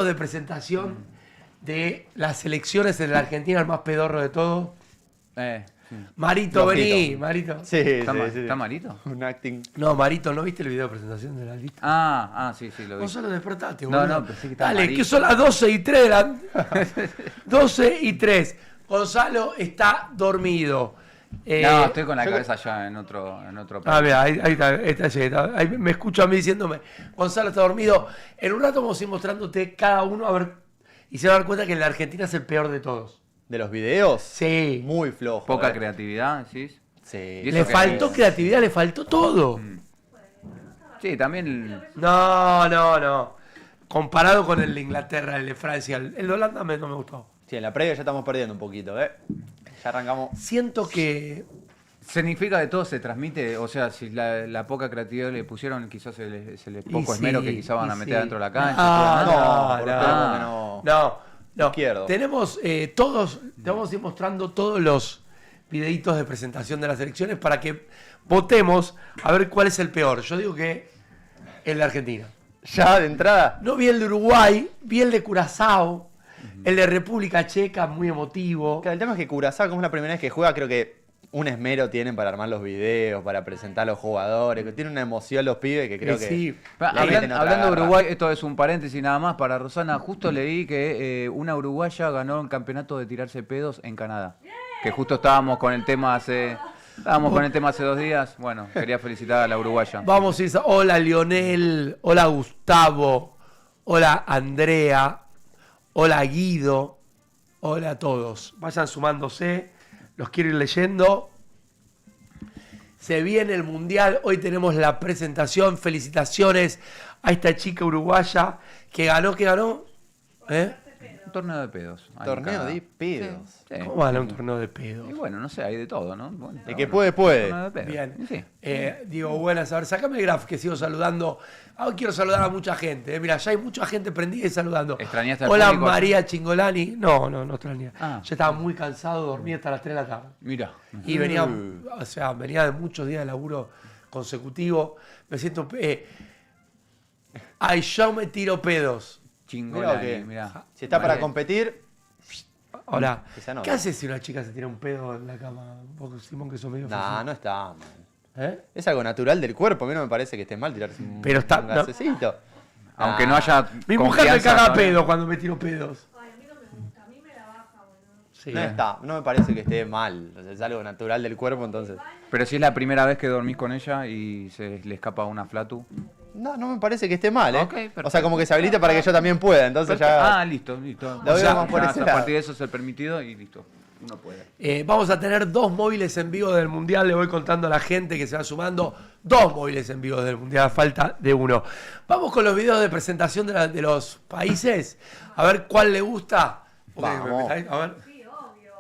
de presentación de las elecciones en la Argentina, el más pedorro de todos. Marito, Flojito. vení, Marito. Sí, ¿Está, sí, ma- sí. ¿Está malito? Un acting. No, Marito, ¿no viste el video de presentación de la lista? Sí, lo vi. Gonzalo, despertate, No, boludo. no, pensé que estaba Dale, Marito. que son las 12:03 de la... 12:03. Gonzalo está dormido. No, estoy con la yo cabeza ya en otro Ah, mira, ahí está, ahí me escucho a mí diciéndome, Gonzalo está dormido. En un rato vamos a ir mostrándote cada uno a ver, y se va a dar cuenta que la Argentina es el peor de todos. ¿De los videos? Sí. Muy flojo. Poca creatividad, ¿decís? Sí. Y eso Le que faltó es- creatividad, le faltó todo. Sí, también... No. Comparado con el de Inglaterra, el de Francia, el de Holanda no me gustó. Sí, en la previa ya estamos perdiendo un poquito, ¿eh? Ya arrancamos. Siento que... Significa de todo se transmite, o sea, si la poca creatividad le pusieron, quizás el poco Y esmero sí, que quizás van a y meter sí. dentro de la cancha. No. Izquierdo. Tenemos todos, te vamos a ir mostrando todos los videitos de presentación de las elecciones para que votemos a ver cuál es el peor. Yo digo que el de Argentina. Ya de entrada. No vi el de Uruguay, vi el de Curazao, el de República Checa, muy emotivo. Claro, el tema es que Curazao, como es la primera vez que juega, creo que un esmero tienen para armar los videos, para presentar a los jugadores, que tienen una emoción los pibes que creo que... Sí. le meten otra Hablando de garra. Uruguay, esto es un paréntesis nada más para Rosana. Justo leí que una uruguaya ganó un campeonato de tirarse pedos en Canadá. Que justo estábamos con el tema hace 2 días. Bueno, quería felicitar a la uruguaya. Vamos a ir. Hola Lionel, hola Gustavo, hola Andrea, hola Guido, hola a todos. Vayan sumándose, los quiero ir leyendo. Se viene el Mundial, hoy tenemos la presentación. Felicitaciones a esta chica uruguaya que ganó. Un torneo de pedos. ahí en Torneo Canadá. de pedos. Sí. ¿Cómo van a un torneo de pedos? Y bueno, no sé, hay de todo, ¿no? Bueno, El que puede, puede. torneo de pedos. Bien. Y sí. Digo, buenas. A ver, sacame el graph que sigo saludando. Hoy quiero saludar a mucha gente. Mira, ya hay mucha gente prendida y saludando. ¿Extrañaste al Hola público? María Chingolani. No extrañé. Ah. Yo estaba muy cansado, dormí hasta las 3 de la tarde. Mira. Y venía de muchos días de laburo consecutivo. Me siento... Ay, yo me tiro pedos. Chingolani, que mirá. si está para María- competir, Ahora, Que se anota. ¿qué haces si una chica se tira un pedo en la cama? Vos, Simón, que sos medio fácil. no está mal. ¿Eh? Es algo natural del cuerpo, a mí no me parece que esté mal tirarse un, Pero está- un gasecito. Aunque no haya Mi mujer me confianza caga todavía. pedo cuando me tiro pedos. Ay, a mí no me gusta, a mí me la baja, boludo. Sí. No me parece que esté mal. O sea, es algo natural del cuerpo, entonces. Pero si es la primera vez que dormís con ella y se le escapa una flatu. No me parece que esté mal, ¿eh? Ok, perfecto. O sea, como que se habilita para que yo también pueda, entonces ya... Listo. Lo vemos por Ya ese a lado. partir de eso es el permitido y listo. Uno puede. Vamos a tener 2 móviles en vivo del Mundial. Le voy contando a la gente que se va sumando. 2 móviles en vivo del Mundial, a falta de uno. Vamos con los videos de presentación de los países. A ver cuál le gusta. Vamos. A ver. Sí, obvio.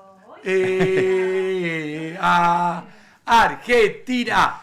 Argentina.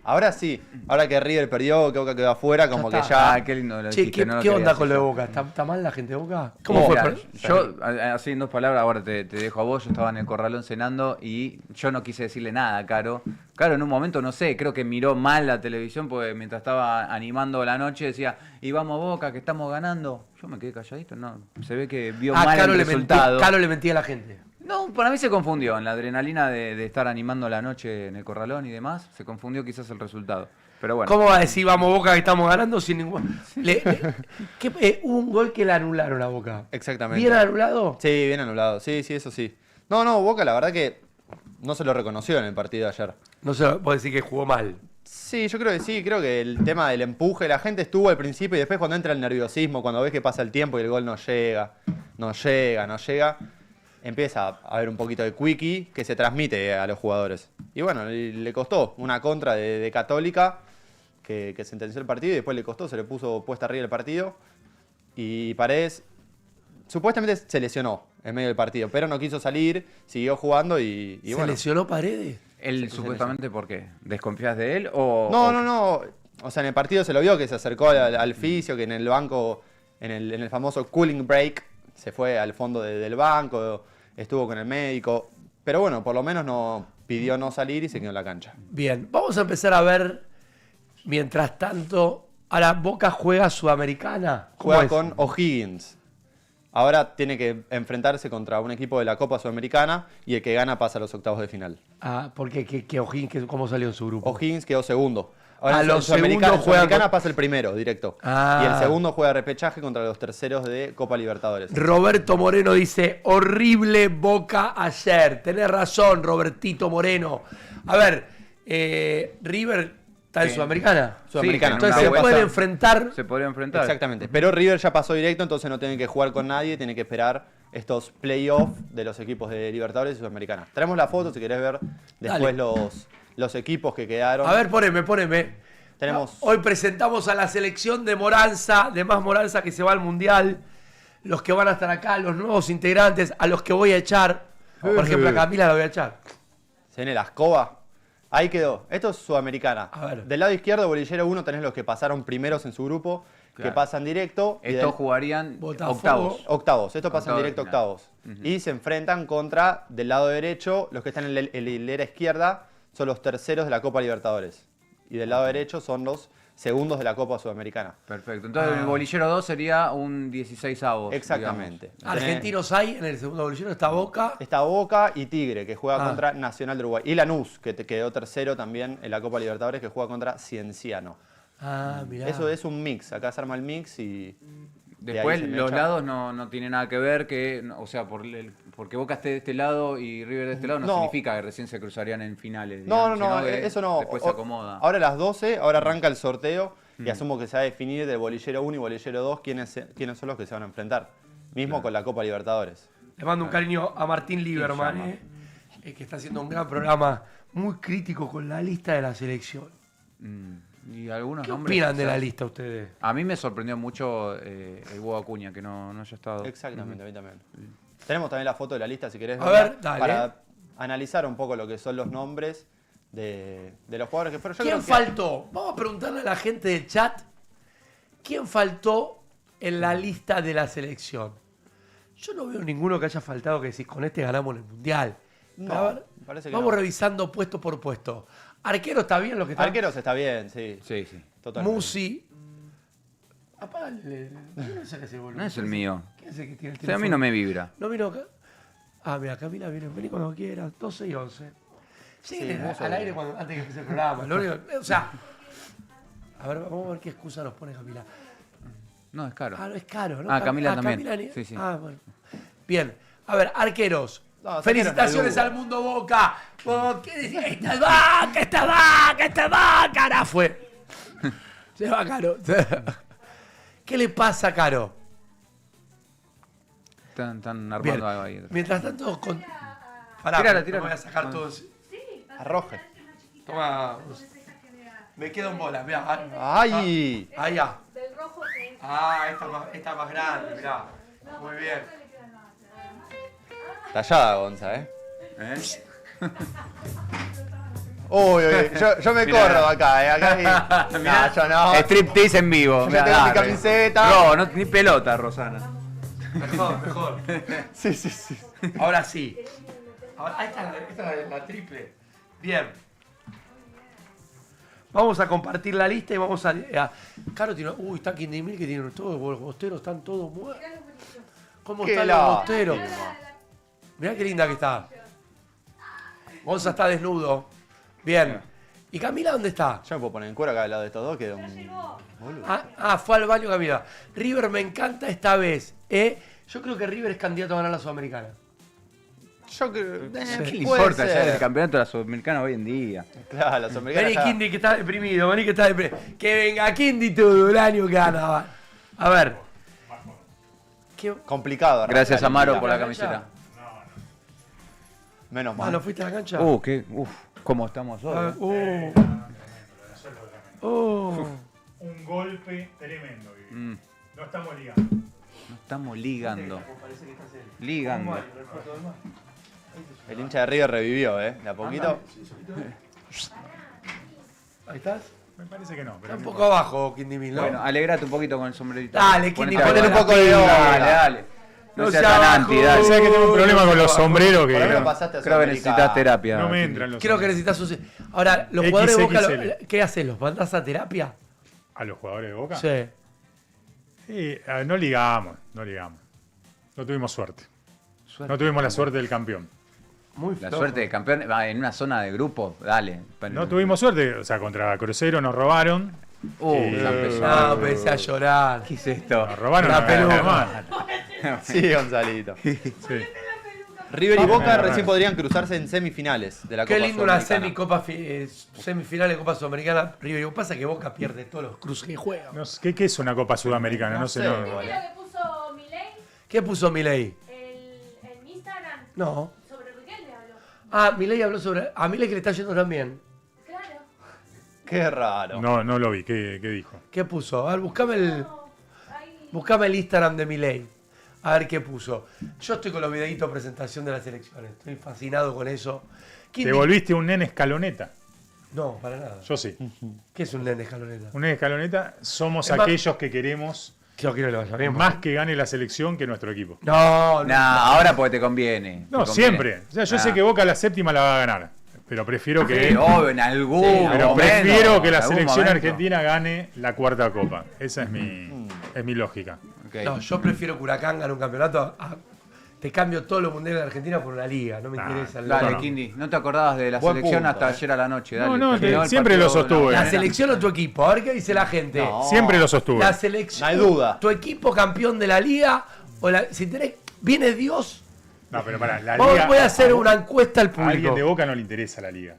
Ahora sí, ahora que River perdió, que Boca quedó afuera, como Ya que está. ya... Qué lindo lo Che, dijiste, no lo ¿qué onda quería con lo de decir. Boca? ¿Está mal la gente de Boca? ¿Cómo Oh, fue? mirá, yo, así en 2 palabras, ahora te dejo a vos. Yo estaba en el corralón cenando y yo no quise decirle nada a Caro. Caro en un momento, no sé, creo que miró mal la televisión porque mientras estaba animando la noche decía, y vamos Boca, que estamos ganando. Yo me quedé calladito, no. Se ve que vio mal Caro el le resultado. Caro le mentía a la gente. No, para mí se confundió. En la adrenalina de estar animando la noche en el corralón y demás, se confundió quizás el resultado. Pero bueno. ¿Cómo va a decir vamos Boca que estamos ganando sin ningún... hubo un gol que le anularon a Boca. Exactamente. ¿Bien anulado? Sí, bien anulado. Sí, eso sí. No, Boca la verdad que no se lo reconoció en el partido de ayer. No sé, puedo decir que jugó mal. Sí, yo creo que sí, creo que el tema del empuje, la gente estuvo al principio y después cuando entra el nerviosismo, cuando ves que pasa el tiempo y el gol no llega, empieza a haber un poquito de quickie que se transmite a los jugadores. Y bueno, le costó una contra de Católica que sentenció el partido y después le costó, se le puso puesta arriba el partido. Y Paredes supuestamente se lesionó en medio del partido, pero no quiso salir, siguió jugando y ¿Se bueno. lesionó Paredes? ¿Él supuestamente por qué? ¿Desconfías de él o...? No. O sea, en el partido se lo vio que se acercó al fisio, que en el banco, en el famoso cooling break, se fue al fondo del banco, estuvo con el médico. Pero bueno, por lo menos no pidió no salir y se quedó en la cancha. Bien, vamos a empezar a ver, mientras tanto, Ahora, Boca juega Sudamericana. ¿Cómo Juega es? con O'Higgins. Ahora tiene que enfrentarse contra un equipo de la Copa Sudamericana y el que gana pasa a los octavos de final. Ah, ¿por qué? ¿Qué O'Higgins? ¿Cómo salió en su grupo? O'Higgins quedó segundo. Ahora Ah, en los Sudamericana, segundos juegan Sudamericana con- pasa el primero, directo. Ah. Y el segundo juega repechaje contra los terceros de Copa Libertadores. Roberto Moreno dice, horrible Boca ayer. Tenés razón, Robertito Moreno. A ver, River está en Sí. Sudamericana. Sudamericana. Entonces Una se vuelta- pueden enfrentar. Se podría enfrentar. Exactamente. Pero River ya pasó directo, entonces no tiene que jugar con nadie, tiene que esperar estos playoffs de los equipos de Libertadores y Sudamericana. Traemos la foto si querés ver después los equipos que quedaron. A ver, poneme. Tenemos- Hoy presentamos a la selección de Moranza, de Más Moranza que se va al Mundial. Los que van a estar acá, los nuevos integrantes, a los que voy a echar. Por ejemplo, a Camila la voy a echar. Se viene la escoba. Ahí quedó. Esto es Sudamericana. A ver. Del lado izquierdo, Bolillero 1, tenés los que pasaron primeros en su grupo, que Claro. pasan directo. y Estos del- jugarían Botafogo. octavos. Octavos, estos pasan Octavos de directo final. octavos. Y se enfrentan contra, del lado derecho, los que están en la hilera izquierda son los terceros de la Copa Libertadores. Y del lado derecho son los segundos de la Copa Sudamericana. Perfecto. Entonces el bolillero 2 sería un 16avos. Exactamente. Argentinos hay en el segundo bolillero, está Boca. Está Boca y Tigre, que juega Ah. contra Nacional de Uruguay. Y Lanús, que te quedó tercero también en la Copa Libertadores, que juega contra Cienciano. Ah, mirá. Eso es un mix. Acá se arma el mix y... de ahí Después se los mecha. lados no tienen nada que ver, o sea, porque Boca esté de este lado y River de este lado no, No. significa que recién se cruzarían en finales. No, digamos, sino que eso no. Después se acomoda. Ahora a las 12, ahora arranca el sorteo y asumo que se va a definir del bolillero 1 y bolillero 2 quiénes son los que se van a enfrentar. Mismo con la Copa Libertadores. Le mando un cariño a Martín Lieberman, que está haciendo un gran programa muy crítico con la lista de la selección. Y algunos ¿Qué nombres, opinan de la quizás. lista ustedes? A mí me sorprendió mucho el Hugo Acuña, que no haya estado. Exactamente, a mí también. Tenemos también la foto de la lista si querés A verla, ver, dale. para analizar un poco lo que son los nombres de los jugadores que fueron. Yo ¿Quién creo que- faltó? Vamos a preguntarle a la gente del chat. ¿Quién faltó en la lista de la selección? Yo no veo ninguno que haya faltado que decís, con este ganamos el Mundial. No, Pero a ver, me parece que vamos no. revisando puesto por puesto. ¿Arquero está bien lo que está? Arqueros está bien, sí. Sí, sí. Totalmente. Musi. Apágale. ¿Quién es ese volumen? No es el mío. ¿Quién es el que tiene el O sea, a mí teléfono? no me vibra. No vino acá. Ah, mira, Camila viene. Vení cuando quieras. 12 y 11. Lleguen Sí, Muso al aire viene. antes que empiece el programa. Lo único, o sea. A ver, vamos a ver qué excusa nos pone Camila. No, es caro. Ah, no es caro, ¿no? Ah, Camila también. Camila Sí, sí. Ah, bueno. Bien. A ver, arqueros. No, Felicitaciones saqueros al mundo Boca. ¿Qué decía? ¡Esta es Boca! ¡Esta es Boca! ¡Esta es Boca! Ahora fue. Se va, Caro. ¿Qué le pasa, Caro? Están armando Bien. algo ahí. Mientras tanto, con... Pará, Tírala, no tírala. voy a sacar Ah. todo. Arroje. Toma. Me quedo en bola, mirá. ¡Ay! Ahí ya. Del rojo que Ah, esta más grande, mirá. Muy bien. Tallada, Gonza, ¿eh? ¿Eh? Uy, uy, yo me Mirá. corro de acá, ¿eh? Acá y... Mirá, No, yo no. Striptease en vivo. Yo Mirá, tengo mi dale. camiseta. No, ni pelota, Rosana. Mejor. Sí, sí, sí. Ahora sí. Ahora, esta es la triple. Bien. Vamos a compartir la lista y vamos a... Caro tiene... Uy, está Quindimil que tiene todos los bosteros, están todos muertos. ¿Cómo Qué están los lástima. bosteros? Mirá qué linda que está. Gonza está desnudo. Bien. ¿Y Camila dónde está? Yo me puedo poner en cuero acá al lado de estos dos, queda un... Boludo. Fue al baño Camila. River me encanta esta vez. Yo creo que River es candidato a ganar la Sudamericana. Yo creo... ¿Qué le puede importa ya ser. el campeonato de la Sudamericana hoy en día? Claro, la Sudamericana Vení ya- Kindi que está deprimido, vení que está deprimido. Que venga Kindi todo el año gana. Va. A ver. ¿Qué... Complicado. arrancar. Gracias, Amaro, ¿La por la cancha? camiseta. Menos Ah, mal. ¿no fuiste a la cancha? ¿Cómo estamos A ver, hoy? Un golpe tremendo. Vivi. Mm, No estamos ligando. no estamos ligando. Ligando. El hincha de River revivió, ¿eh? De a poquito. Ahí estás. Me parece que no. Pero Está un no poco abajo, Quindimil, ¿no? Bueno, alegrate un poquito con el sombrerito. Dale, Kindi, Ponete ponle algo. un poco de Dale, onda. dale. No No seas sea tan abajo. anti, dale. ¿Sabes que tengo un problema con los sombreros Por ahí que lo pasaste a Creo que Sudamericana. necesitas terapia. no me Kindi. entran los Creo que sombreros. necesitas un... Ahora, los jugadores de Boca, XXL. ¿qué haces? ¿Los mandás a terapia? ¿A los jugadores de Boca? Sí. Sí, no ligamos. No tuvimos suerte. No tuvimos la suerte del campeón. Muy La flojo. suerte de campeón en una zona de grupo, dale. No tuvimos suerte. O sea, contra Cruzeiro nos robaron. Ya empezó. No, empecé a llorar. ¿Qué es esto? Nos robaron La peluca. mano. Sí, Gonzalito. Sí. River y Vamos, Boca verdad. recién podrían cruzarse en semifinales de la Qué Copa lindo una Sudamericana. semifinal de Copa Sudamericana. River. Lo que pasa es que Boca pierde todos los cruces que juega. No sé, ¿qué es una Copa Sudamericana? No sé. sé. no. ¿Viste lo que puso Milei ¿Qué puso Milei? en Instagram? No. Sobre Riquelme habló. Ah, Milei habló sobre... A Milei que le está yendo también. Claro. Qué raro. No lo vi. ¿Qué dijo? ¿Qué puso? A ver, buscame Ahí- el Instagram de Milei. A ver qué puso. Yo estoy con los videitos de presentación de las elecciones. Estoy fascinado con eso. ¿Quién Te di- volviste un nene escaloneta. No, para nada. Yo sí. ¿Qué es un nene escaloneta? Un nene escaloneta somos Es más- aquellos que queremos Yo quiero que le vaya bien. más que gane la selección que nuestro equipo. No, No, ahora porque te conviene. No, te conviene. siempre. O sea, yo sé que Boca la séptima la va a ganar. Pero prefiero que. Sí, obvio, en algún Pero momento, prefiero que la en algún selección momento. argentina gane la cuarta copa. Esa es mi lógica. Ok. No, yo prefiero que Huracán gane un campeonato. Te cambio todos los mundiales de Argentina por una liga. No me Ah, interesa el Dale, lugar. Kindi, no te acordabas de la Buen selección punto, hasta eh. ayer a la noche. Dale. No, Terminó el siempre partido lo sostuve. ¿La de selección o tu equipo? A ver qué dice la gente. No. Siempre lo sostuve. La selección. No hay duda. ¿Tu equipo campeón de la liga? O si tenés. Viene Dios. No, pero para la Vamos, liga. voy a hacer una encuesta al A alguien público. de Boca no le interesa la liga.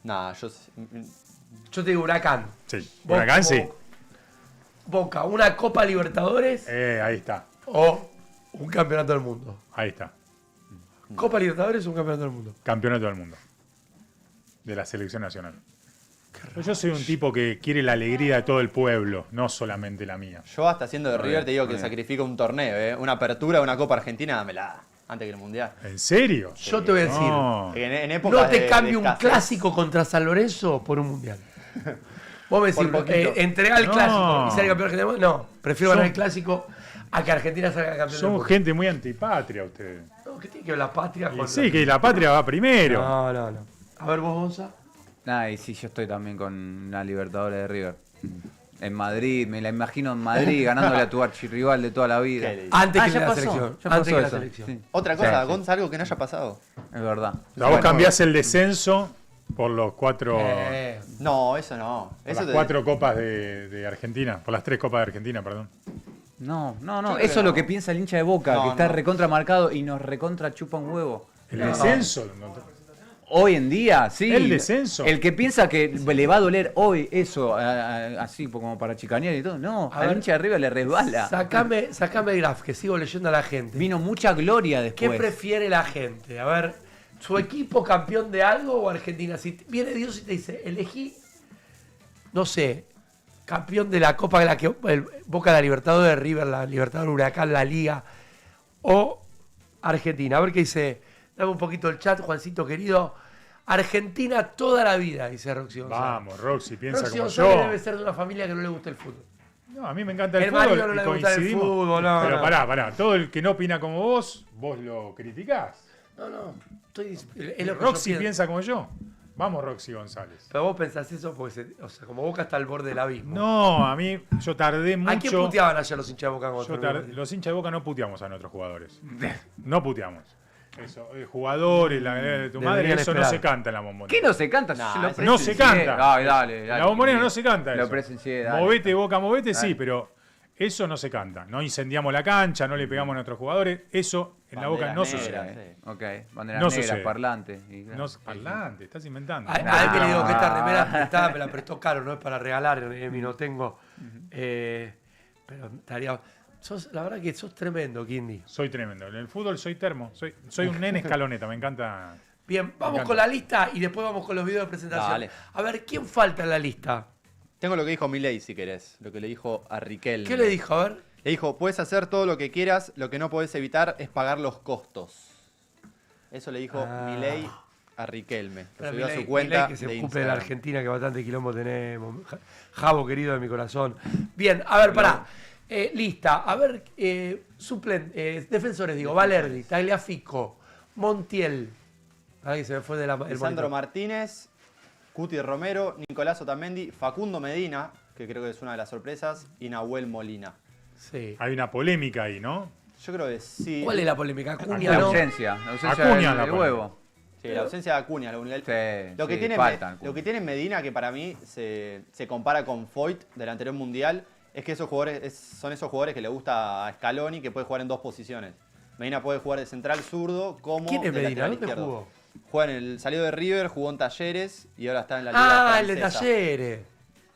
Nah, Yo te digo Huracán. Sí. Vos Huracán como sí. Boca, una Copa Libertadores Ahí está. o un campeonato del mundo. Ahí está. Copa Libertadores o un campeonato del mundo. Campeonato del mundo. De la selección nacional. Yo soy un tipo que quiere la alegría de todo el pueblo, no solamente la mía. yo hasta siendo de Muy River bien, te digo muy que bien. sacrifico un torneo, una apertura de una Copa Argentina, dámela antes que el Mundial. ¿En serio? Yo te voy a decir. No. En épocas No te de cambio un escasez. clásico contra San Lorenzo por un mundial. Vos me decís, Por poquito. entregar el No. clásico y ser campeón argentino. No, prefiero Son- ganar el clásico a que Argentina salga campeón del Son mundo. gente muy antipatria ustedes. No, ¿qué tiene que ver la patria Y con sí, que la patria va primero. No. A ver vos, Gonza. Nah, y sí, yo estoy también con la Libertadores de River. En Madrid, me la imagino en Madrid ganándole a tu archirrival de toda la vida. Qué lindo. Antes que ya la pasó, selección. ya Antes pasó que la eso. selección. Sí. Otra cosa, Sí, sí. Gonza, algo que no haya pasado. Es verdad. O sea, vos cambiás el descenso por los cuatro, No, eso no. por Eso las te- cuatro copas de Argentina, por las tres copas de Argentina, perdón. No, Yo eso creo es que lo no. que piensa el hincha de Boca, No, que está no. recontra marcado y nos recontra chupa un huevo. El descenso. Hoy en día, sí. El descenso. El que piensa que le va a doler hoy eso, así como para chicanear y todo, no, A al ver. hincha de River le resbala. Sacame el graph, que sigo leyendo a la gente. Vino mucha gloria ¿Qué después. prefiere la gente? A ver, ¿su equipo campeón de algo o Argentina? Si viene Dios y te dice, elegí, no sé, campeón de la Copa de la que Boca la Libertadores de River, la Libertadores Huracán, la Liga, o Argentina. A ver qué dice. Dame un poquito el chat, Juancito querido. Argentina toda la vida, dice Roxy González. Vamos, Roxy, piensa Roxy como González yo. debe ser de una familia que no le gusta el fútbol. No, a mí me encanta el El fútbol marido no y le gusta el coincidimos. fútbol, no, Pero no. pará, todo el que no opina como vos lo criticás. No, es lo que Roxy yo pienso. piensa como yo. Vamos, Roxy González. Pero vos pensás eso porque, o sea, como Boca está al borde del abismo. No, a mí yo tardé ¿A quién mucho. puteaban ayer los hinchas de Boca? cuando terminó el partido? Los hinchas de Boca no puteamos a nuestros jugadores. No puteamos. Eso, jugadores, la de tu madre, Deberían eso no esperar. se canta en la bombonera. ¿Qué no se canta? Nah, Yo lo ese No se presencié. canta. Ay, dale, En dale. la bombonera no se canta Lo eso. presencié, dale. Movete, Boca, movete, Dale. sí, pero eso no se canta. No incendiamos la cancha, no le pegamos a nuestros jugadores. Eso en la Boca Bandera no negra, sucede. sí. Ok, banderas No negras, sucede. parlantes. No, parlante, estás inventando. A él me le digo que esta remera prestada me la prestó caro, no es para regalar, Emi, no tengo. Pero estaría. La verdad que sos tremendo, Kindy. Soy tremendo. En el fútbol soy termo. Soy un nene escaloneta, me encanta. Bien, vamos encanta. con la lista y después vamos con los videos de presentación. Dale. A ver, ¿quién falta en la lista? Tengo lo que dijo Milei, si querés. Lo que le dijo a Riquelme. ¿Qué le dijo? A ver. Le dijo, puedes hacer todo lo que quieras, lo que no podés evitar es pagar los costos. Eso le dijo Milei a Riquelme. Lo subió a su cuenta que se de ocupe de la Instagram. Argentina, que bastante quilombo tenemos. Javo, querido de mi corazón. Bien, a ver, pará. Lista. A ver, defensores, digo. Valerdi, Tagliafico, Montiel. Ay, se me fue el Lisandro monitor. Martínez, Cuti Romero, Nicolás Otamendi, Facundo Medina, que creo que es una de las sorpresas, y Nahuel Molina. Sí. Hay una polémica ahí, ¿no? Yo creo que sí. ¿Cuál es la polémica? Acuña, La ¿no? ausencia Acuña del la huevo. Sí, la ausencia de Acuña. Lo que Sí, tiene faltan. lo que tiene Medina, que para mí se compara con Foyt del anterior mundial, es que esos jugadores son esos jugadores que le gusta a Scaloni, que puede jugar en dos posiciones. Medina puede jugar de central zurdo como ¿Quién es de Medina? lateral ¿Dónde izquierdo. jugó? Juega salió de River, jugó en Talleres y ahora está en la Liga Ah, el de Francesa. Talleres.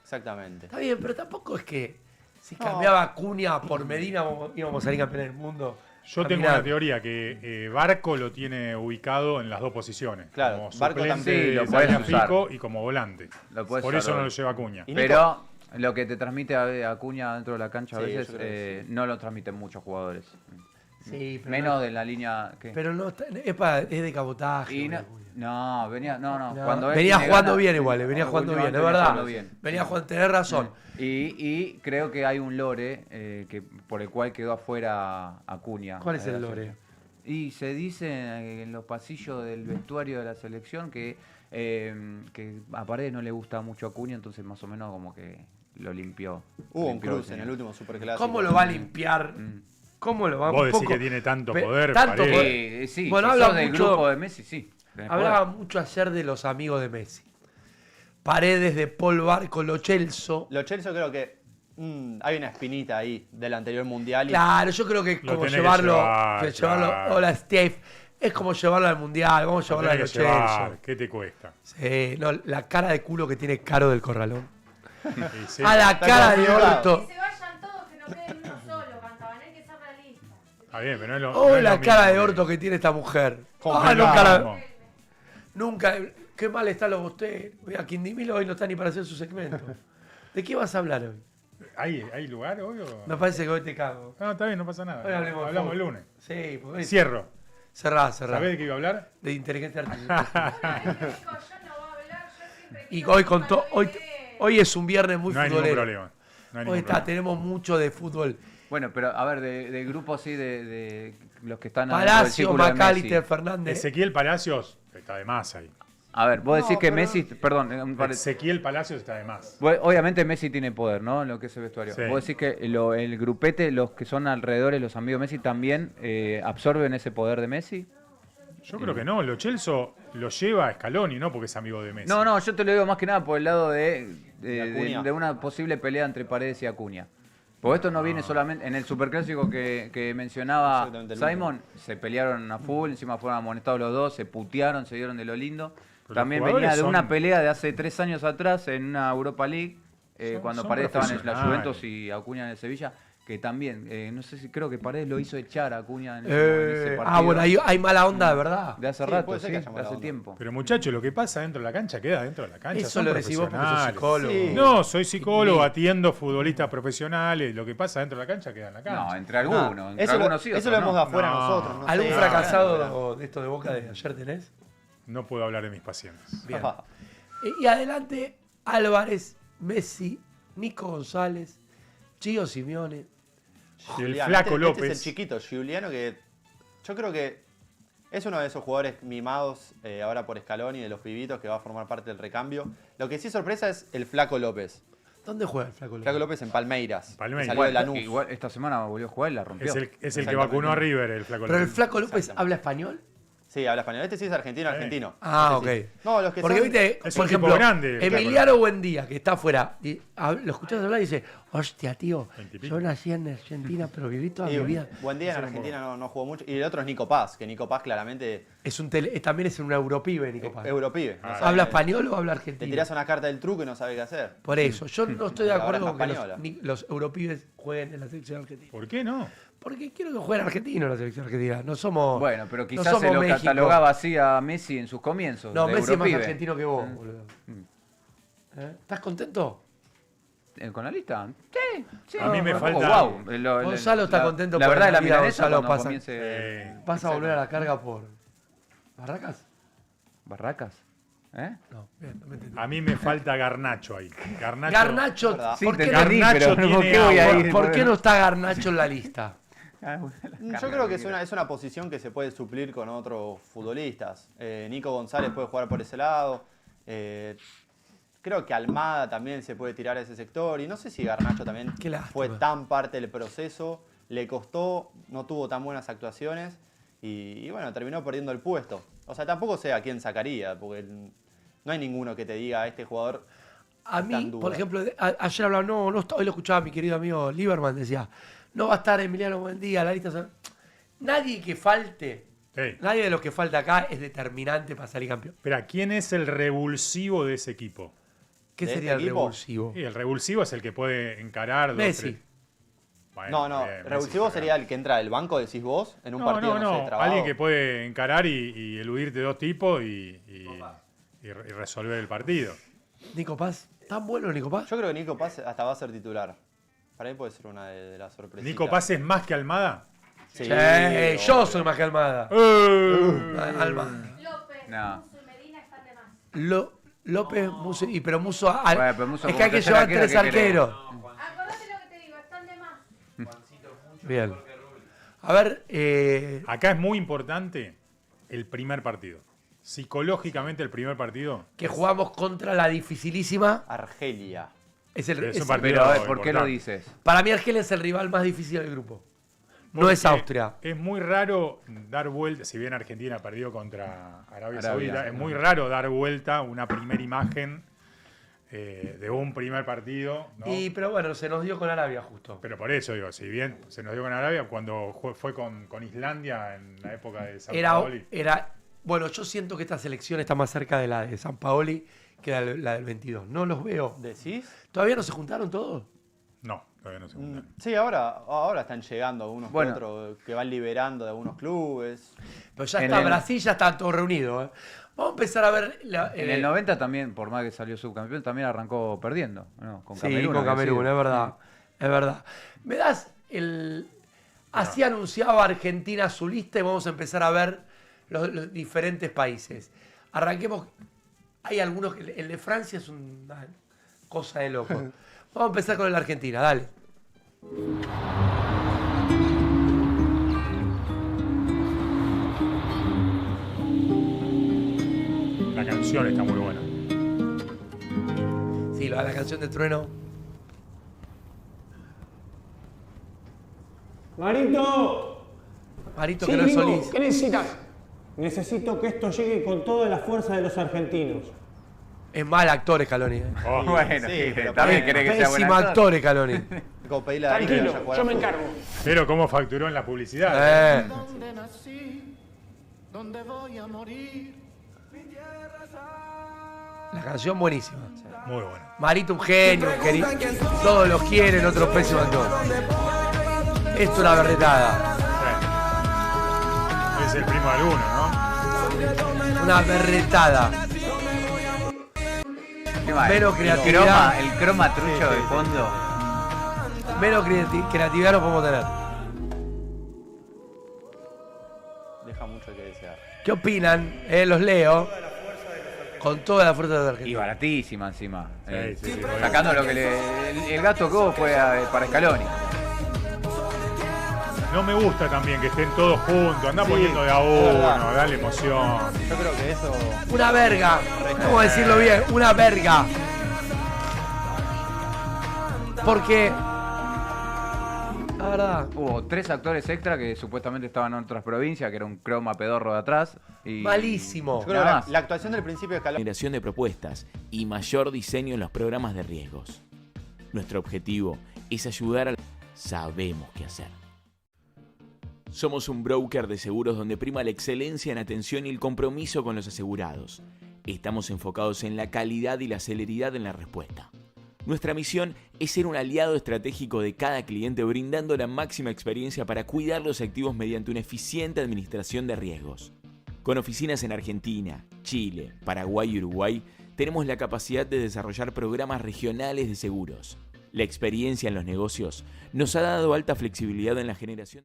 Exactamente. Está bien, pero tampoco es que si No. cambiaba Acuña por Medina íbamos a salir campeones del mundo. Yo tengo Caminando. una teoría que Barco lo tiene ubicado en las dos posiciones. Claro, como Barco suplente también. Sí, lo de podés usar. Tagliafico y como volante. Lo podés Por usar eso no hoy. lo lleva Acuña. Y Pero lo que te transmite a Acuña dentro de la cancha a Sí, veces yo creo que sí. no lo transmiten muchos jugadores. Sí, pero Menos de la línea que. Pero no, es de cabotaje. Y no, Acuña. no. No, Cuando él venía tiene jugando ganas, bien igual, venía jugando bien, es últimamente verdad. jugando bien. Venía jugando, tenés razón. Y creo que hay un lore que por el cual quedó afuera Acuña. ¿Cuál es el lore? Y se dice en los pasillos del vestuario de la selección que a Paredes no le gusta mucho Acuña, entonces más o menos como que lo limpió. Hubo un Limpió cruce en el último superclásico. ¿Cómo lo va a limpiar? Mm. ¿Cómo lo va a Vos un decís poco- que tiene tanto Pe- poder, tanto Paredes. poder. Sí, Bueno, si habla sos del mucho- grupo de Messi, sí. tenés Hablaba poder. mucho ayer de los amigos de Messi. Paredes de Paul Barco, Lo Celso. Lo Chelsea creo que hay una espinita ahí del anterior mundial. Claro, yo creo que Lo como tenés que llevarlo, llevar, claro. hola Steve, es como llevarlo al mundial, vamos a Lo llevarlo a Lo tenés que llevar. Celso. ¿Qué te cuesta? Sí, no, la cara de culo que tiene Caro del Corralón. Y sí. A la Está cara de complicado. orto. Que se vayan todos, que no queden uno solo, cantaban, hay que ser realistas. Está bien, pero no es lo Oh, no es la lo cara mismo de orto que tiene esta mujer. Complicado. Nunca, nunca, qué mal está lo usted. Mira, Quindimilo hoy no está ni para hacer su segmento. ¿De qué vas a hablar hoy? ¿Hay lugar hoy o...? Me parece que hoy te cago. No, está bien, no pasa nada. Hoy hablemos de Hablamos el fútbol. lunes. Sí, porque hoy Cierro. cerrá. ¿Sabés de qué iba a hablar? De inteligencia artificial. Yo no voy a hablar, yo siempre Y quiero hoy que contó, cuando hoy, llegue- hoy es un viernes muy No hay ningún futbolero. problema. No hay Hoy ningún problema. tenemos mucho de fútbol. Bueno, pero a ver, del grupo así de los que están adentro del Palacio, círculo de Macalister, Messi. Fernández. Ezequiel Palacios está de más ahí. A ver, vos decís No, que pero- Messi, perdón, un par de- Ezequiel Palacios está de más. obviamente Messi tiene poder, ¿no? En lo que es el vestuario. Sí. Vos decís que el grupete, los que son alrededores, los amigos de Messi, también absorben ese poder de Messi. Yo creo que no. Lo Celso lo lleva a Scaloni, ¿no? Porque es amigo de Messi. No, yo te lo digo más que nada por el lado De Acuña. de una posible pelea entre Paredes y Acuña. Porque esto no viene solamente en el superclásico que mencionaba Exactamente, el Simon, se pelearon a full, encima fueron amonestados los dos, se putearon, se dieron de lo lindo. Pero También los venía de jugadores una son- pelea de hace 3 años atrás en una Europa League, cuando son Paredes estaba en la profesionales. Juventus y Acuña en el Sevilla, que también, no sé si creo que Paredes lo hizo echar a Acuña en ese partido. Bueno, hay mala onda de verdad. De hace Sí, rato, puede ser sí, que haya de mala hace onda. tiempo. Pero muchachos, lo que pasa dentro de la cancha queda dentro de la cancha. Eso Son lo decís vos porque sos profesionales. psicólogo. Sí. No, soy psicólogo, atiendo futbolistas profesionales. Lo que pasa dentro de la cancha queda en la cancha. No, entre algunos, entre Eso, algunos sí, eso otros lo hemos no. de afuera No. nosotros. No ¿Algún sé. fracasado de esto de Boca de ayer tenés? No puedo hablar de mis pacientes. Bien. Y adelante, Álvarez, Messi, Nico González, Gio Simeone. Y el Julián, Flaco este López. es el chiquito, Giuliano, que yo creo que es uno de esos jugadores mimados ahora por Scaloni, de los pibitos, que va a formar parte del recambio. Lo que sí sorpresa es el Flaco López. ¿Dónde juega el Flaco López? Flaco López en Palmeiras. Palmeiras. Que salió de Igual, Lanús. igual esta semana volvió a jugar y la rompió. Es el que Exactamente. vacunó a River, el Flaco Pero el López. Flaco López Exactamente. habla español. Sí, habla español. Este sí es argentino. Ah, Este sí. ok. No, los que Porque son- viste, Es por un tipo ejemplo, grande, el Flaco Emiliano Buendía, que está afuera, y lo escuchás hablar y dice, hostia, tío, 20 y pico. yo nací en Argentina, pero viví toda Sí, mi vida. buen día en Argentina no jugó mucho. Y el otro es Nico Paz, que Nico Paz claramente También es un europibe, Nico Paz. europibe. No sabe- ¿Habla español o habla Te argentino? tirás una carta del truco y no sabe qué hacer. Por eso, yo no estoy de La acuerdo baraja con que española. los europibes jueguen en la selección argentina. ¿Por qué no? Porque quiero que jueguen argentino en la selección argentina. No somos. Bueno, pero no quizás somos se lo México. catalogaba así a Messi en sus comienzos. No, de Messi es más Europibe. argentino que vos, boludo. ¿Estás contento? ¿Con la lista? Sí, sí. A mí me tampoco, falta- guau. Gonzalo está contento La por verdad, la la vida, milanesa Gonzalo cuando pasa. comience ¿Vas a volver a la carga por Barracas? Barracas. ¿Eh? No, bien, no me entendí. A mí me falta Garnacho ahí. Garnacho, verdad. Sí, ¿por te qué no- entendí, Garnacho pero ¿por tiene qué voy a agua. ir? ¿Por qué no está Garnacho en la lista? Yo creo que es una posición que se puede suplir con otros futbolistas. Nico González puede jugar por ese lado. Creo que Almada también se puede tirar a ese sector. Y no sé si Garnacho también Qué lástima. fue tan parte del proceso. Le costó, no tuvo tan buenas actuaciones. Y bueno, terminó perdiendo el puesto. O sea, tampoco sé a quién sacaría, porque no hay ninguno que te diga este jugador. A está en mí, duda. por ejemplo, ayer hablaba, hoy lo escuchaba mi querido amigo Lieberman, decía, no va a estar Emiliano Buendía, la lista. Nadie que falte, Sí. nadie de los que falta acá es determinante para salir campeón. Espera, ¿quién es el revulsivo de ese equipo? ¿Qué ¿De sería este el equipo? revulsivo? Sí, el revulsivo es el que puede encarar. Messi. Bueno, No, bien, revulsivo Messi, sería el que entra del banco, decís vos, en un partido, no sé, trabado. Alguien que puede encarar y eludirte dos tipos y resolver el partido. Nico Paz, ¿tan bueno Nico Paz? Yo creo que Nico Paz hasta va a ser titular. Para mí puede ser una de las sorpresas. ¿Nico Paz es más que Almada? Sí, Yo obvio. soy más que Almada. Almada. López, No. Musso y Medina están de más. López, Musso, pero Musso, Bueno, pero Musso es que como hay que tercer llevar arquero, tres ¿qué querés? arqueros. Acordate lo que te digo, están de más. Bien. A ver, Acá es muy importante el primer partido. Psicológicamente el primer partido. que jugamos contra la dificilísima. Argelia. Es el, Es un es- partido Pero a ver, ¿por qué lo importante. dices? para mí Argelia es el rival más difícil del grupo. No Porque es Austria. Es muy raro dar vuelta, si bien Argentina perdió contra Arabia Arabia, Saudita, es muy raro dar vuelta una primera imagen de un primer partido. ¿no? Pero bueno, se nos dio con Arabia justo. Pero por eso digo, si bien se nos dio con Arabia, cuando fue con Islandia en la época de San Paoli. Bueno, yo siento que esta selección está más cerca de la de San Paoli que la del 22. No los veo. ¿Decís? ¿Todavía no se juntaron todos? No, todavía no se juntaron. Sí, ahora están llegando algunos Bueno. que otros que van liberando de algunos clubes. Pero ya En está el- Brasil, ya está todo reunido. ¿Eh? Vamos a empezar a ver. En el 90 también, por más que salió subcampeón, también arrancó perdiendo. ¿No? Con Sí, Camerún. con había Camerún, sido. es verdad. Es verdad. ¿Me das el. Así anunciaba Argentina su lista y vamos a empezar a ver los diferentes países. Arranquemos. Hay algunos que. El de Francia es una cosa de loco. Vamos a empezar con el de Argentina, dale. La canción está muy buena. Sí, la canción de Trueno. Marito, Marito sí, que no es gringo, Solís. ¿qué necesitas? Necesito que esto llegue con toda la fuerza de los argentinos. Es mal actor Scaloni. Oh, Bueno, Sí, pero también bueno, querés que sea buen Pésimo actor. actor Scaloni. Como pedirle a Darío que vaya a Tranquilo, jugar yo al me fútbol. encargo. pero cómo facturó en la publicidad. Donde nací, donde voy a morir. La canción buenísima. Muy buena. Marito un genio, todos los quieren, otro pésimo actor. Esto es una berretada. Sí. Es el primo de alguno, ¿no? Una berretada. Qué mal. Menos creatividad. El croma trucho de fondo. Menos creatividad no podemos tener. Deja mucho que desear. ¿Qué opinan? Los leo. Con toda la fuerza de Y Argentina. baratísima encima. Sí, sí, Sacando lo que el gasto que hubo fue para Scaloni. No me gusta también que estén todos juntos. Anda Sí, poniendo de a es verdad. uno, dale emoción. Yo creo que eso. Una verga. Vamos a decirlo bien. Una verga. Porque. La verdad. Hubo 3 actores extra que supuestamente estaban en otras provincias, que era un croma pedorro de atrás. Y Malísimo. Yo creo que Nada la, más. la actuación del principio de Scaloni. Generación de propuestas y mayor diseño en los programas de riesgos. Nuestro objetivo es ayudar a... Sabemos qué hacer. Somos un broker de seguros donde prima la excelencia en atención y el compromiso con los asegurados. Estamos enfocados en la calidad y la celeridad en la respuesta. Nuestra misión es ser un aliado estratégico de cada cliente brindando la máxima experiencia para cuidar los activos mediante una eficiente administración de riesgos. Con oficinas en Argentina, Chile, Paraguay y Uruguay, tenemos la capacidad de desarrollar programas regionales de seguros. La experiencia en los negocios nos ha dado alta flexibilidad en la generación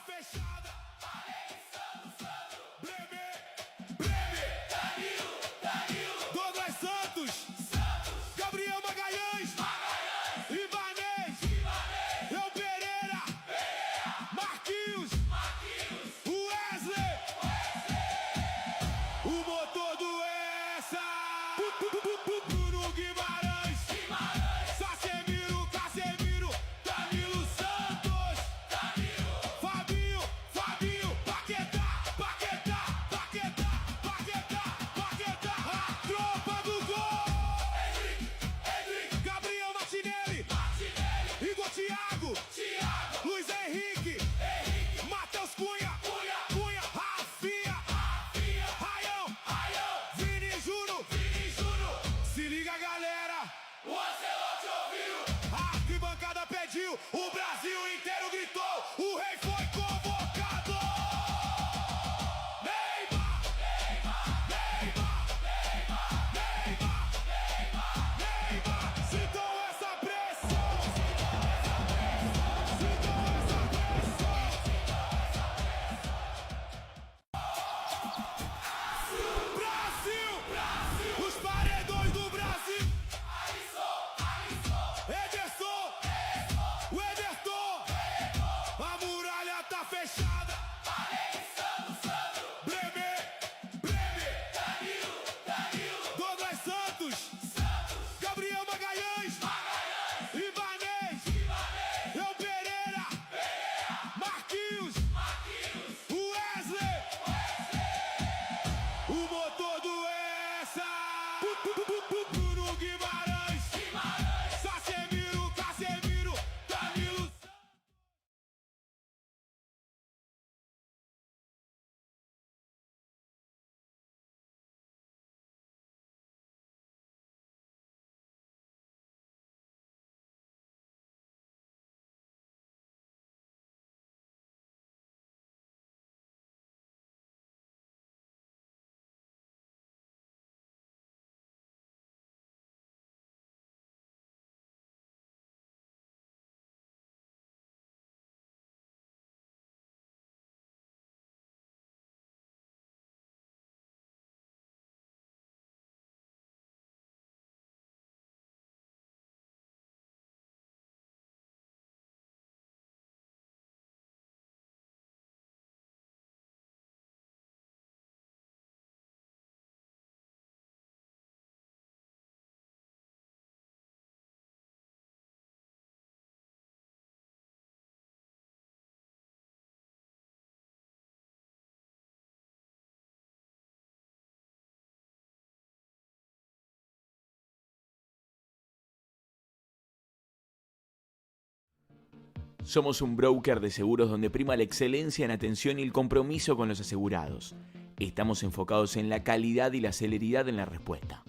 fechada. Breme, Breme, Douglas Santos, Gabriel Magalhães, Ivanês, Léo Pereira, Marquinhos, Wesley, o motor do essa, Bruno Guimarães, Casemiro, Danilo Santos, Fabinho, Paquetá, a tropa do gol, Gabriel Martinelli, Igor Thiago, Luiz Henrique, Matheus Cunha, Rafinha, Raião, Vini Júnior, se liga galera, o Ancelotti ouviu, a arquibancada pediu, o Brasil inteiro gritou, o rei foi convocado. Neymar, sintam essa pressão, Brasil, os paredões do Brasil, Ederson, o Ederton, a muralha tá fechada, Breme, Douglas Santos, Gabriel Magalhães, Ivanês, Léo Pereira, Marquinhos, Wesley, o motor do essa, Bruno Guimarães, Casemiro, Danilo. Somos un broker de seguros donde prima la excelencia en atención y el compromiso con los asegurados. Estamos enfocados en la calidad y la celeridad en la respuesta.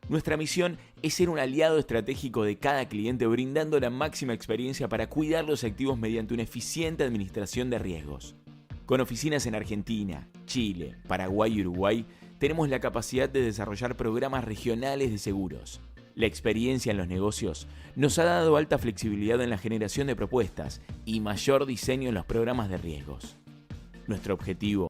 Nuestra misión es ser un aliado estratégico de cada cliente, brindando la máxima experiencia para cuidar los activos mediante una eficiente administración de riesgos. Con oficinas en Argentina, Chile, Paraguay y Uruguay, tenemos la capacidad de desarrollar programas regionales de seguros. La experiencia en los negocios nos ha dado alta flexibilidad en la generación de propuestas y mayor diseño en los programas de riesgos. Nuestro objetivo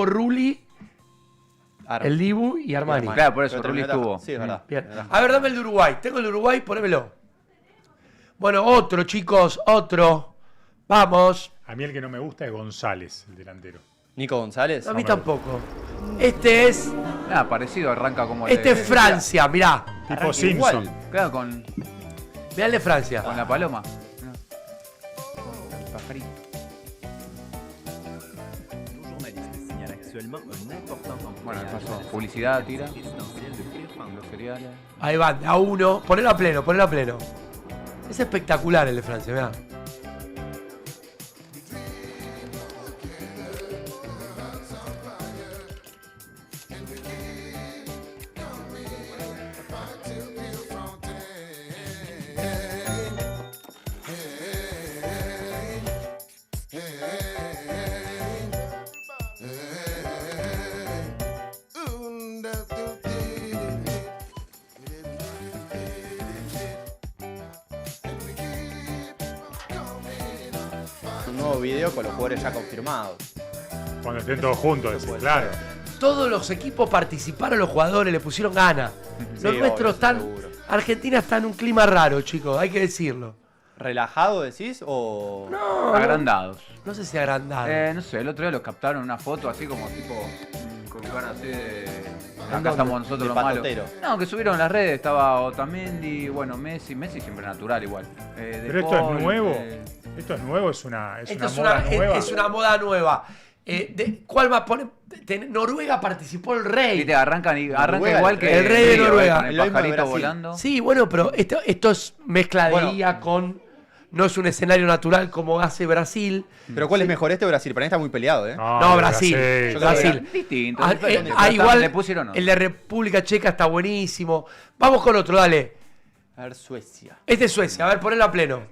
estuvo Rulli, Ar- el Dibu y Armani. Claro, por eso, Pero Rulli terminó estuvo. Sí, es verdad. Bien. Es verdad. A ver, dame el de Uruguay. Tengo el de Uruguay, ponémelo. Bueno, otro, chicos, otro. Vamos. A mí el que no me gusta es González, el delantero. Nico González. A mí me tampoco. Este es. Nada, parecido, arranca como Este es Francia, mirá. Tipo Arranca Simpson. igual. Claro, con Mirá el de Francia. la paloma. El pajarito. Bueno, el paso. Publicidad, tira. Los cereales. Ahí van, a uno. Ponelo a pleno, ponelo a pleno. Es espectacular el de Francia, mirá. Un nuevo video con los jugadores ya confirmados. Cuando estén todos juntos, decís, claro. Todos los equipos participaron, los jugadores le pusieron ganas. Los Sí, nuestros obvio, están. seguro. Argentina está en un clima raro, chicos, hay que decirlo. ¿Relajado decís o...? Agrandados. No sé si agrandado. No sé, el otro día los captaron una foto así como tipo con cara así de. Acá dónde? estamos nosotros De los malos. patotero. No, que subieron en las redes, estaba Otamendi, bueno, Messi siempre natural igual. De Pero esto Paul, es nuevo. Esto es nuevo, es una Esto es moda nueva. es una moda nueva. ¿Cuál más pone? Noruega participó el rey. Viste, arranca Noruega, igual que el rey de Río, Noruega. con el Lo mismo de pajarito Brasil. volando. Sí, bueno, pero esto es mezcla de Bueno. IA con. No es un escenario natural como hace Brasil. ¿Pero cuál es mejor, este o Brasil? Para mí está muy peleado, ¿eh? No, Brasil. Yo creo que Brasil. Distinto. Ah, diferente. igual Le pusieron otro. el de República Checa está buenísimo. Vamos con otro, dale. A ver, Suecia. Este es Suecia, a ver, ponelo a pleno.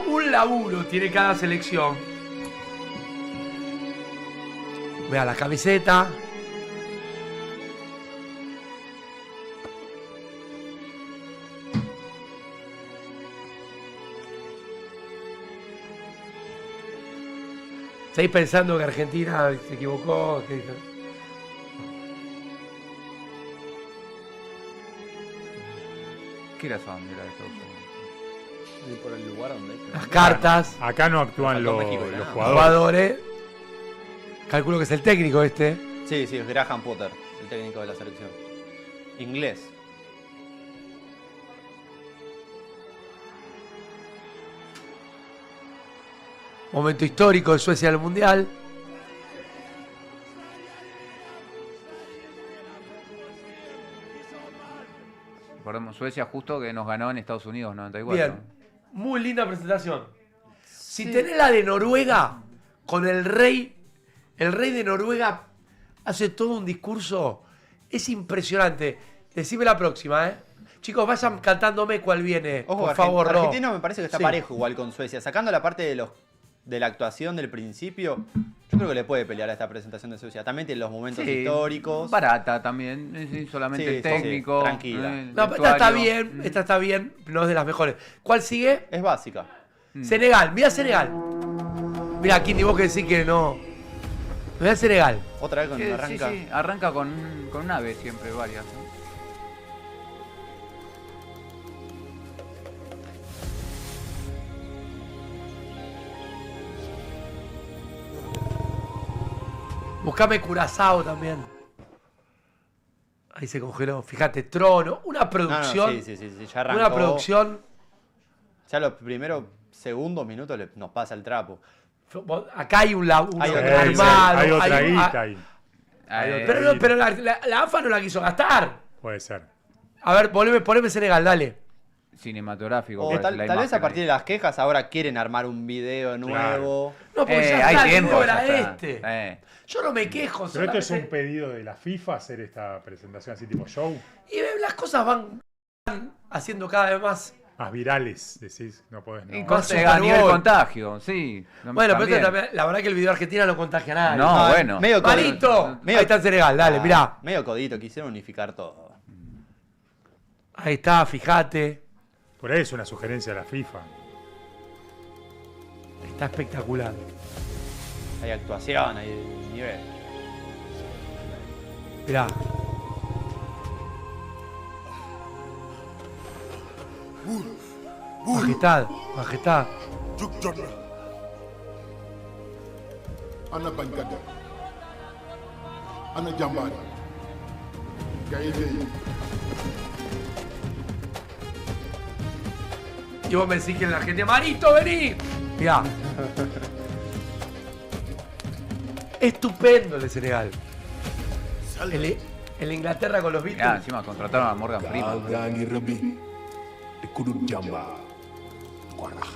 Un laburo tiene cada selección. Vea la camiseta. ¿Estáis pensando que Argentina se equivocó? ¿Qué era esa bandera de Estados Unidos? Por el lugar donde Las cartas, Acá no actúan Faltó los, México y los nada. jugadores. jugadores. Calculo que es el técnico este. Sí, es Graham Potter, el técnico de la selección. Inglés. Momento histórico de Suecia en el Mundial. Recordemos Suecia justo que nos ganó en Estados Unidos 94. Bien, muy linda presentación. Si tenés la de Noruega, con el rey de Noruega hace todo un discurso, es impresionante. Decime la próxima, ¿eh? Chicos, vayan cantándome cuál viene, Ojo, por favor, Ro. Argentina me parece que está Sí. parejo igual con Suecia. Sacando la parte de la actuación del principio, yo creo que le puede pelear a esta presentación de Suecia. También tiene los momentos Sí, históricos. barata también, sí, solamente Sí, el sí, técnico. tranquila. el No, esta está vestuario. bien, esta está bien, no es de las mejores. ¿Cuál sigue? Es básica. Senegal, mira Senegal. Mira, Kindi, vos que decís que no. Mira Senegal. Otra vez cuando Sí, arranca. sí, arranca con un ave siempre, varias. ¿no? Buscame Curazao también. Ahí se congeló. Fíjate, Trono. Una No, no, producción. sí, ya arrancó. Una producción. Ya los primeros segundos minutos nos pasa el trapo. Acá hay un Hay otra armado. hay otra hay un- guita ahí. Pero la AFA no la quiso gastar. Puede ser. A ver, poneme Senegal, dale. Cinematográfico. O parece tal la vez a imagen partir ahí. de las quejas ahora quieren armar un video nuevo. No, porque ya hay está, el tiempo. nuevo ya era está. este. Yo no me quejo. Pero esto es un solamente- pedido de la FIFA hacer esta presentación así tipo show. Y las cosas van haciendo cada vez más Más virales, decís, no podés. No. Y Más a nivel Super Bowl. contagio, sí. Bueno, pero también. también, la verdad que el video de Argentina no contagia a nadie. No, bueno. Medio ¡Marito! medio- Ahí está el Senegal, dale, mirá. Medio codito, quisieron unificar todo. Ahí está, fíjate. Por ahí es una sugerencia de la FIFA. Está espectacular. Hay actuación, hay nivel. Mirá. Majestad, majestad. Juk jot na ana bañkat ya ana jàmbaar gaynde yi Y vos me decís que la gente, Marito, vení. Mirá. Estupendo el de Senegal. El Inglaterra con los Mirá, Beatles. encima contrataron a Morgan Freeman. gaa ngi rëbbi te ku dul jàmbaar ko rax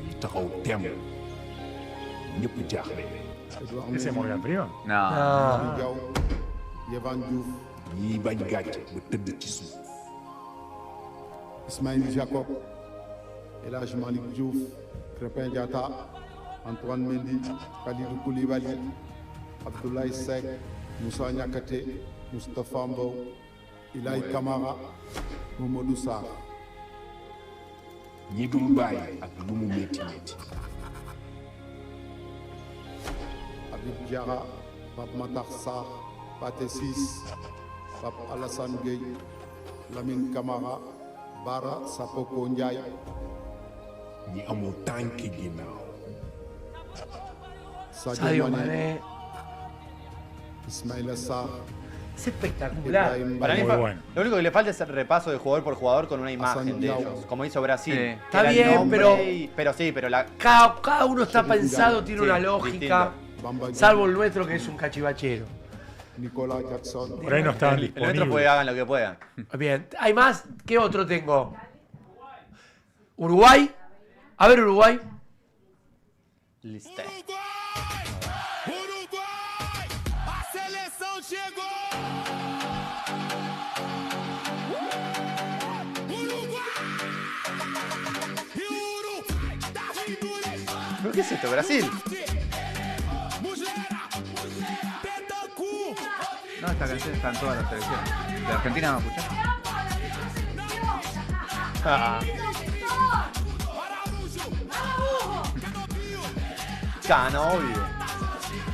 ñu taxaw tem ñëpp jaaxle ¿Ese es Morgan Freeman? No. No. Diaw Yehvan Diouf ñiy bañ gàcce ba tëdd ci suuf Ismaïl Jacob El Hadj Malick Diouf Crépin Diatta Antoine Mendy Kalidou Koulibaly Abdoulaye Seck Moussa Niakhaté Moustapha Mbow Ilaye Camara Mamadou Sarr ñi dul bàyyi ak lu mu métti métti Habib Diarra Pape Matar Sarr Pathé Ciss Pape Alassane Gueye Lamine Camara Bara Sapoko Ndiaye ñi amul tànki ginnaaw Sadio Mané. Ismaïla Sarr Es espectacular. Ibrahim Para mí, Muy bueno. lo único que le falta es el repaso de jugador por jugador con una imagen Hassan de Diao. ellos, como hizo Brasil. Sí. Que Está era el bien, nombre pero- pero sí, pero la... Cada uno está pensado, tiene Sí, una lógica. Bamba Salvo el nuestro que es un cachivachero. Nicolas Jackson Por ahí no estaban El nuestro puede disponibles. hagan lo que puedan. Bien. ¿Hay más? ¿Qué otro tengo? Uruguay. A ver, Uruguay. Listo. Uruguai, a seleção chegou. ¿Pero qué es esto, Brasil? No, esta canción está en todas las selecciones. ¿De Argentina no escuchás? Ah. Cano, obvio.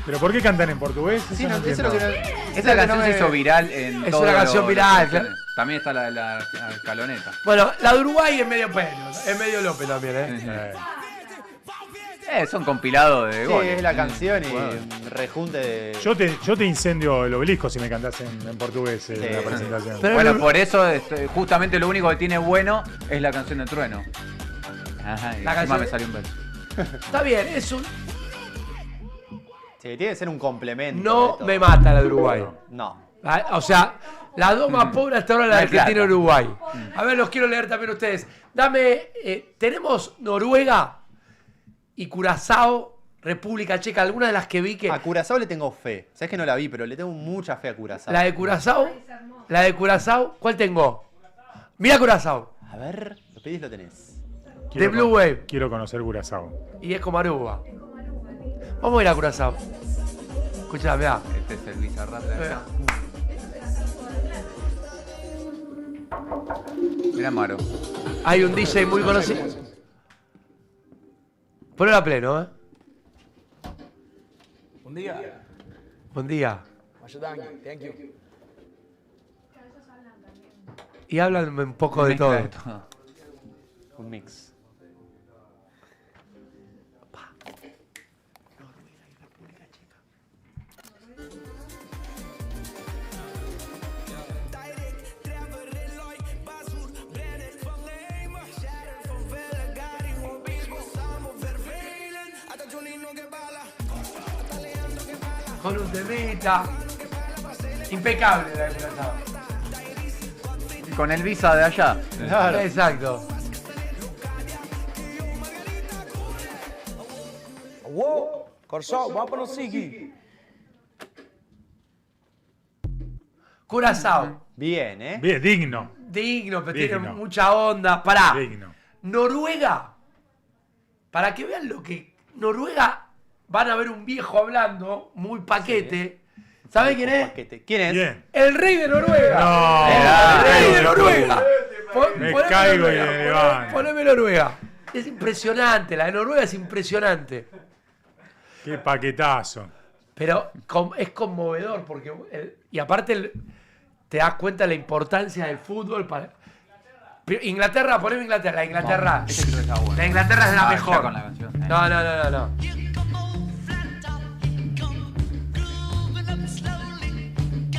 ¿Pero por qué cantan en portugués? Sí, Eso no, no eso es lo que entiendo. no- Esta canción no se me- hizo viral en Es todos una canción los- viral, las canciones. También está la escaloneta. Bueno, la de Uruguay es medio pelo. Es medio López también, ¿eh? Son compilados de Sí, goles. es la canción y Bueno. rejunte de... Yo te incendio el obelisco si me cantás en portugués Sí. la presentación. Pero Bueno, el- por eso justamente lo único que tiene bueno es la canción de Trueno. Ajá, y La encima canción- me salió un verso. Está bien, es un. Sí, tiene que ser un complemento. No de todo. me mata la de Uruguay. No. O sea, las dos más pobres hasta ahora la No de hay plata. Argentina y Uruguay. A ver, los quiero leer también ustedes. Dame, tenemos Noruega y Curazao, República Checa, algunas de las que vi que. A Curazao le tengo fe. Sabes que no la vi, pero le tengo mucha fe a Curazao. La de Curazao, ¿cuál tengo? Mira Curazao, A ver, lo pedís, lo tenés. de Blue Wave. Quiero conocer Curazao. Y es como Aruba. Vamos a ir a Curazao. Escuchá, mirá. Este es el Bizarrap de acá. Mira Maro. Hay un DJ muy conocido. Ponelo a pleno, ¿eh? Bom dia. Buen día. Ajudang. Thank you. Y háblame un poco de Mezcla todo. de todo. Un mix. Con un temita. Impecable la de Curazao. Con el Visa de allá. Claro. Exacto. Wow, Corsol, vamos para o seguir. Curazao. Bien, ¿eh? Bien, digno. Digno, pero tiene Digno. mucha onda. Pará. Digno. Noruega. Para que vean lo que... Noruega, van a ver un viejo hablando, muy paquete. ¿Sabe quién es? Paquete. ¿Quién es? Bien. El rey de Noruega. No. El rey de Noruega. Me Poneme caigo y Noruega, me levanto. Poneme Noruega. Es impresionante, la de Noruega es impresionante. Qué paquetazo. Pero es conmovedor porque... y aparte te das cuenta de la importancia del fútbol para... Inglaterra, poneme Inglaterra. La Inglaterra. Ese creo que está bueno. La Inglaterra es la Ah, ya mejor. con la canción. No.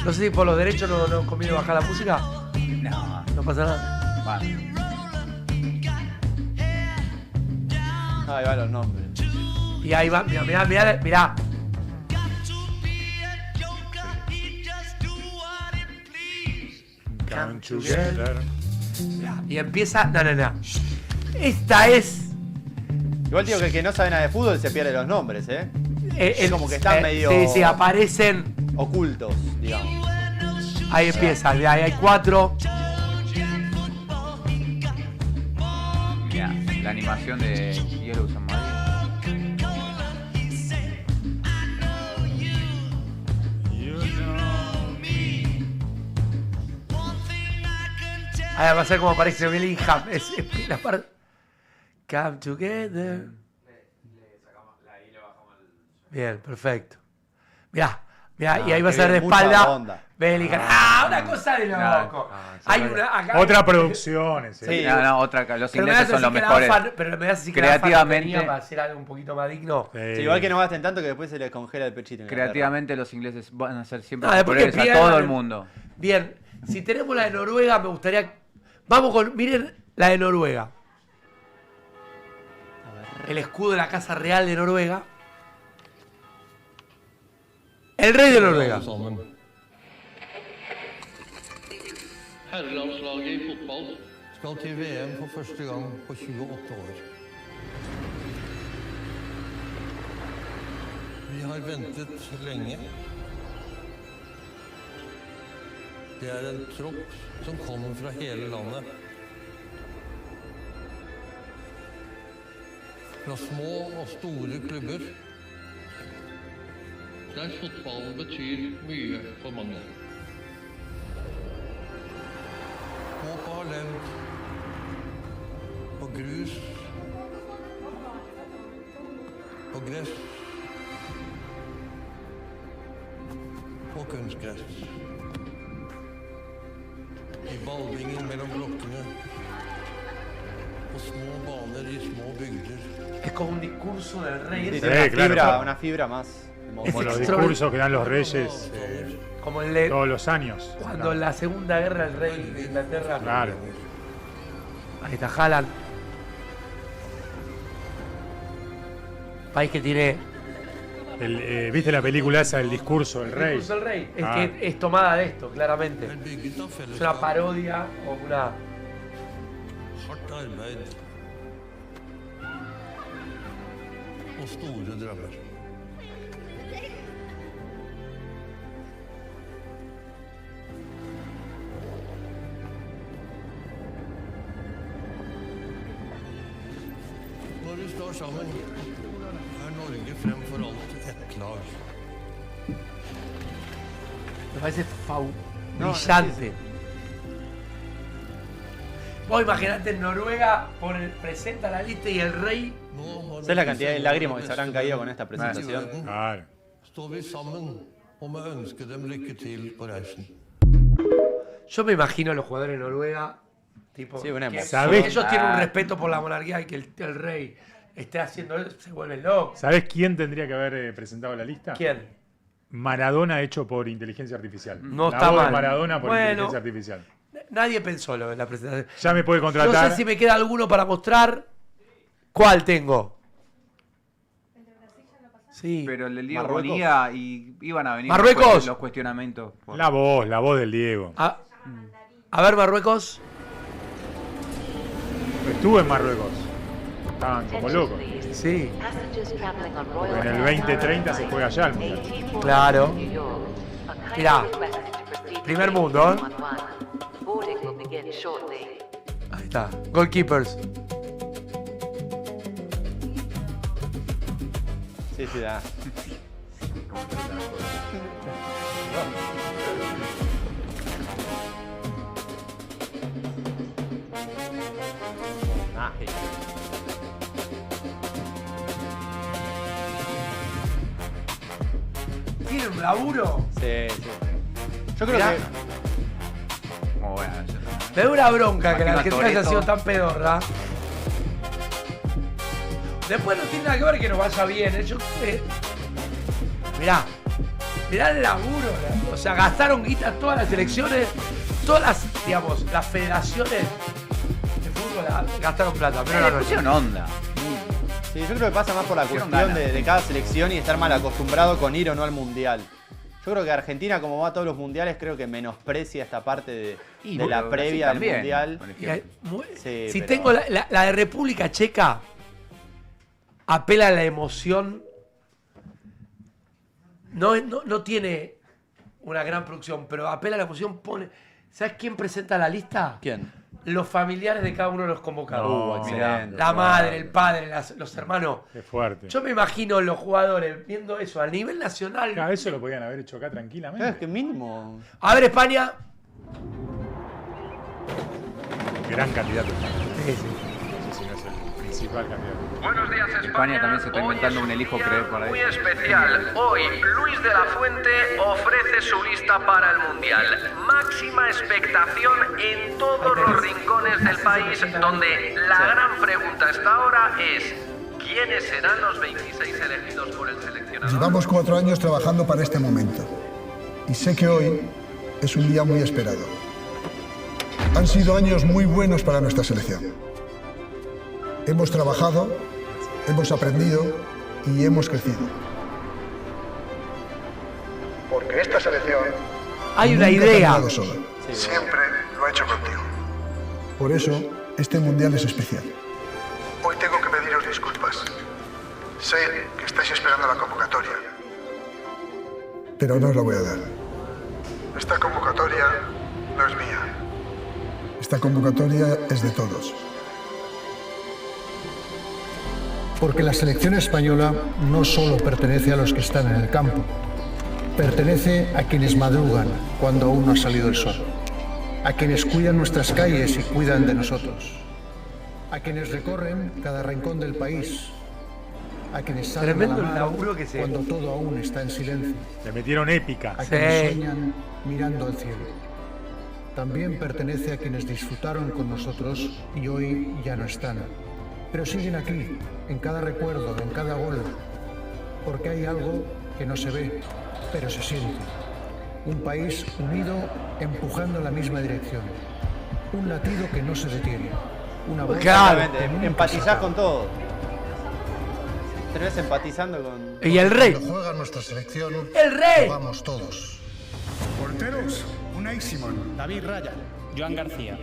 No sé si por los derechos no conviene bajar la música. No. No pasa nada. Vale. Ahí van los nombres. Y ahí va, mirá. Come together. Y empieza. No. Esta es. Igual digo que el que no sabe nada de fútbol se pierde los nombres, ¿eh? Es como que están medio... Sí, aparecen. Ocultos, digamos. Ahí empieza, mirá, ahí hay 4. Mirá, la animación de Yellow Submarine. Ahí va a ser como aparece Bellingham. Es la parte. Come together. Bien, perfecto. Mirá, y ahí va a qué ser de bien, mucha espalda. onda. Bellingham. Una cosa de loco. Hay una acá. Otra producción. Sí. No, otra, los Pero me das ingleses son los así que la mejores. AFA, pero me das así que la AFA no Creativamente- tenía para hacer algo un poquito más digno. Sí, igual que no gasten tanto que después se les congela el pechito. en Inglaterra. Creativamente los ingleses van a ser siempre No, después que superiores a pierdan- todo el mundo. Bien, si tenemos la de Noruega, me gustaría. Vamos con. Miren la de Noruega. El escudo de la Casa Real de Noruega. El rey de Noruega. Herrelandslaget i fotball skal til VM for første gang på 28 år. Vi har ventet lenge. Det er en tropp som kommer fra hele landet. Fra små og store klubber. der fotballen betyr mye for mange. Håpet har levd på grus, på gress og kunstgress. I ballbinger mellom blokkene, på små baner i små bygder. Es como un discurso del rey. Sí, Es tiene claro, claro. una fibra más. Como los discursos que dan los reyes como el de todos los años. cuando en la Segunda Guerra el rey de Inglaterra. Claro. Ahí está Haaland. País que tiene. ¿Viste la película esa, El discurso del El rey? discurso del rey. Es Ah. que es tomada de esto, claramente. Es una parodia o una. Hardt arbeid og store drømmer. Når vi står sammen, Norge fremfor alt ett lag. Me parece brillante. Vos imaginate en Noruega, presenta la lista y el rey. ¿Sabes la cantidad de lágrimas que se habrán caído con esta presentación? Claro. Står vi sammen om å ønske dem lykke til på reisen. Yo me imagino a los jugadores de Noruega. Tipo, Sí, una que emoción. ¿Sabés? ellos tienen un respeto por la monarquía y que el rey esté haciendo eso, se vuelven locos. ¿Sabés quién tendría que haber presentado la lista? ¿Quién? Maradona hecho por inteligencia artificial. No la está voz de mal. Maradona por Bueno. inteligencia artificial. Nadie pensó lo en la presentación. Ya me puede No contratar. sé si me queda alguno para mostrar. ¿Cuál tengo? Sí. Pero el Diego Marruecos. Bonilla y iban a venir Marruecos. los cuestionamientos. La voz del Diego. A ver, Marruecos. Estuve en Marruecos. Estaban como locos. Sí. Porque en el 2030 se juega allá el mundial. Claro. Mirá. Primer mundo, ¿eh? Ahí está. Goalkeepers. Sí, da. ¿Tiene un laburo? Sí. Yo creo Mirá. que... Muy bueno. Me da una bronca que la Imagino a Argentina haya Toretto. sido tan pedorra. Después no tiene nada que ver que nos vaya bien. Mirá el laburo. O sea, gastaron guita todas las elecciones, todas las, digamos, las federaciones de fútbol gastaron plata. Pero Le no, pusieron onda. Sí, yo creo que pasa más por la Hicieron cuestión ganas. de cada selección y estar mal acostumbrado con ir o no al mundial. Yo creo que Argentina, como va a todos los mundiales, creo que menosprecia esta parte de la Brasil previa del también, mundial. por Y hay- ejemplo. Sí, si pero- tengo la de República Checa, apela a la emoción. No tiene una gran producción, pero apela a la emoción. ¿Sabes quién presenta la lista? ¿Quién? Los familiares de cada uno de los convocados. Excelente. La madre, el padre, los hermanos. Qué fuerte. Yo me imagino los jugadores viendo eso a nivel nacional. Claro, eso lo podían haber hecho acá tranquilamente. Es que mínimo. A ver, España. Gran candidato. Sí, sí. Si no es el principal candidato. Buenos días, España. España también se está Hoy inventando es un elijo día creer por ahí. muy especial. Hoy, Luis de la Fuente ofrece su lista para el Mundial. Máxima expectación en todos los rincones del país, donde la gran pregunta hasta ahora es: ¿quiénes serán los 26 elegidos por el seleccionador? Llevamos 4 años trabajando para este momento y sé que hoy es un día muy esperado. Han sido años muy buenos para nuestra selección. Hemos trabajado, hemos aprendido y hemos crecido. Porque esta selección Hay una nunca ha idea. caminado sola. Siempre lo ha hecho contigo. Por eso, este mundial es especial. Hoy tengo que pediros disculpas. Sé que estáis esperando la convocatoria. Pero no os la voy a dar. Esta convocatoria no es mía. Esta convocatoria es de todos. Porque la selección española no solo pertenece a los que están en el campo, pertenece a quienes madrugan cuando aún no ha salido el sol, a quienes cuidan nuestras calles y cuidan de nosotros, a quienes recorren cada rincón del país, a quienes salen a Tremendo la el mar laburo que se- cuando todo aún está en silencio, Le metieron épica. a quienes sueñan mirando al cielo. También pertenece a quienes disfrutaron con nosotros y hoy ya no están. Pero siguen aquí, en cada recuerdo, en cada gol. Porque hay algo que no se ve, pero se siente. Un país unido empujando en la misma dirección. Un latido que no se detiene. Una voz Claramente, que nunca empatizás se acaba. con todo. Te ves empatizando con... Y el rey. Cuando juega nuestra selección, ¡El rey! jugamos todos. Porteros, Unai Simón. David Raya. Joan García.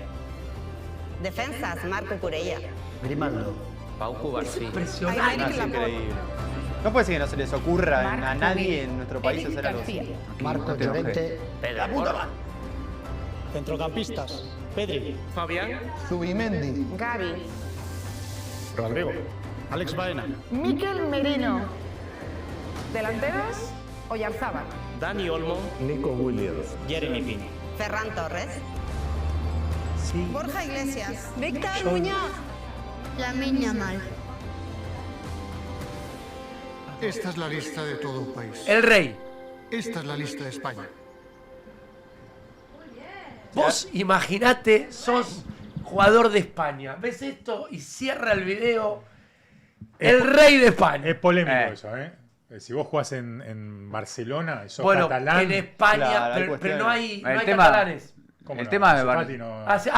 Defensas, Marco Curella. Grimaldo. Pauco García. Impresionante. Es increíble. No puede ser que no se les ocurra a nadie en nuestro país hacer algo así. Marco Llorente. La puta madre. Centrocampistas. Pedri. Fabián. Zubimendi. Gaby. Rodrigo. Alex Baena. Mikel Merino. Delanteros, Oyarzábal. Dani Olmo. Nico Williams. Jeremy Pino. Ferran Torres. Sí. Borja Iglesias. Víctor Muñoz. Lamine Yamal. Esta es la lista de todo un país. El rey. Esta es la lista de España. Vos imaginate, sos jugador de España. Ves esto y cierra el video. El rey de España. Es polémico eso, ¿eh? Si vos jugás en Barcelona y sos Bueno, catalán... en España, Claro, hay pero no cuestiones. hay, no El hay tema- catalanes. ¿Cómo El no? tema de Ansu Bar- Fati no... Ah, sí,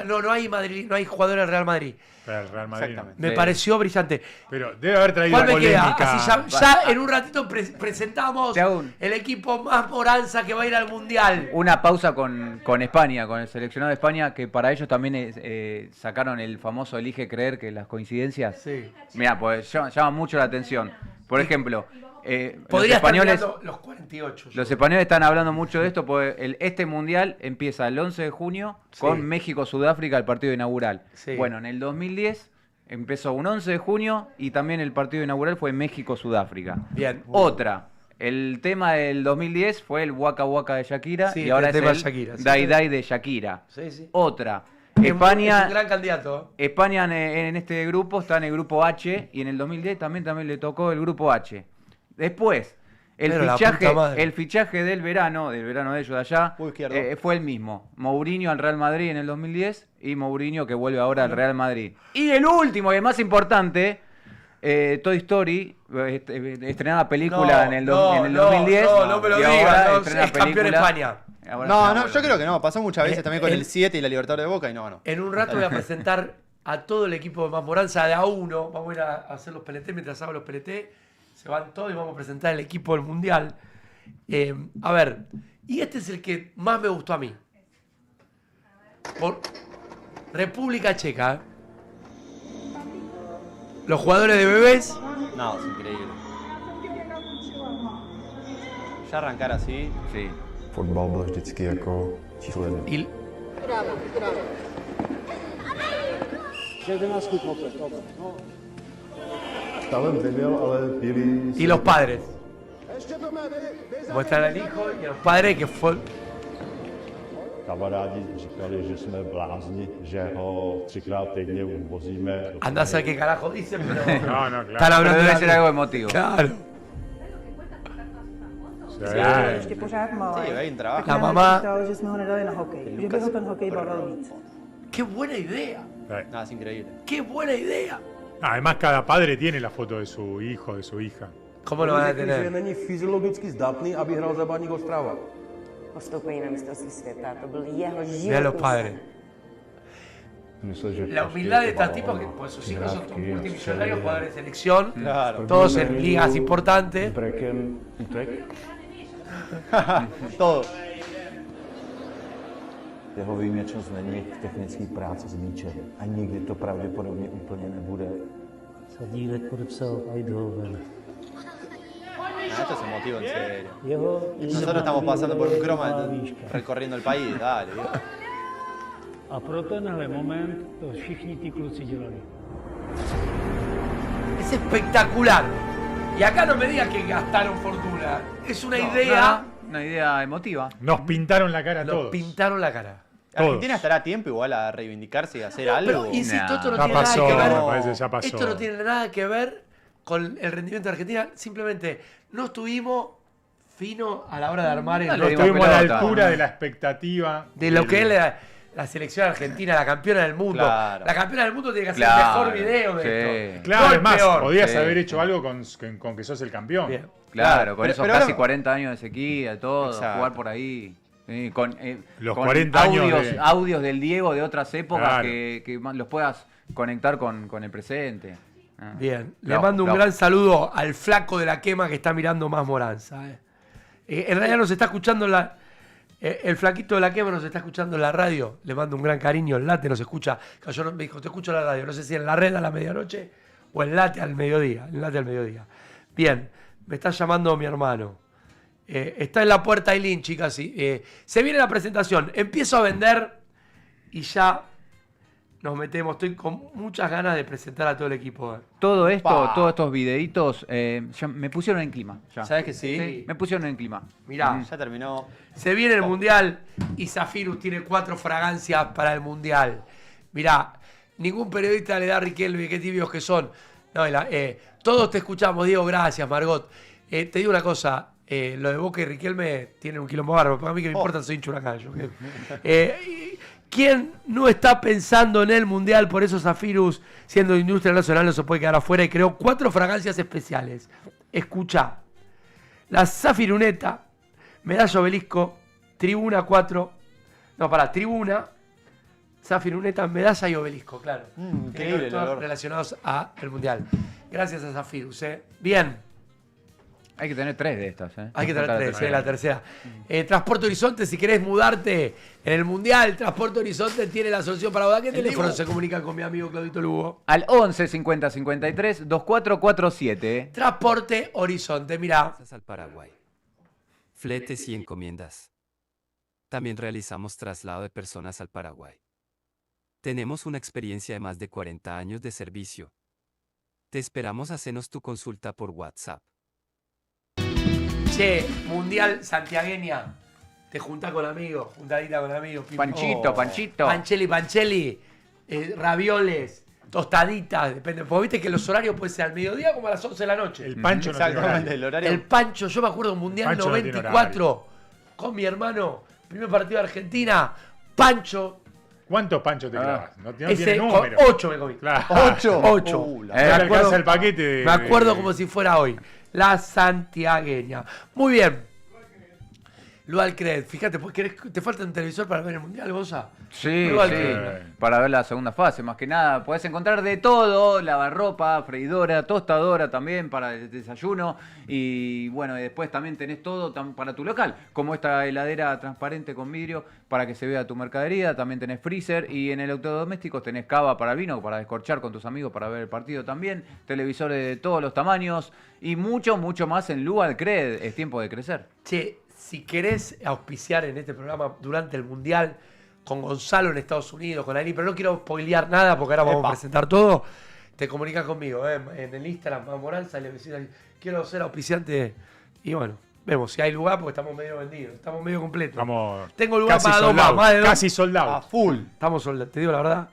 no hay Madrid, no hay jugadores del Real Madrid. Pero el Real Madrid no. Exactamente. Me Sí. pareció brillante. Pero debe haber traído ¿Cuál me queda? polémica. Así ya en un ratito presentamos Te hago un- el equipo más moranza que va a ir al Mundial. Una pausa con España, con el seleccionado de España, que para ellos también sacaron el famoso elige creer, que las coincidencias. Sí. Mira, pues llama mucho la atención. Por ejemplo, Podría estar españoles, mirando los 48. los españoles están hablando mucho de esto porque este mundial empieza el 11 de junio con México-Sudáfrica, el partido inaugural. Sí. Bueno, en el 2010 empezó un 11 de junio y también el partido inaugural fue México-Sudáfrica. Bien. Otra. El tema del 2010 fue el Waka Waka de Shakira Sí, y ahora el es tema el de Shakira, sí, Dai sí. Dai de Shakira. Sí, sí. Otra. Es España, un gran candidato. España en este grupo está en el grupo H y en el 2010 también le tocó el grupo H. Después, Pero la puta madre. el fichaje del verano de ellos de allá, fue el mismo. Mourinho al Real Madrid en el 2010 y Mourinho que vuelve ahora al Real Madrid. Y el último y el más importante, Toy Story, estrenada película en el 2010. No me lo y ahora digas, estrena es campeón película. España. No, yo creo que no. Pasó muchas veces también con el- el 7 y la Libertadores de Boca y no. En un rato voy a presentar a todo el equipo de Más Moranza de A1. Vamos a ir a hacer los PLT mientras hago los PLT. Se van todos y vamos a presentar el equipo del Mundial. A ver, y este es el que más me gustó a mí. Por República Checa. Los jugadores de bebés. No, es increíble. Ya arrancar así. Sí. Fotbal byl vždycky jako číslo 1. Talent neměl, ale byli... Y los padres. Muestran al hijo y a los padres que fue. Kamarádi říkali, že jsme blázni, že ho 3krát týdně vozíme. Anda a saber qué carajo dicen, pero. No, claro. Están hablando Pero debe de ser algo emotivo. Claro. Ještě pořád malý. Sí, hay un trabajo. La mamá. Říkal, že jsme ho nedali na hokej. Že by ho ten hokej bavil víc. Qué buena idea. No, es increíble. Qué buena idea. Además, cada padre tiene la foto de su hijo, de su hija. ¿Cómo lo van a Že tener? není fyziologicky zdatný, aby hrál za Baník Ostrava. Postoupení na mistrovství světa, to byl jeho Mira los životní padres. Myslel, že La humildad de estos tipos, que pues sus hijos son todos multimillonarios, jugadores de selección, todos en ligas importantes. Brekem utek. Todo. Jeho výjimečnost není v technické práci s míčem a nikdy to pravděpodobně úplně nebude. Sadílek podepsal Eindhoven. Esto es emotivo, en serio. Nosotros estamos pasando por un croma recorriendo el país, dale. Dios. A pro tenhle moment to všichni ti kluci dělali. Es espectacular. Y acá no me digas que gastaron fortuna. Es una idea. Una idea emotiva. Nos pintaron la cara a Nos todos. pintaron la cara. ¿Argentina estará a tiempo igual a reivindicarse y hacer algo? Pero, insisto, esto no Ya tiene pasó, nada que ver. me parece, ya pasó. Esto no tiene nada que ver con el rendimiento de Argentina. Simplemente no estuvimos finos a la hora de armar el No estuvimos a la altura de la expectativa. de lo que es la selección argentina, la campeona del mundo. Claro. La campeona del mundo tiene que hacer Claro, el mejor video de sí. esto. Claro, No el es más, peor. podías Sí. haber hecho algo con que sos el campeón. Bien. Claro, con Pero- esos pero casi ahora- 40 años de sequía, todo, Exacto. jugar por ahí. Con Los con 40 años audios, de- audios del Diego de otras épocas Claro. que los puedas conectar con el presente. Ah. Bien, le No, mando un no. gran saludo al flaco de la quema que está mirando Más Moranza. En realidad nos está escuchando el flaquito de la quema nos está escuchando en la radio. Le mando un gran cariño. El Late nos escucha. Yo me dijo, te escucho en la radio. No sé si en la red a la medianoche o el Late al mediodía. El Late al mediodía. Bien, me está llamando mi hermano. Está en la puerta Aileen, chicas. Se viene la presentación. Empiezo a vender y ya nos metemos. Estoy con muchas ganas de presentar a todo el equipo. Todo esto, Pa. todos estos videitos, ya me pusieron en clima. Ya. ¿Sabes que sí? Me pusieron en clima. Mirá, Ya terminó. se viene el Mundial y Zafirus tiene 4 fragancias para el Mundial. Mirá, ningún periodista le da a Riquelme, qué tibios que son. No, todos te escuchamos, Diego, gracias, Margot. Te digo una cosa, lo de Boca y Riquelme tienen un quilombo bárbaro, para mí que me importa, soy hincha Huracán. ¿Quién no está pensando en el Mundial? Por eso Zafirus, siendo de industria nacional, no se puede quedar afuera y creó 4 fragancias especiales. Escuchá, la Zafiruneta, Medalla Obelisco, Tribuna 4, Tribuna, Zafiruneta, Medalla y Obelisco, claro. Increíble, Todos olor. relacionados al Mundial. Gracias a Zafirus. Bien. Hay que tener 3 de estas, ¿eh? Hay que tener 3, es la tercera. Transporte Horizonte, si querés mudarte en el Mundial, Transporte Horizonte tiene la solución para vos. ¿A qué teléfono se comunica con mi amigo Claudito Lugo? Al 11 50 53 2447. Transporte Horizonte, mirá. Al Paraguay. Fletes y encomiendas. También realizamos traslado de personas al Paraguay. Tenemos una experiencia de más de 40 años de servicio. Te esperamos, hacernos tu consulta por WhatsApp. Che, Mundial santiagueña. Te juntás con amigos, juntadita con amigos. Panchito, Panchito. Pancheli, ravioles, tostaditas, depende. Porque viste que los horarios pueden ser al mediodía como a las 11 de la noche. El Pancho no tiene horario. El horario. El Pancho, yo me acuerdo Mundial Pancho 94 con mi hermano, primer partido de Argentina, Pancho. ¿Cuántos panchos te clavas? No tiene Ese, número. 8 me comí. Claro. 8. Me alcanza el paquete. Me acuerdo como si fuera hoy. La santiagueña. Muy bien. Lo Alcred, fíjate, ¿te falta un televisor para ver el Mundial, Bosa? Sí, para ver la segunda fase, más que nada. Podés encontrar de todo, lavarropa, freidora, tostadora también para el desayuno. Y bueno, y después también tenés todo para tu local, como esta heladera transparente con vidrio para que se vea tu mercadería. También tenés freezer y en electrodomésticos tenés cava para vino, para descorchar con tus amigos para ver el partido también. Televisores de todos los tamaños y mucho, mucho más en Lualcred. Es tiempo de crecer. Che, si querés auspiciar en este programa durante el Mundial con Gonzalo en Estados Unidos, con Ailín, pero no quiero spoilear nada porque ahora vamos a presentar todo, te comunicas conmigo en el Instagram, a Moranza, y le decís, quiero ser auspiciante. Y bueno, vemos si hay lugar porque estamos medio vendidos, estamos medio completos. Tengo lugar para dos más de dos. Casi soldado. A full. Estamos soldados. Te digo la verdad,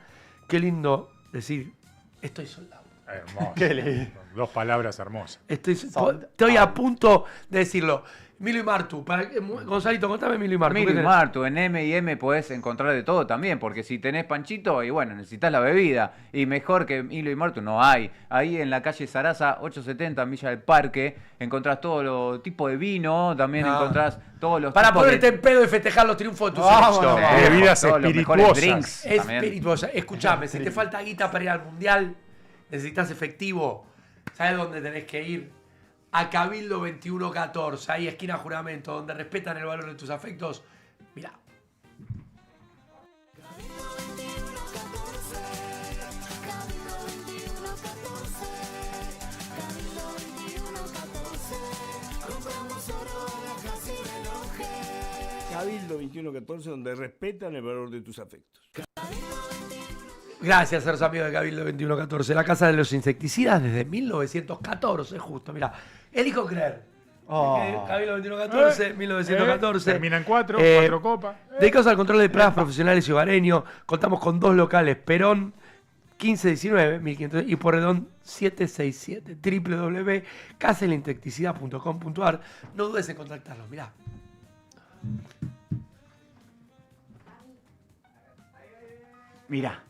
qué lindo decir, estoy soldado. Hermoso. Qué lindo. 2 palabras hermosas. Estoy a punto de decirlo. Milo y Martu. Gonzalito, contame Milo y Martu. Milo y Martu, en M&M podés encontrar de todo también, porque si tenés panchito, y bueno, necesitas la bebida. Y mejor que Milo y Martu no hay. Ahí en la calle Sarasa, 870, en Villa del Parque, encontrás todo los tipos de vino, también encontrás todos los para tipos ponerte en pedo y festejar los triunfos de tus selección. Bebidas espirituosas. Espirituosas. Escuchame, si te falta guita para ir al Mundial, necesitas efectivo, ¿sabes dónde tenés que ir? A Cabildo 2114, ahí esquina Juramento, donde respetan el valor de tus afectos. Mirá. Cabildo 2114, donde respetan el valor de tus afectos. Gracias a los amigos de Cabildo 2114, la casa de los insecticidas desde 1914, justo, mirá. Elijo creer. Cabildo 2114, 1914. Terminan 4 copas. Dedicados al control de plagas profesionales y hogareños, contamos con 2 locales, Perón 1519, 1500 y Porredón 767, www.caselainsecticida.com.ar. No dudes en contactarlos, mirá. Mirá.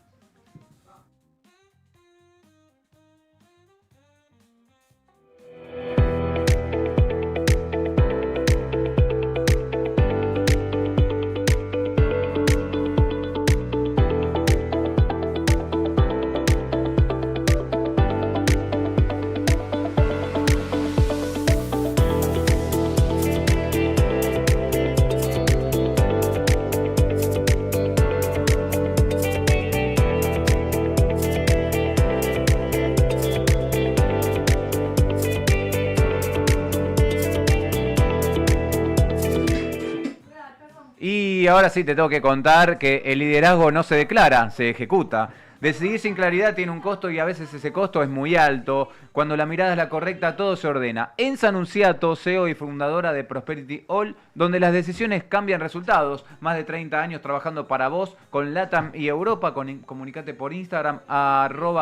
Y ahora sí te tengo que contar que el liderazgo no se declara, se ejecuta. Decidir sin claridad tiene un costo y a veces ese costo es muy alto. Cuando la mirada es la correcta, todo se ordena. Enza Nunziato, CEO y fundadora de Prosperity All, donde las decisiones cambian resultados. Más de 30 años trabajando para vos con LATAM y Europa. Comunicate por Instagram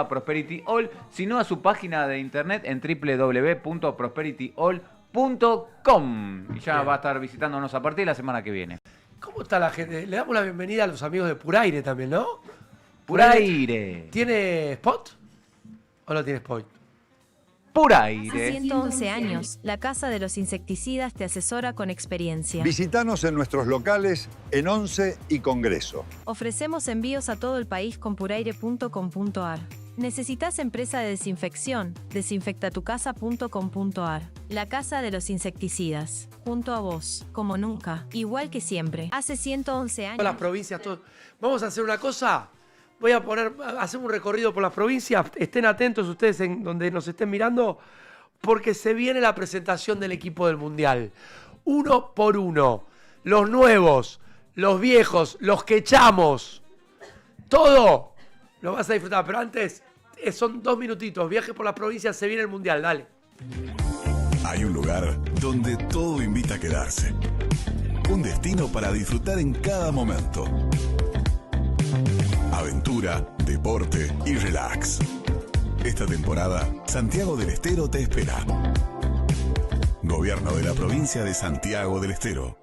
@ProsperityAll, sino a su página de internet en www.prosperityall.com. Y ya va a estar visitándonos a partir de la semana que viene. ¿Cómo está la gente? Le damos la bienvenida a los amigos de Puraire también, ¿no? Puraire. ¿Tiene spot? ¿O no tiene spot? Puraire. 111 años, la Casa de los Insecticidas te asesora con experiencia. Visítanos en nuestros locales en 11 y Congreso. Ofrecemos envíos a todo el país con puraire.com.ar. ¿Necesitas empresa de desinfección? Desinfectatucasa.com.ar. La casa de los insecticidas. Junto a vos, como nunca, igual que siempre. Hace 111 años. Las provincias, todo. Vamos a hacer una cosa. Voy a hacer un recorrido por las provincias. Estén atentos ustedes en donde nos estén mirando, porque se viene la presentación del equipo del Mundial. Uno por uno. Los nuevos, los viejos, los que echamos. Todo lo vas a disfrutar. Pero antes, son 2 minutitos. Viaje por las provincias, se viene el Mundial. Dale. Hay un lugar donde todo invita a quedarse. Un destino para disfrutar en cada momento. Aventura, deporte y relax. Esta temporada, Santiago del Estero te espera. Gobierno de la provincia de Santiago del Estero.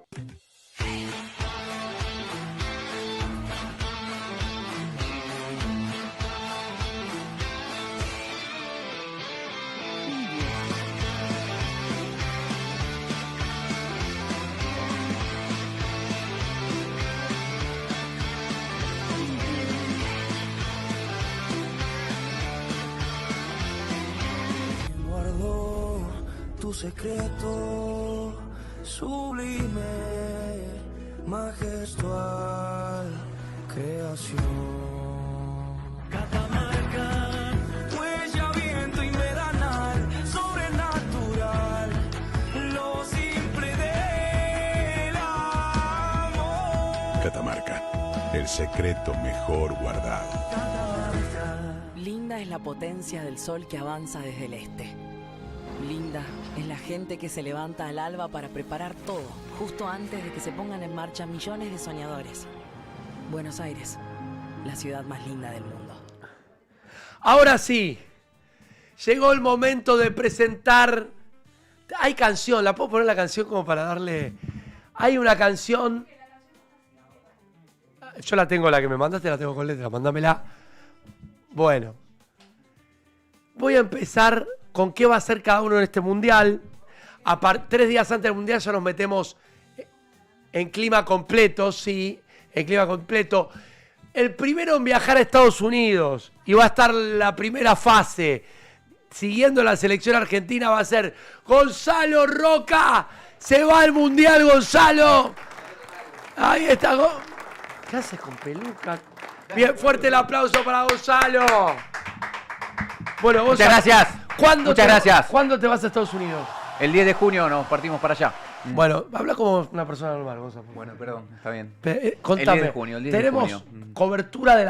Tu secreto sublime, majestual creación. Catamarca, huella, viento invernal, sobrenatural, lo simple del amor. Catamarca, el secreto mejor guardado. Linda es la potencia del sol que avanza desde el este. Linda es la gente que se levanta al alba para preparar todo, justo antes de que se pongan en marcha millones de soñadores. Buenos Aires, la ciudad más linda del mundo. Ahora sí, llegó el momento de presentar. Hay canción, ¿la puedo poner la canción como para darle? Hay una canción. Yo la tengo, la que me mandaste, la tengo con letra, mándamela. Bueno, voy a empezar con qué va a ser cada uno en este Mundial. 3 días antes del Mundial ya nos metemos en clima completo, sí, en clima completo. El primero en viajar a Estados Unidos, y va a estar la primera fase, siguiendo la selección argentina, va a ser Gonzalo Roca. Se va al Mundial, Gonzalo. Ahí está. ¿Qué haces con peluca? Bien, fuerte el aplauso para Gonzalo. Bueno, Gonzalo, muchas gracias. Muchas gracias. ¿Cuándo te vas a Estados Unidos? El 10 de junio nos partimos para allá. Bueno, habla como una persona normal, Gonzalo. Bueno, perdón, está bien. Contame, el 10 de junio, el 10 tenemos de junio. Cobertura de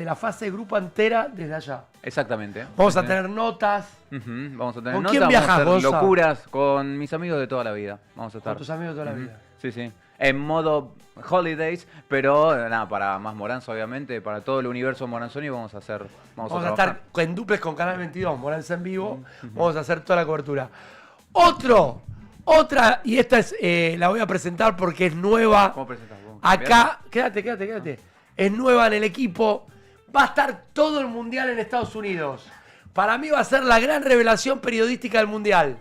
la fase de grupo entera desde allá. Exactamente. Vamos a tener notas. Vamos a tener ¿Con notas, quién viajás, vamos a hacer Gonza? locuras con mis amigos de toda la vida. Vamos a estar. Con tus amigos de toda la vida. Sí, sí. En modo holidays, pero nada, para más Moranza, obviamente, para todo el universo moranzoni vamos a estar. Vamos a estar en duples con Canal 22, Moranza en vivo. Vamos a hacer toda la cobertura. Otra, y esta es la voy a presentar porque es nueva. ¿Cómo presentás vos? Acá, quédate. Es nueva en el equipo. Va a estar todo el Mundial en Estados Unidos. Para mí va a ser la gran revelación periodística del Mundial.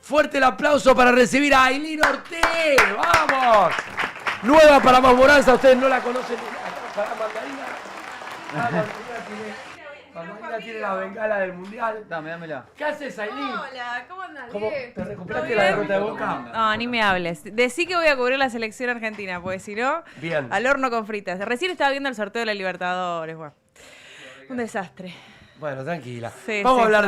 Fuerte el aplauso para recibir a Ailín Ortiz. ¡Vamos! Nueva para Más Moranza. Ustedes no la conocen. Para Mandarina. Mandarina tiene la bengala del Mundial. Dámela. ¿Qué haces, Ailín? Hola, ¿cómo andás? ¿Cómo te recuperaste la derrota de Boca? No, ni me hables. Decí que voy a cubrir la selección argentina, porque si no, bien, al horno con fritas. Recién estaba viendo el sorteo de la Libertadores. Bueno, un desastre. Bueno, tranquila. Sí, vamos a hablar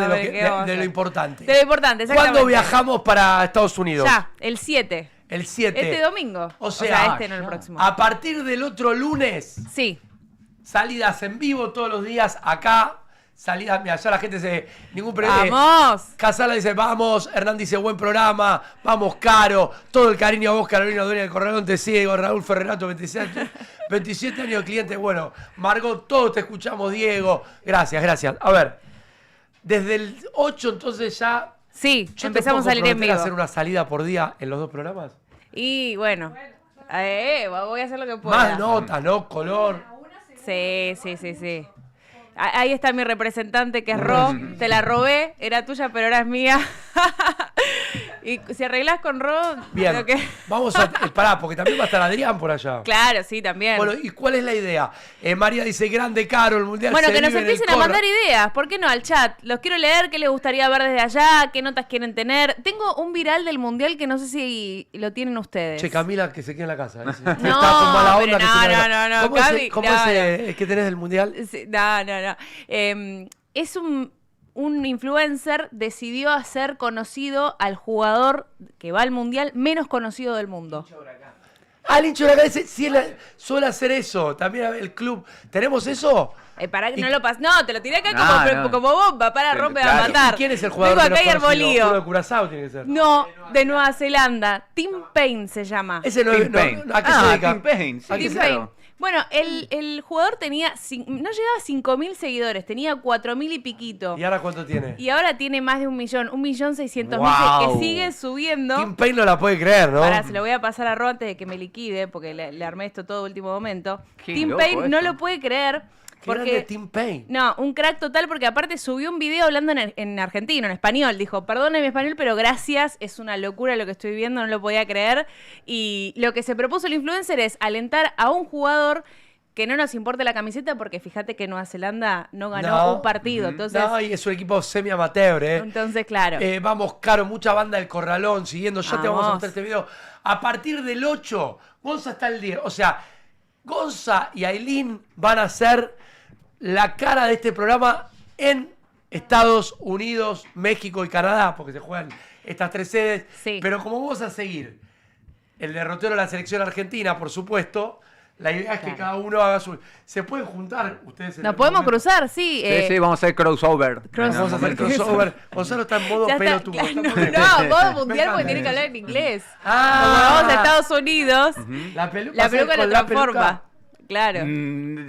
de lo importante. De lo importante, exactamente. ¿Cuándo viajamos para Estados Unidos? Ya, el 7. El 7. Este domingo. O sea, este no el próximo. A partir del otro lunes. Sí. Salidas en vivo todos los días acá. Salidas, mira, ya la gente dice, ningún problema. ¡Vamos! Casala dice, vamos. Hernán dice, buen programa. Vamos, Caro. Todo el cariño a vos, Carolina Dueña del Corralón, te sigue. Raúl Ferrerato, 27 años de cliente. Bueno, Margot, todos te escuchamos, Diego. Gracias. A ver, desde el 8 entonces ya... Sí, empezamos a salir en vivo. ¿A hacer una salida por día en los 2 programas? Y bueno, voy a hacer lo que pueda. Más notas, ¿no? Color. Sí. Ahí está mi representante, que es Ro. Te la robé, era tuya, pero ahora es mía. Y si arreglás con Ro... Bien, creo que... vamos a... Pará, porque también va a estar Adrián por allá. Claro, sí, también. Bueno, ¿y cuál es la idea? María dice, grande, Caro, el Mundial Bueno, se que nos vive en el empiecen a Corra. mandar ideas. ¿Por qué no? Al chat. Los quiero leer. ¿Qué les gustaría ver desde allá? ¿Qué notas quieren tener? Tengo un viral del Mundial que no sé si lo tienen ustedes. Che, Camila, que se quede en la casa. Dice. No, Está con mala onda, pero que se quede en la casa. no, ¿Cómo es, Cami, cómo no, es no. el que tenés del Mundial? Sí, no. Es un influencer decidió hacer conocido al jugador que va al Mundial menos conocido del mundo. El hincha de la cabeza sí suele hacer eso. También el club. ¿Tenemos eso? Para que no lo pases. No, te lo tiré acá No. como bomba. Para, rompe a matar. ¿Y quién es el jugador Vengo acá y menos conocido? arbolío. Uno de Curazao tiene que ser. No, de Nueva Zelanda. Tim Payne se llama. Ese no es. ¿A qué se dedica? Tim Payne. Sí, ¿A qué Tim se Payne. dedica? Bueno, el jugador tenía no llegaba a 5.000 seguidores, tenía 4.000 y piquito. ¿Y ahora cuánto tiene? Y ahora tiene más de 1.600.000 Wow. que sigue subiendo. Tim Payne no la puede creer, ¿no? Ahora se lo voy a pasar a Ro antes de que me liquide, porque le armé esto todo último momento. Qué Tim loco Payne no eso. lo puede creer. Qué grande Porque, Tim Payne. no, un crack total, porque aparte subió un video hablando en argentino, en español. Dijo, perdone mi español, pero gracias, es una locura lo que estoy viendo, no lo podía creer. Y lo que se propuso el influencer es alentar a un jugador que no nos importe la camiseta, porque fíjate que Nueva Zelanda no ganó un partido. Entonces, No, y es un equipo semi-amateur, ¿eh? entonces, claro. Vamos, Caro, mucha banda del Corralón siguiendo. Ya te vamos a Vamos. mostrar este video. A partir del 8, Gonza está el 10. O sea, Gonza y Ailín van a ser la cara de este programa en Estados Unidos, México y Canadá, porque se juegan estas 3 sedes. Sí. Pero como vamos a seguir el derrotero de la selección argentina, por supuesto, la idea es que cada uno haga su... ¿Se pueden juntar ustedes? Nos podemos cruzar, sí. Sí, vamos a hacer crossover. Vamos a hacer crossover. Gonzalo está en modo Ya está, pelotudo. No, modo mundial porque tiene que hablar en inglés. Como Ah. vamos a Estados Unidos, La peluca, la peluca con lo la transforma. peluca. Claro.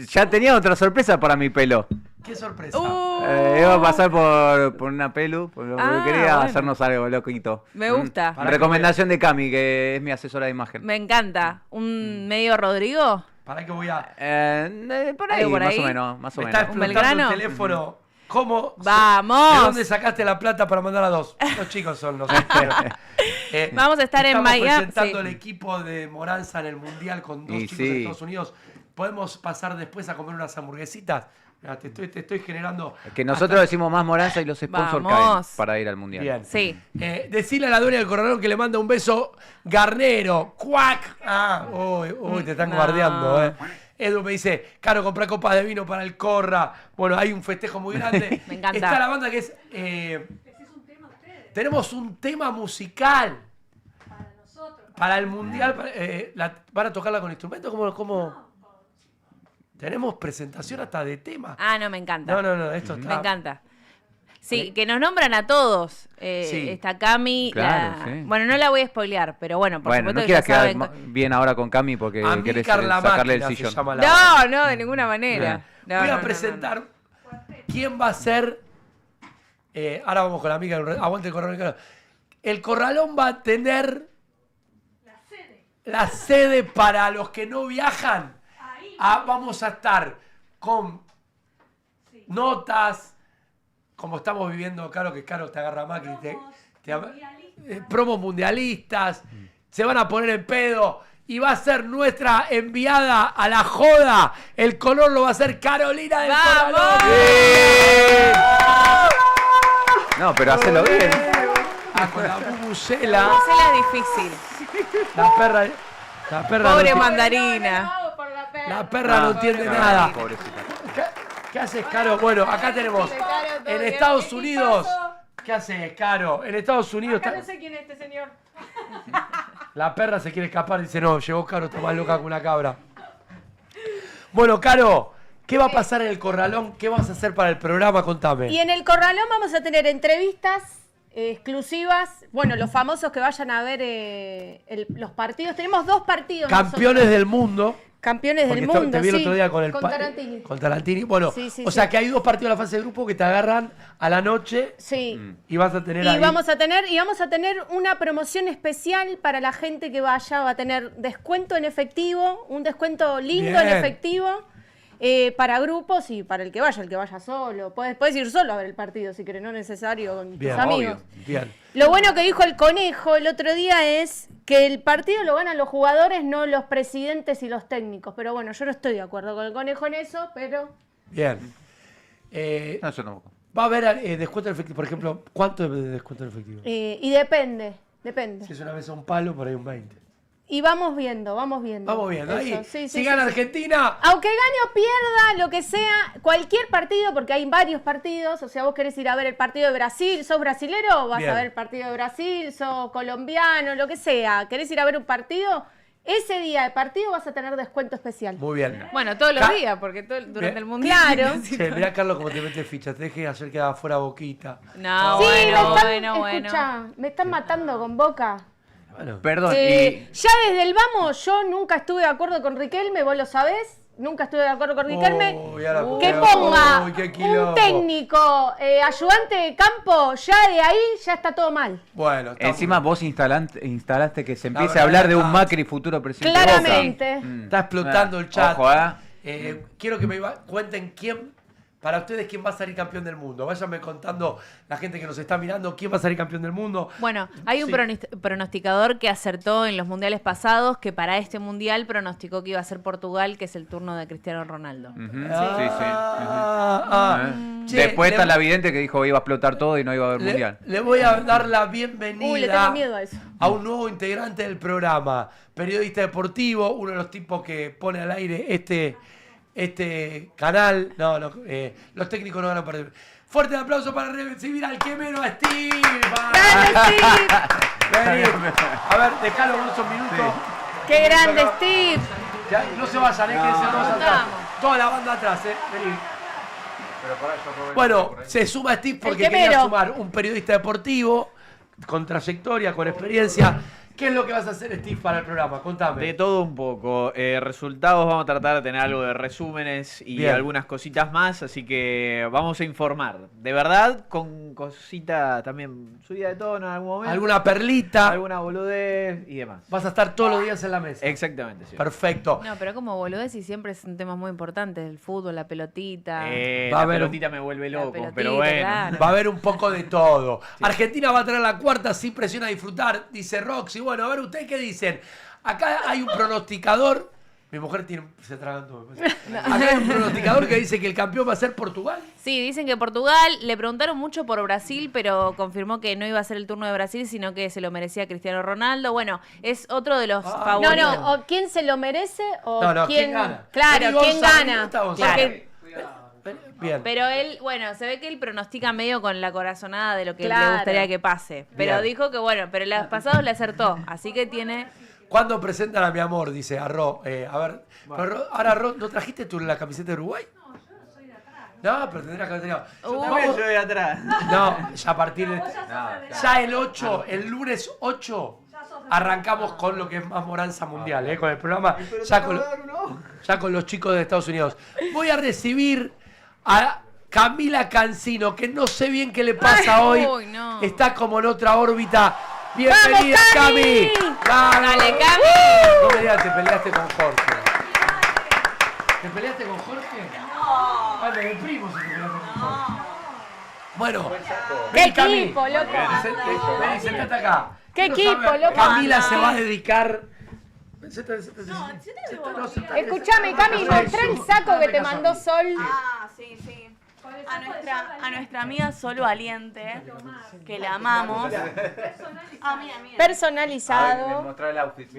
Ya tenía otra sorpresa para mi pelo. Qué sorpresa. Iba a pasar por una pelu, porque quería bueno. hacernos algo loquito. Me gusta. Recomendación de Cami, que es mi asesora de imagen. Me encanta. ¿Un medio Rodrigo? ¿Para qué voy a...? Por ahí, ¿Algo por más ahí? o menos. Más o Me menos. está ¿Un explotando Belgrano? el teléfono. ¿Cómo? ¡Vamos! ¿De dónde sacaste la plata para mandar a 2? Los chicos son los Vamos a estar en Miami. Estamos presentando Sí. el equipo de Moranza en el Mundial con 2 Y chicos sí. de Estados Unidos. ¿Podemos pasar después a comer unas hamburguesitas? Mira, te estoy generando... Que nosotros decimos más Moranza y los sponsors caen Vamos. para ir al mundial. Bien. Sí. Decirle a la dueña del Corralón que le manda un beso Garnero. ¡Cuac! Ah, uy, te están No. guardeando, Edu me dice, Caro, comprá copas de vino para el Corra. Bueno, hay un festejo muy grande. Me encanta. Está la banda que es... tenemos un tema musical. Para el Mundial. ¿Van a tocarla con instrumentos? ¿Cómo? Tenemos presentación hasta de tema. Ah, no, me encanta. No, esto está... Me encanta. Sí, que nos nombran a todos. Sí. Está Cami. Claro, sí. Bueno, no la voy a spoilear, pero bueno, por Bueno, supuesto no que ya quieras quedar saben. bien ahora con Cami porque querés Amílcar la sacarle el Máquina se sillón. llama la banda. No, de ninguna manera. No, Voy a no, no, presentar quién va a ser. Ahora vamos con la amiga. Aguante el Corralón. El Corralón va a tener la sede para los que no viajan. Vamos a estar con notas, como estamos viviendo, Caro, que Caro te agarra Macri, promos mundialistas, se van a poner en pedo. Y va a ser nuestra enviada a la joda. El color lo va a hacer Carolina del Corralón. No, pero hacelo bien. Con la bubucela. Marcela es difícil. La perra Pobre no mandarina. La perra no entiende nada. Pobrecita. ¿Qué haces, Caro? Bueno, acá tenemos en Estados Unidos. ¿Qué haces, Caro? En Estados Unidos. Acá no sé quién es este señor. La perra se quiere escapar y dice, no, llegó Caro, está más loca que una cabra. Bueno, Caro, ¿qué va a pasar en el Corralón? ¿Qué vas a hacer para el programa? Contame. Y en el Corralón vamos a tener entrevistas exclusivas. Bueno, los famosos que vayan a ver los partidos. Tenemos 2 partidos. Campeones del mundo. Campeones del Porque mundo, te vi el sí. otro día con Tarantini. Con Tarantini. Bueno, Sí, sí, o sea sí. que hay 2 partidos de la fase de grupo que te agarran a la noche. Sí. Y vas a tener Y ahí... vamos a tener una promoción especial para la gente que vaya. Va a tener descuento en efectivo, un descuento lindo en Bien. efectivo. para grupos y para el que vaya solo. Puedes ir solo a ver el partido si querés, no es necesario con tus amigos. Bien. Lo bueno que dijo el Conejo el otro día es que el partido lo ganan los jugadores, no los presidentes y los técnicos. Pero bueno, yo no estoy de acuerdo con el Conejo en eso, pero... Bien. No, yo no. Va a haber descuento en efectivo. Por ejemplo, ¿cuánto de descuento en efectivo? Y depende. Si es una vez a un palo, por ahí un 20. Y vamos viendo. Vamos viendo. Eso, Ahí, sí, si gana Argentina... Aunque gane o pierda, lo que sea, cualquier partido, porque hay varios partidos, o sea, vos querés ir a ver el partido de Brasil, sos brasilero, vas Bien. a ver el partido de Brasil, sos colombiano, lo que sea, querés ir a ver un partido, ese día de partido vas a tener descuento especial. Muy bien. Bueno, todos los días, porque durante Bien. el mundial. Claro. Mirá, Carlos, cómo te mete fichas. Te dejes hacer quedar afuera Boquita. No, Sí, bueno. escuchá, me están matando con Boca. Bueno. Perdón, Ya desde el vamos, yo nunca estuve de acuerdo con Riquelme, vos lo sabés. Nunca estuve de acuerdo con Riquelme. Que ponga un técnico ayudante de campo, ya de ahí ya está todo mal. Bueno, encima vos instalaste que se empiece a hablar de un Macri futuro presidente. Claramente. Está explotando el chat. Ojo, Quiero que me cuenten para ustedes, quién va a salir campeón del mundo. Váyanme contando, la gente que nos está mirando, quién va a salir campeón del mundo. Bueno, hay un pronosticador que acertó en los mundiales pasados que para este mundial pronosticó que iba a ser Portugal, que es el turno de Cristiano Ronaldo. Después está la vidente que dijo que iba a explotar todo y no iba a haber mundial. Le voy a dar la bienvenida le tengo miedo a eso. A un nuevo integrante del programa, periodista deportivo, uno de los tipos que pone al aire este canal. Los técnicos no van a perder. Fuerte aplauso para recibir al quemero, a Steve. Vení. A ver, dejalo unos minutos. ¡Qué grande, Steve! Ya, no se vayan, que se vamos atrás. Toda la banda atrás, vení. Bueno, se suma Steve porque quería sumar un periodista deportivo con trayectoria, con experiencia. ¿Qué es lo que vas a hacer, Steve, para el programa? Contame. De todo un poco. Resultados, vamos a tratar de tener algo de resúmenes y Bien. algunas cositas más, así que vamos a informar. De verdad, con cosita también subida de tono en algún momento. ¿Alguna perlita? Alguna boludez y demás. Vas a estar todos los días en la mesa. Exactamente, sí. Perfecto. No, pero como boludez y siempre son temas muy importantes, el fútbol, la pelotita. La pelotita me vuelve loco, pero bueno. Claro. Va a haber un poco de todo. Sí. Argentina va a tener la cuarta sin presión a disfrutar, dice Roxy. Bueno, a ver, ¿ustedes qué dicen? Acá hay un pronosticador. Mi mujer se atragantó. Acá hay un pronosticador que dice que el campeón va a ser Portugal. Sí, dicen que Portugal. Le preguntaron mucho por Brasil, pero confirmó que no iba a ser el turno de Brasil, sino que se lo merecía Cristiano Ronaldo. Bueno, es otro de los favoritos. No, o quién se lo merece o ¿quién gana? Claro, ¿quién gana? Claro. Bien. Pero él, bueno, se ve que él pronostica medio con la corazonada de lo que le gustaría que pase. Pero Bien. dijo que bueno, pero los pasados le acertó, así que tiene... ¿Cuándo presentan a mi amor? Dice Arro. A ver, pero ahora Arro, ¿no trajiste tú la camiseta de Uruguay? No, yo soy de atrás. No, pero tendrás que haber Yo soy de atrás. No, ya a partir de... Ya el 8, el lunes 8... Arrancamos con lo que es más Moranza Mundial, con el programa, ya con los chicos de Estados Unidos. Voy a recibir a Camila Cancino, que no sé bien qué le pasa hoy. Uy, no. Está como en otra órbita. ¡Bienvenida, Cami! ¡Dale, Cami! No me digas, te peleaste con Jorge. ¿Te peleaste con Jorge? No. Ay, me deprimo si te peleaste con Jorge. Bueno, ¡qué equipo, loco! Vení, sentate acá. ¡Qué equipo, loco! Camila se va a dedicar... Escuchame, Cami, mostrá el saco que te mandó Sol. Ah, sí, sí. A nuestra amiga Sol Valiente, que la amamos. Personalizado. Mostrar el outfit.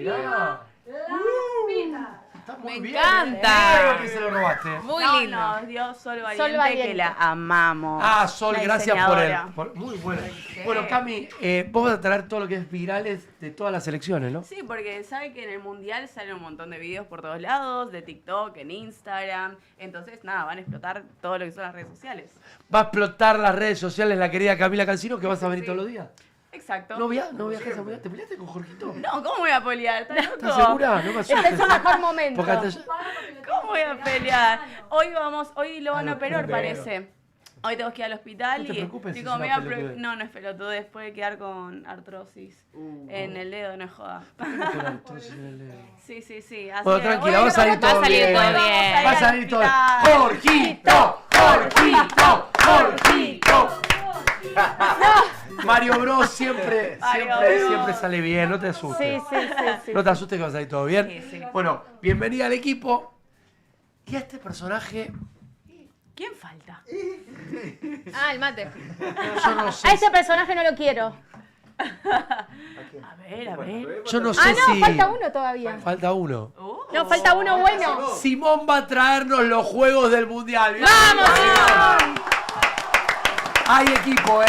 Me encanta. ¿Qué se lo robaste? Muy lindo. Nos dio Sol Valiente, que la amamos. Ah, Sol, La gracias diseñadora. muy buena. Bueno, Cami, vos vas a traer todo lo que es virales de todas las elecciones, ¿no? Sí, porque sabe que en el Mundial salen un montón de videos por todos lados, de TikTok, en Instagram. Entonces, nada, van a explotar todo lo que son las redes sociales. Va a explotar las redes sociales la querida Camila Cancino, que vas a venir todos los días. Exacto. ¿No viajas a Mundial? ¿Te peleaste con Jorgito? No, ¿cómo voy a pelear? ¿Estás loco? ¿Estás segura? No me asustes. Este es su mejor momento. ¿Cómo voy a pelear? Hoy lo van a operar, parece. Hoy tengo que ir al hospital No te y preocupes si digo, es me una voy a pelotudez. no es pelotudez, puede quedar con artrosis en el dedo, no es joda. Sí. Así Bueno, que, tranquila, va a salir todo bien. vamos a ir Va a al salir todo bien. hospital. ¡Jorgito! Mario Bros siempre sale bien, no te asustes. Sí. No te asustes que va a salir todo bien. Sí. Bueno, bienvenida al equipo. Y a este personaje, ¿Quién falta? Ah, el mate. yo no sé. A ese personaje no lo quiero. A ver. Yo no sé Ah, no, si. falta uno todavía. Falta uno. No, falta uno bueno. Simón va a traernos los juegos del mundial. ¡Vamos, Simón! Hay equipo,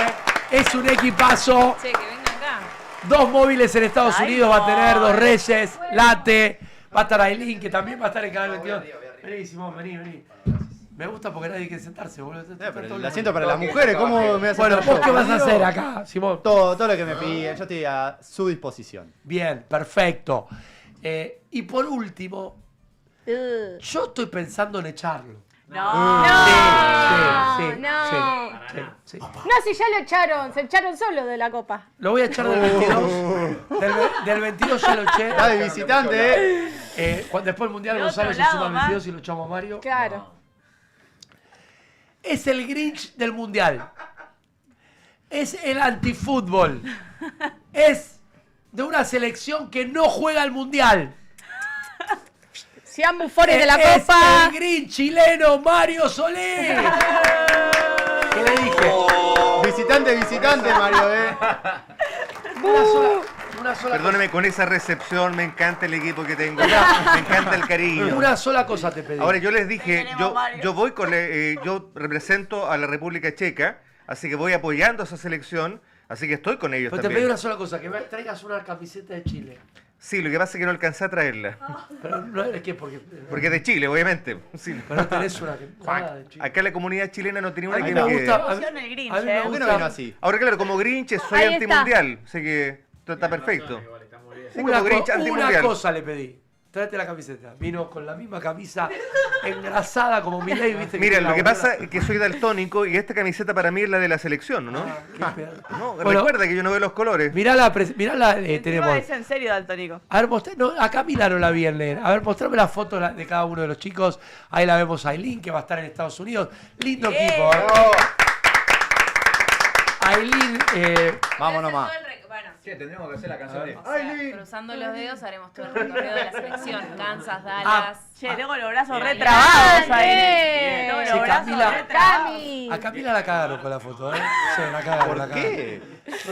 Es un equipazo. Che, que venga acá. 2 móviles en Estados Ay, Unidos va a tener, no. 2 Reyes, Late, va a estar Aileen, que también va a estar en Canal 22. Vení, Simón, vení. Me gusta porque nadie quiere sentarse, boludo. Pero el asiento para las mujeres, ¿cómo me hace Bueno, sentar ¿vos yo? qué vas a hacer acá, Simón? Todo lo que me piden, yo estoy a su disposición. Bien, perfecto. Y por último, yo estoy pensando en echarlo. No. Sí. No, si ya lo echaron, se echaron solo de la copa. Lo voy a echar del 22. Del 22 ya lo eché. Está de visitante, Después del Mundial De Gonzalo otro se suma lado, al 22 y lo echamos a Mario. Claro. Es el Grinch del Mundial. Es el antifútbol. Es de una selección que no juega al Mundial. Sean bufores de la Es copa. el Grinch chileno Mario Solé. ¿Qué le dije? Visitante, Mario, Una sola Perdóneme, con esa recepción me encanta el equipo que tengo. Me encanta el cariño. Una sola cosa te pedí. Ahora, yo les dije, yo voy con yo represento a la República Checa, así que voy apoyando a esa selección, así que estoy con ellos Pero te también. pedí una sola cosa, que me traigas una camiseta de Chile. Sí, lo que pasa es que no alcancé a traerla. Pero no es que porque Porque es de Chile, obviamente. Sí. pero no tenés una que nada de Chile. Acá la comunidad chilena no tenía A una mí que me me gusta, quede. Emoción el Grinch, a mí me ¿Por qué no gusta vino así? Ahora, claro, como Grinch soy Ahí está. antimundial, así que está perfecto. Sí, una, como Grinch una antimundial. cosa le pedí. Tráete la camiseta. Vino con la misma camisa engrasada como Milei, ¿viste? Mira, tiene lo que la pasa es que soy daltónico y esta camiseta para mí es la de la selección, ¿no? No, Bueno, recuerda que yo no veo los colores. Mirá tenemos. Es en serio, daltónico. A ver, a Camila no la vi en leer. A ver, mostrame la foto de cada uno de los chicos. Ahí la vemos a Aileen, que va a estar en Estados Unidos. Lindo equipo. Aileen, Vamos nomás. Che, tendremos que hacer la canción de... Cruzando los dedos haremos todo el recorrido de la selección. Kansas, Dallas. Che, tengo los brazos Bien. retrabados ahí. Bien. Tengo Che, los brazos Camila. retrabados. a Camila la cagaron con la foto, ¿eh? Sí, la cagaron. ¿Por la cagaron. qué?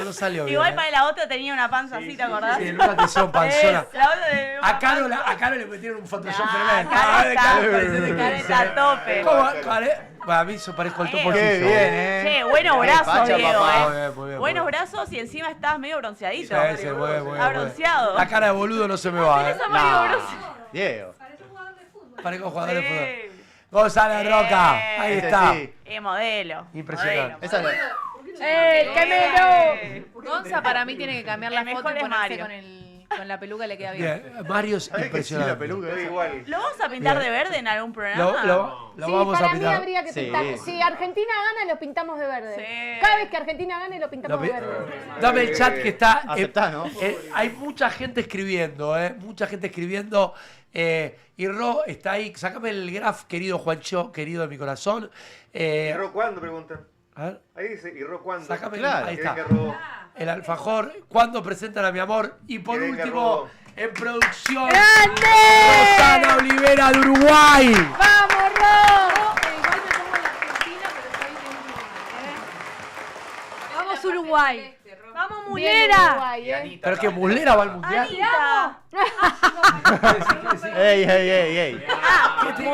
No salió bien. Igual para la otra tenía una panza así, ¿te acordás? Sí, en una te hicieron panzona. La otra tenía una A Caro le metieron un Photoshop tremendo. Caro está- Caro parece de Caro 15. está a tope. ¿Cómo? Bueno, a mí se parezco al topo Qué suyo. bien, Che, buenos Qué brazos, facha, Diego, papá. Muy bien, muy bien, Buenos muy bien. brazos y encima estás medio bronceadito. Sí, muy bien, muy bien, muy bien. bronceado. La cara de boludo no se me va, ¿eh? Diego. Parezco jugador de fútbol. Gonzalo Roca, ahí Ese está. sí. Modelo. Impresionante. Esa es la- ¡Qué Gonza para mí tiene que cambiar la El foto mejor y es ponerse Mario. con la peluca le queda bien. Bien, Mario es ¿Sabés que sí, impresionante. la peluca es igual? ¿Lo vamos a pintar Bien. de verde en algún programa? Lo Sí, vamos a para mí pintar. habría que Sí. pintar. Si Argentina gana, lo pintamos de verde. Sí. Cada vez que Argentina gane, lo pintamos de verde. Dame el chat que está. Aceptá, ¿no? Hay mucha gente escribiendo, mucha gente escribiendo. Y Ro está ahí. Sácame el graph, querido Juancho, querido de mi corazón. ¿Y Ro cuándo? Preguntan. A ver, Ahí dice, ¿y Ro cuándo? sácame Claro, ahí Que está. venga Ro. El alfajor. ¿Cuándo presentan a mi amor? Y por Que venga último, Ro. en producción, ¡Grande! Rosana Olivera de Uruguay. ¡Vamos, Ro! Vamos Uruguay. ¡Vamos, Bien, Mulera! Uruguay, Pero que Mulera va al mundial. Anita. Ey.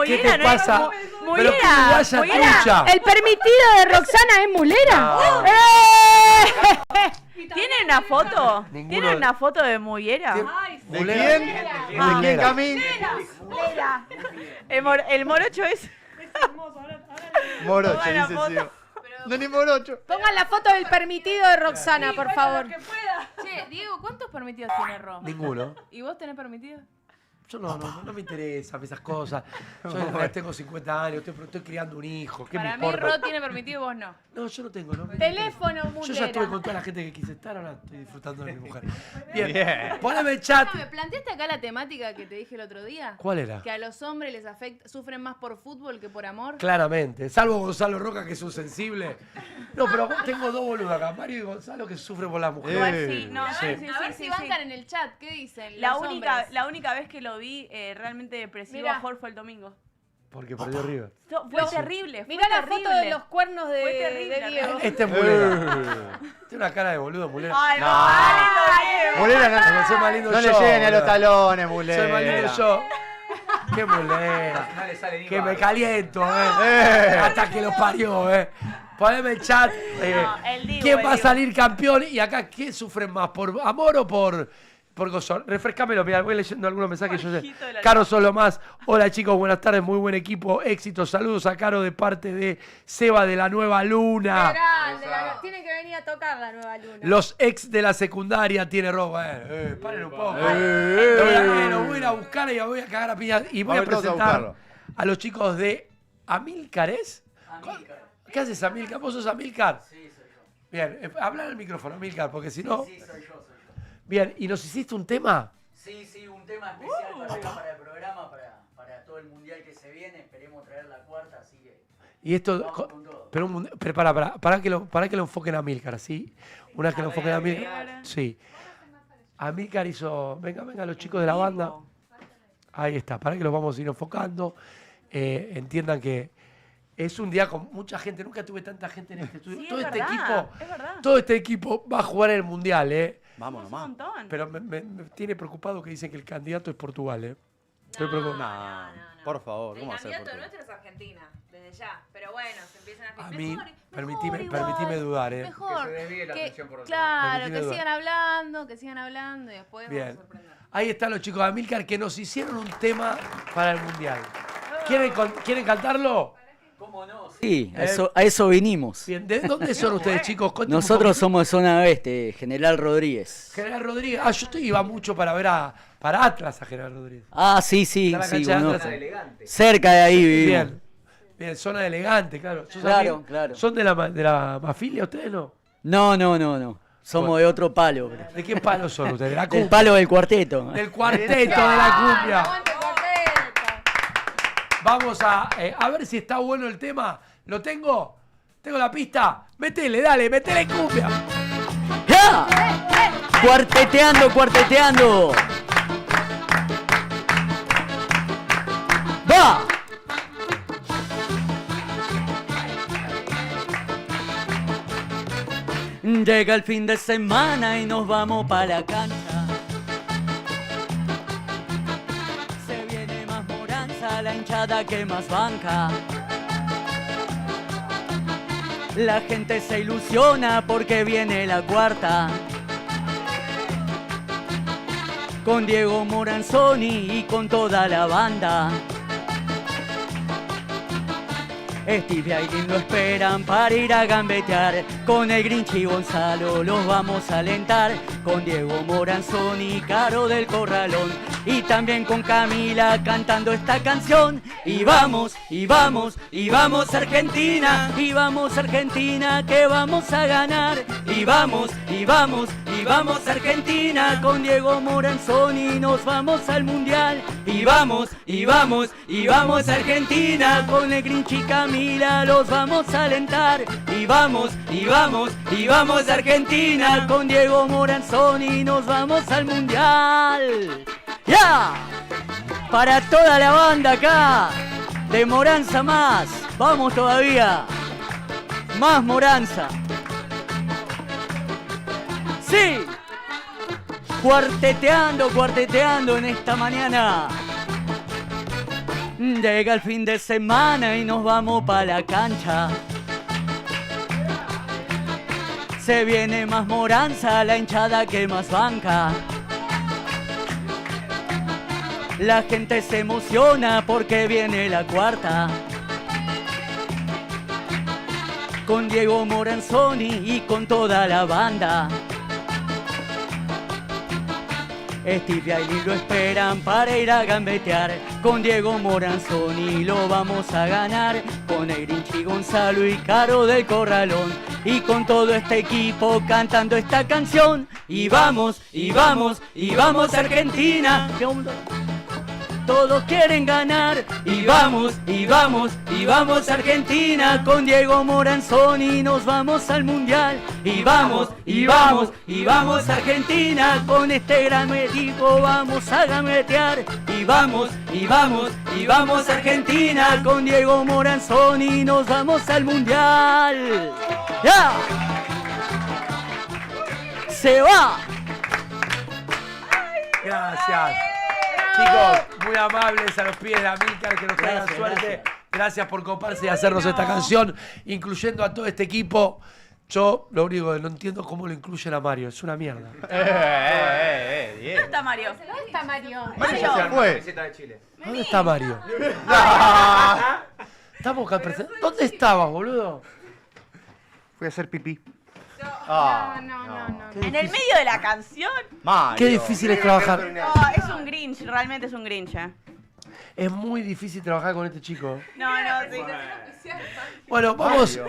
¿Qué te pasa? Pero que Mulera, uruguaya Mulera. trucha. ¿El permitido de Roxana es Mulera? ¿Tienen una foto? Ninguno ¿Tienen de- una foto de Mullera? ¿De Mulera. quién? ¿De quién, Cami? El morocho es. Morocho, Pongan la dice foto. sí. No ni morocho. Pongan la foto del permitido de Roxana, por favor. Che, Diego, ¿cuántos permitidos tiene Ro? Ninguno. ¿Y vos tenés permitido? Yo no me interesan esas cosas. Yo tengo 50 años, estoy criando un hijo. ¿Qué Para me mí, importa? Rod tiene permitido y vos no. No, yo no tengo. No, Teléfono, Yo mulera. ya estuve con toda la gente que quise estar, ahora estoy disfrutando de mi mujer. Bien. Poneme el chat. ¿Me planteaste acá la temática que te dije el otro día? ¿Cuál era? Que a los hombres les sufren más por fútbol que por amor. Claramente. Salvo Gonzalo Roca, que es un sensible. No, pero tengo dos boludos acá. Mario y Gonzalo, que sufren por la mujer. Igual sí, no, A sí, ver, sí, a ver sí, si sí, bancan sí. en el chat. ¿Qué dicen? La los hombres? única vez que lo vi realmente depresivo Mirá. a Jorge fue el domingo. Porque perdió River. Fue terrible. Mirá la terrible. foto de los cuernos de, Fue terrible, de Diego. Este es Mulera. Tiene una cara de boludo, Mulera. Ay, No. Mulera no, soy más lindo No yo. le lleguen a los boludo. talones, Mulera. Soy más lindo yo. Qué Mulera. No le sale ni Que me barro. caliento, Hasta que lo parió, Poneme el chat. el Dibu, ¿Quién el va a Dibu. salir campeón? Y acá, ¿quién sufre más? ¿Por amor o por gozón? Refrescámelo, mira, voy leyendo algunos mensajes. Yo sé. Jorgito de la Caro Solo Más. Hola chicos, buenas tardes, muy buen equipo. Éxitos, saludos a Caro de parte de Seba de la Nueva Luna. Grande, tiene que venir a tocar la nueva luna. Los ex de la secundaria tiene robo. Paren un poco. Lo voy a ir a buscar y voy a cagar a piñas. Y voy a Vamos todos a presentar buscarlo. a los chicos de Amilcar, ¿es? ¿Qué haces, Amilcar? ¿Vos sos Amilcar? Sí, soy yo. Bien, habla al micrófono, Amilcar, porque si no... Sí, soy yo. Bien, ¿y nos hiciste un tema? Sí, un tema especial para el programa, para todo el mundial que se viene. Esperemos traer la cuarta, así que... Y esto... Vamos con todo. Pero para que lo enfoquen a Amilcar, ¿sí? Una que lo enfoquen a Amilcar. Sí. Amilcar hizo... Venga, los chicos de la banda. Ahí está, para que los vamos a ir enfocando. Entiendan que es un día con mucha gente. Nunca tuve tanta gente en este estudio. Sí, todo es este verdad, equipo, es verdad. todo este equipo va a jugar en el mundial, Vamos Un nomás. montón. Pero me tiene preocupado que dicen que el candidato es Portugal, Estoy preocupado. Por favor, ¿cómo El va a ser candidato Portugal? nuestro es Argentina, desde ya. Pero bueno, se empiezan a A mí, Mejor permitime dudar, Mejor. Que se desvíe la atención por otro Claro, Permitime que dudar. sigan hablando y después Bien. vamos a sorprender. Ahí están los chicos de Amilcar que nos hicieron un tema para el mundial. ¿Quieren cantarlo? ¿Cómo no? Sí, a eso vinimos. Bien, ¿de dónde son ustedes, chicos? Cuéntenme un Nosotros poquito. somos de zona oeste, General Rodríguez. General Rodríguez. Yo iba mucho para ver para Atlas a General Rodríguez. Ah, sí, Está la cancha de conozco. Atlas. Cerca de ahí vivimos. Bien, zona de Elegante, claro. Claro, claro. ¿Son de la Mafilia ustedes, no? No. Somos de otro palo. Bro. ¿De qué palo son ustedes? ¿De la Del cumbia? palo del cuarteto. Del cuarteto de la cumbia. Vamos a ver si está bueno el tema. ¿Lo tengo? ¿Tengo la pista? Métele cumbia. ¡Ya! Cuarteteando. ¡Va! Llega el fin de semana y nos vamos para la cancha. Se viene más moranza, la hinchada que más banca. La gente se ilusiona porque viene la cuarta. Con Diego Moranzoni y con toda la banda. Steve y Aileen lo esperan para ir a gambetear. Con el Grinch y Gonzalo los vamos a alentar. Con Diego Moranzoni, Caro del Corralón. Y también con Camila cantando esta canción. Y vamos Argentina. Y vamos Argentina que vamos a ganar. Y vamos Argentina. Con Diego Moranzoni nos vamos al mundial. Y vamos Argentina. Con el Grinch y Camila los vamos a alentar. Y vamos Argentina. Con Diego Moranzoni nos vamos al mundial. ¡Ya! Para toda la banda acá, de Moranza más, vamos todavía, más Moranza. Sí, cuarteteando en esta mañana. Llega el fin de semana y nos vamos para la cancha. Se viene más Moranza, la hinchada que más banca. La gente se emociona porque viene la cuarta. Con Diego Moranzoni y con toda la banda. Steve y Aileen lo esperan para ir a gambetear. Con Diego Moranzoni lo vamos a ganar. Con el Grinchi, Gonzalo y Caro del Corralón. Y con todo este equipo cantando esta canción. Y vamos, y vamos, y vamos Argentina. Todos quieren ganar. Y vamos, y vamos, y vamos Argentina. Con Diego Moranzoni nos vamos al Mundial. Y vamos, y vamos, y vamos Argentina. Con este gran equipo vamos a gametear. Y vamos, y vamos, y vamos Argentina. Con Diego Moranzoni nos vamos al Mundial. ¡Ya! ¡Se va! Gracias. Chicos, muy amables a los pies de Amílcar, que nos traigan suerte. Gracias por coparse y hacernos esta canción, incluyendo a todo este equipo. Yo lo único que no entiendo es cómo lo incluyen a Mario, es una mierda. ¿Dónde está Mario? ¿Dónde está Mario? Mario. ¿Dónde está Mario? Estamos ¿Dónde estabas, boludo? Fui a hacer pipí. No. En el medio de la canción. Qué difícil es trabajar. Es un Grinch, realmente es un Grinch. Es muy difícil trabajar con este chico. No, sí. Bueno, vamos.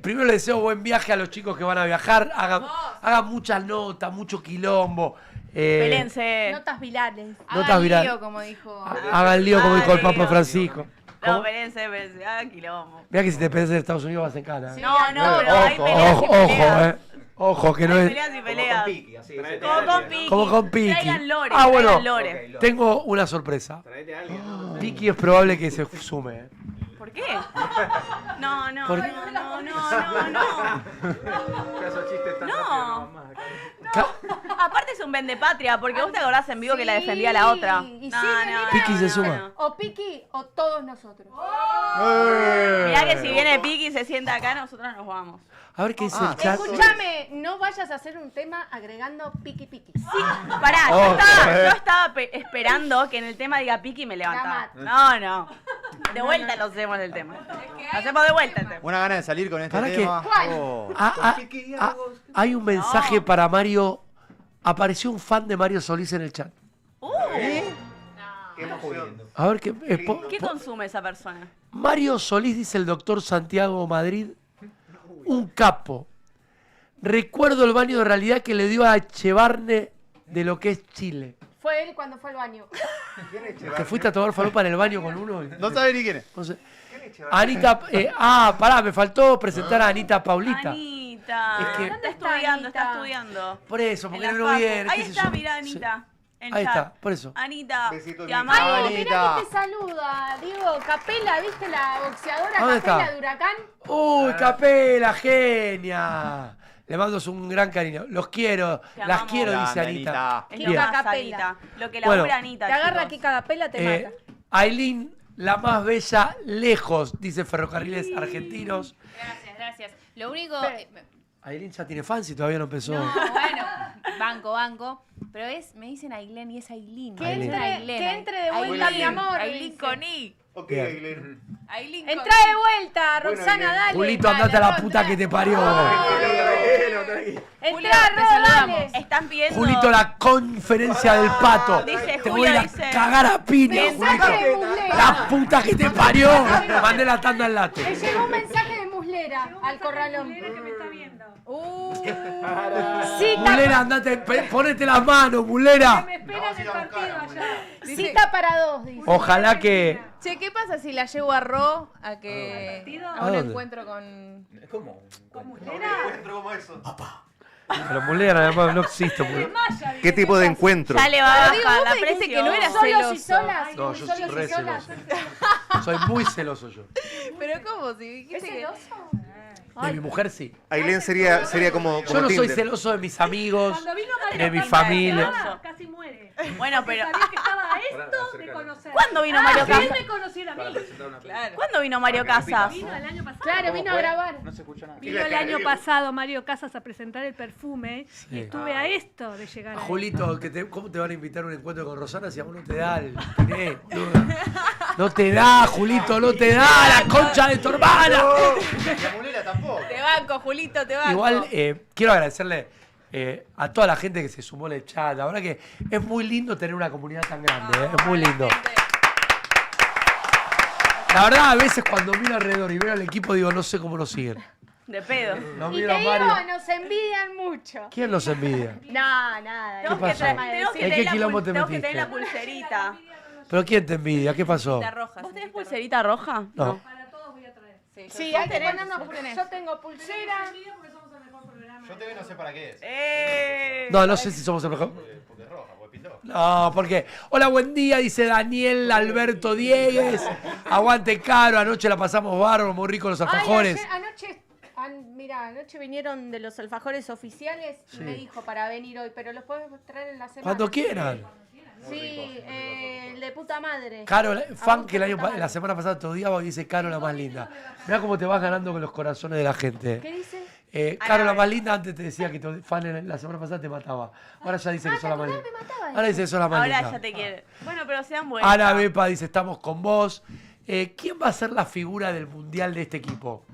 Primero les deseo buen viaje a los chicos que van a viajar. Hagan muchas notas, mucho quilombo. Pelense. Notas virales. Notas virales. Lío, como dijo. Hagan lío, como dijo el Papa Francisco. No, pelense, quilombo. Mira que si te peleas en Estados Unidos vas en cana. No, pero hay peleas y peleas. Ojo, que no es. Peleas y peleas. Como con Piki. Como con Piki. Traigan lore, Bueno, traigan lore. tengo una sorpresa. Piki es probable que se sume. ¿Por qué? No. Aparte es un vendepatria, porque vos te acordás en vivo que la defendía la otra. Piki se suma. O Piki o todos nosotros. Mirá que si viene Piki y se sienta acá, nosotros nos vamos. A ver qué dice el chat. Escúchame, no vayas a hacer un tema agregando Piki. Sí, pará, yo estaba esperando que en el tema diga Piki y me levantaba. No. De vuelta lo hacemos el tema. Hacemos de vuelta el tema. Una gana de salir con este ¿Para tema. qué? Hay un mensaje para Mario. Apareció un fan de Mario Solís en el chat. Qué emoción. A ver qué. ¿Qué consume esa persona? Mario Solís, dice el doctor Santiago Madrid, un capo. Recuerdo el baño de realidad que le dio a Echevarne de lo que es Chile. Fue él cuando fue al baño. ¿Te fuiste a tomar falopa en el baño con uno? No sabes ni quién es. No sé. Anita, pará, me faltó presentar a Anita Paulita. Anita, Es que- está estudiando. Por eso, porque En no la lo viene. Ahí qué sé está, yo. mirá, Anita. en Ahí chat. está, por eso. Anita, Besito, te Anita. amamos. Ay, mirá que te saluda, Diego. Capela, ¿viste la boxeadora ¿Dónde Capela está? de Huracán? ¡Uy, Capela, genia! Le mando un gran cariño. Los quiero, Te las amamos. quiero, dice Grande, Anita. Es Bien. lo más, Capela. Anita. Lo que labura Bueno. Anita, Te agarra chicos. aquí Capela, te mata. Aileen, la más bella, lejos, dice Ferrocarriles Argentinos. Gracias. Lo único... Aileen ya tiene fans y todavía no empezó. No, bueno, banco. Pero me dicen Aileen y es Aileen. Que Aileen. entre de vuelta, mi amor. Aileen con I. Ok, Aileen. Aileen Entra de vuelta, Roxana, dale. Julito, andate a la puta que te parió. Entra, Ro, dale. Están pidiendo... Julito, la conferencia del pato. Dice Te Julio, voy a dice- cagar a piña, Mensaje de Julito. Muslera. La puta que te parió. Mandé la tanda al Me late. llegó un mensaje de Muslera al corralón. que me está viendo. Mulera, andate, ponete las manos, Mulera. Me espera en el partido allá. Cita para dos, dice. Ojalá que... Che, ¿qué pasa si la llevo a Ro a que... ¿A a ¿A un dónde? encuentro con... ¿Cómo? Encuentro como eso. Pero Mulera, además, no existe. Mulera. ¿Qué tipo de encuentro? Ya le va a Pero digo, bajar vos la me dijiste presión. que no era Solos y celoso. solas. No, yo soy solos y re solas. celoso. Soy muy celoso yo. Pero ¿cómo? Si dijiste ¿Es que... celoso? De mi mujer sí. Aileen sería como Yo no soy Tinder. celoso de mis amigos, Cuando vino Mario de mi Casas, familia. casi muere. Bueno, pero... Sabía que estaba a esto de conocer. ¿Cuándo vino Mario Él Casas? me conocía a mí. Claro. ¿Cuándo vino Mario Casas? Vino el año pasado. Claro, vino a grabar. No se escucha nada. Vino el año pasado Mario Casas a presentar el perfume y estuve a esto de llegar a él. Julito, ¿cómo te van a invitar a un encuentro con Rosana si a vos no te da el tiné? No te da, Julito, no te da la concha de tu hermana. La mulera tampoco. Te banco, Julito, te banco. Igual quiero agradecerle A toda la gente que se sumó en el chat. La verdad que es muy lindo tener una comunidad tan grande. Es muy lindo. La verdad, a veces cuando miro alrededor y veo al equipo, digo, no sé cómo lo siguen. De pedo. No Y miro te a Mario. digo, nos envidian mucho. ¿Quién los envidia? No, nada. ¿Qué pasó? Tenemos que ¿En qué tener quilombo te tenemos que metiste? tener la pulserita. ¿Pero quién te envidia? ¿Qué pasó? ¿Vos tenés pulserita roja? No. Sí, hay que ponernos. Yo tengo pulsera. Yo te no sé para qué es. No, no sé si somos el mejor. Porque es roja, porque pintó. No, porque. Hola, buen día, dice Daniel Alberto Diegues. Aguante Caro, anoche la pasamos bárbaro, muy rico los alfajores. Anoche vinieron de los alfajores oficiales y Sí. me dijo para venir hoy, pero los podemos traer en la semana. Cuando quieran. Sí, el de puta madre. Caro, fan que la la semana pasada te odiaba y dice Caro la más linda. Mirá cómo te vas ganando con los corazones de la gente. ¿Qué dice? Caro la más linda, antes te decía que tu fan la semana pasada te mataba. Ahora ya dice que sos la más linda. Ahora dice que sos la más Ahora linda. ya te quiere. Bueno, pero sean buenos. Ana Bepa dice, estamos con vos. ¿Quién va a ser la figura del mundial de este equipo?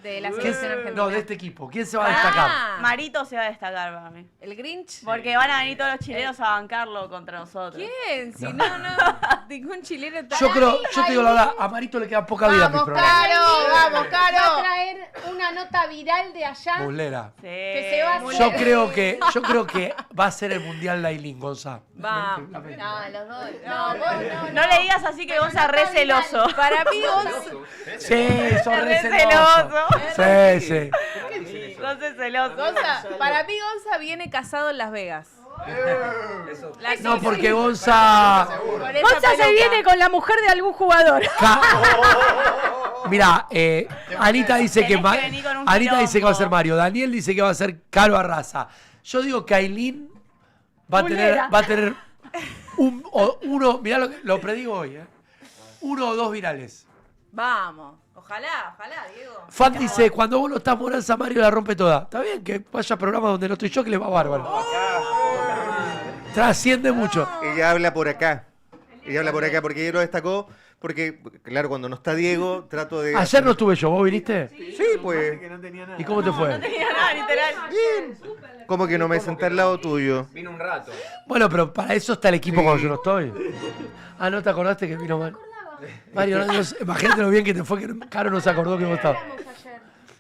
De la ¿Quién selección se- argentina. No, de este equipo. ¿Quién se va a destacar? Marito se va a destacar para mí. ¿El Grinch? Porque van a venir todos los chilenos a bancarlo contra nosotros. ¿Quién? Si no, ningún chileno está. Yo creo, yo te digo la verdad, a Marito le queda poca vida a mi Vamos, programa. Caro. Va a traer una nota viral de allá. Mulera. Que se va a hacer. Yo creo que va a ser el mundial Lailín, Gonza. Vamos. No, los dos. No, vos no. No le digas así que Gonza re celoso. Para mí, Gonza. Sí, sos re Re celoso. Sí, sí. Gonza es celoso. Gonza, para mí Gonza viene casado en Las Vegas. No, porque Gonza. Gonza se viene con la mujer de algún jugador. Mira, Anita dice que Tenés que venir con un Anita dice que va a quilombo. ser Mario. Daniel dice que va a ser Caro Arrasa. Yo digo que Ailín va a tener uno, mirá lo predigo hoy, 1 o 2 virales. Vamos. Ojalá, Diego. Fan dice, cuando vos no estás Moranza, Mario la rompe toda. Está bien que vaya a programas donde no estoy yo, que le va bárbaro. Trasciende mucho. Ella habla por acá. Ella habla por acá porque ella lo destacó. Porque, claro, cuando no está Diego, trato de. Ayer no estuve yo, ¿vos viniste? Sí, pues. ¿Y cómo te fue? No tenía nada, literal. Bien. ¿Cómo que no me senté al lado tuyo? Vino un rato. Bueno, pero para eso está el equipo cuando yo no estoy. Ah, ¿no te acordaste que vino mal? Mario, imagínate lo bien que te fue, que Caro no se acordó que vos estabas.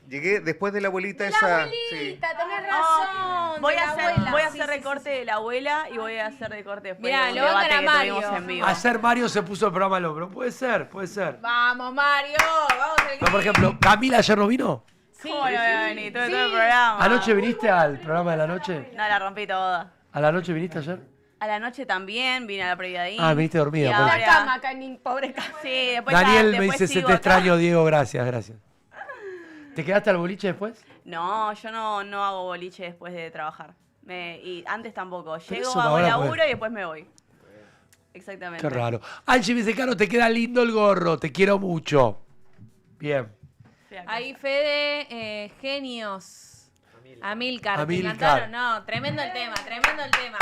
Llegué después de la abuelita La esa. abuelita, tenés razón. Voy de a la hacer, abuela. voy a Sí, hacer sí, recorte de la abuela y voy a hacer recorte después Mirá, de un lo bancan debate a que Mario. tuvimos en vivo. Ayer Mario se puso el programa al hombro. Puede ser, puede ser. Vamos, Mario. Vamos al Pero, por ejemplo, ¿Camila ayer no vino? Sí. ¿Cómo no voy a venir? Tuve todo el programa. ¿Anoche viniste al programa de la noche? No, la rompí toda. ¿A la noche viniste ayer? A la noche también vine a la previa de ahí. Ah, viniste dormida, Y pues. ahora- La cama, Canin, pobre cama. Sí, después Daniel me después dice, se sigo te acá". extraño, Diego, gracias, gracias. ¿Te quedaste al boliche después? No, yo no hago boliche después de trabajar. Y antes tampoco. Llego, eso hago ahora laburo puede. y después me voy. Exactamente. Qué raro. Angie me dice, Caro, te queda lindo el gorro, te quiero mucho. Bien. Ahí Fede, genios. Amilcar. ¿Te Amilcar. encantaron? No, tremendo el tema, tremendo el tema.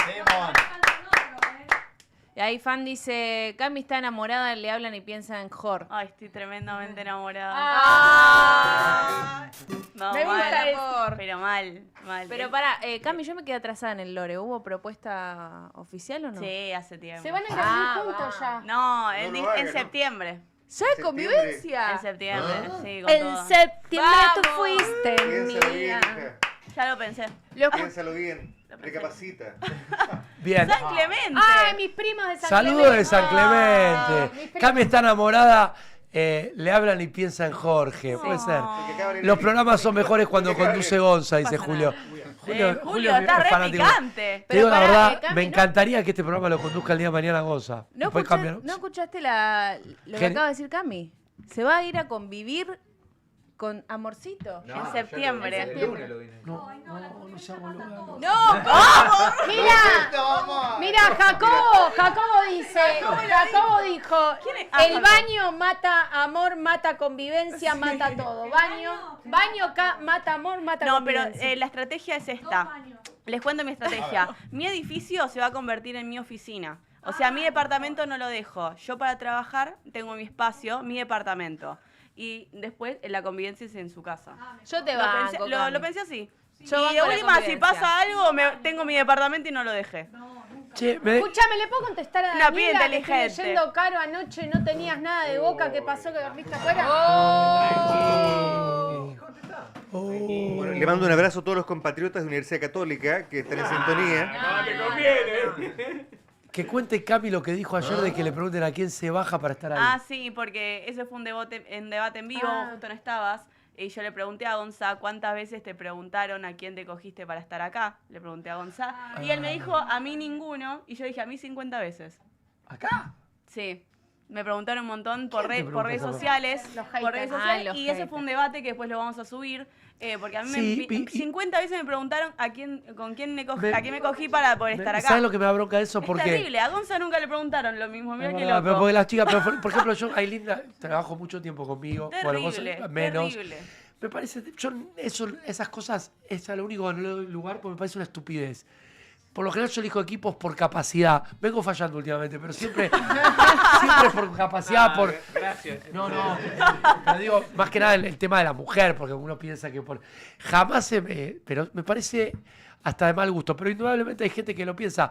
Y ahí Fan dice, Cami está enamorada, le hablan y piensa en Jor. Ay, estoy tremendamente enamorada. Ah. No, Me gusta mal, eso. pero mal. Pero pará, Cami, yo me quedé atrasada en el lore. ¿Hubo propuesta oficial o no? Sí, hace tiempo. Se van a ir juntos ya. No, No en lo hagan, ¿no? septiembre. ¿Ya hay convivencia? En septiembre, sí, con En todo. septiembre tú Vamos. fuiste Piénsalo bien, mía. hija. Ya lo pensé. Piénsalo bien. Recapacita. Bien. San Clemente. Ay, mis primos de San Saludos Clemente. de San Clemente. mis primos. Cami está enamorada, le hablan y piensa en Jorge. Puede ser. Los programas son mejores cuando conduce Gonza, dice Julio. Julio, está es re fanático. picante. Te digo la Pero pará, verdad, Cami, me ¿no? encantaría que este programa lo conduzca el día de mañana Gonza. ¿No, Después cambiar. ¿No escuchaste lo que Gen- acaba de decir Cami? Se va a ir a convivir con Amorcito. En septiembre. No sea boluda. No. ¡No! ¿Cómo? Mira, Jacobo dijo, el baño mata amor, mata convivencia, mata todo. Baño mata amor, mata No, pero convivencia. la estrategia es esta. Les cuento mi estrategia. Mi edificio se va a convertir en mi oficina. O sea, mi departamento no lo dejo. Yo para trabajar tengo mi espacio, mi departamento. Y después la convivencia es en su casa. Yo te Lo banco, pensé, Cami. lo pensé así. Yo Y banco de la última, si convivencia. pasa algo, tengo mi departamento y no lo dejé. Che, Escuchame, ¿le puedo contestar a Una piba Daniela que estoy inteligente. leyendo Caro anoche? No tenías nada de Boca. ¿Qué pasó que dormiste afuera? Bueno, le mando un abrazo a todos los compatriotas de Universidad Católica que están en sintonía. Que cuente Cami lo que dijo ayer de que le pregunten a quién se baja para estar ahí. Ah, sí, porque ese fue un debate en vivo, vos justo no estabas. Y yo le pregunté a Gonzá cuántas veces te preguntaron a quién te cogiste para estar acá. Le pregunté a Gonzá. Y él me dijo, a mí ninguno. Y yo dije, a mí 50 veces. ¿Acá? Sí. Me preguntaron un montón por redes preguntó? Los por redes haters. sociales. Los Y ese haters. fue un debate que después lo vamos a subir. Porque a mí Sí, 50 veces me preguntaron a quién me cogí para poder estar acá. ¿Sabes lo que me da bronca de eso? Es Porque terrible. A Gonza nunca le preguntaron lo mismo. Mira Es qué verdad, loco. pero porque las chicas, pero por ejemplo, yo, Aileen, trabajo mucho tiempo conmigo. Bueno, vos Terrible, menos. terrible. Me parece, esas cosas, es lo único que no le doy lugar porque me parece una estupidez. Por lo general yo elijo equipos por capacidad. Vengo fallando últimamente, pero siempre por capacidad, Gracias. No, pero digo, más que nada el tema de la mujer, porque uno piensa que jamás pero me parece hasta de mal gusto, pero indudablemente hay gente que lo piensa.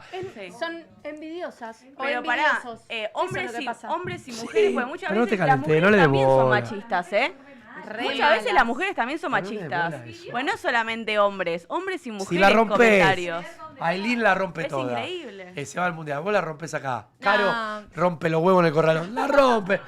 Son envidiosas. o Pero pará, envidiosos. hombres, Eso es lo que pasa. hombres y mujeres, porque muchas pero no veces te las calenté, mujeres no le des también son bola. machistas, ¿eh? Re Muchas veces malas. las mujeres también son Pero no le des machistas. bola a eso. Bueno, no solamente hombres y mujeres Si la rompes, comentarios. Aileen la rompe Es toda. increíble. Se va al mundial. Vos la rompes acá. Caro rompe los huevos en el corralón. La rompe.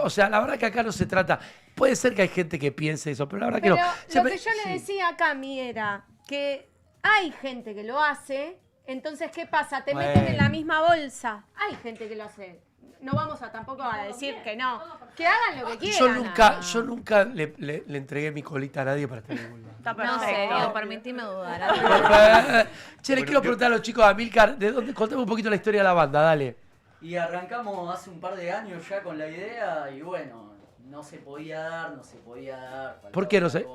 O sea, la verdad que acá no se trata. Puede ser que hay gente que piense eso, pero la verdad Pero que no. lo Siempre- que yo le sí. decía a Cami era que hay gente que lo hace, entonces, ¿qué pasa? Te meten en la misma bolsa. Hay gente que lo hace. No vamos a tampoco a decir que no. Que hagan lo que quieran. Yo nunca le entregué mi colita a nadie para estar en ningún lado. Está No, perfecto. serio, permitime dudar. Che, les quiero preguntar a los chicos de Amilcar, contame un poquito la historia de la banda, dale. Y arrancamos hace un par de años ya con la idea y bueno, no se podía dar. ¿Por qué no sé?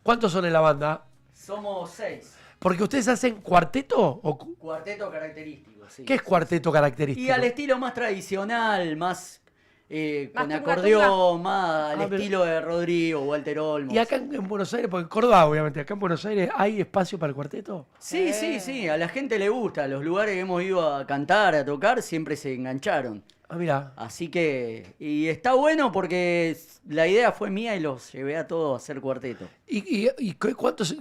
¿Cuántos son en la banda? Somos 6. Porque ustedes hacen cuarteto o Cuarteto característico, sí. ¿qué es cuarteto característico? Y al estilo más tradicional, más con tunga, acordeón, más al pero- estilo de Rodrigo, Walter Olmos. Y acá en Buenos Aires, porque en Córdoba, obviamente, acá en Buenos Aires, ¿hay espacio para el cuarteto? Sí, a la gente le gusta. Los lugares que hemos ido a cantar, a tocar, siempre se engancharon. Ah, mira. Así que, y está bueno porque la idea fue mía y los llevé a todos a hacer cuarteto. ¿Y cuántos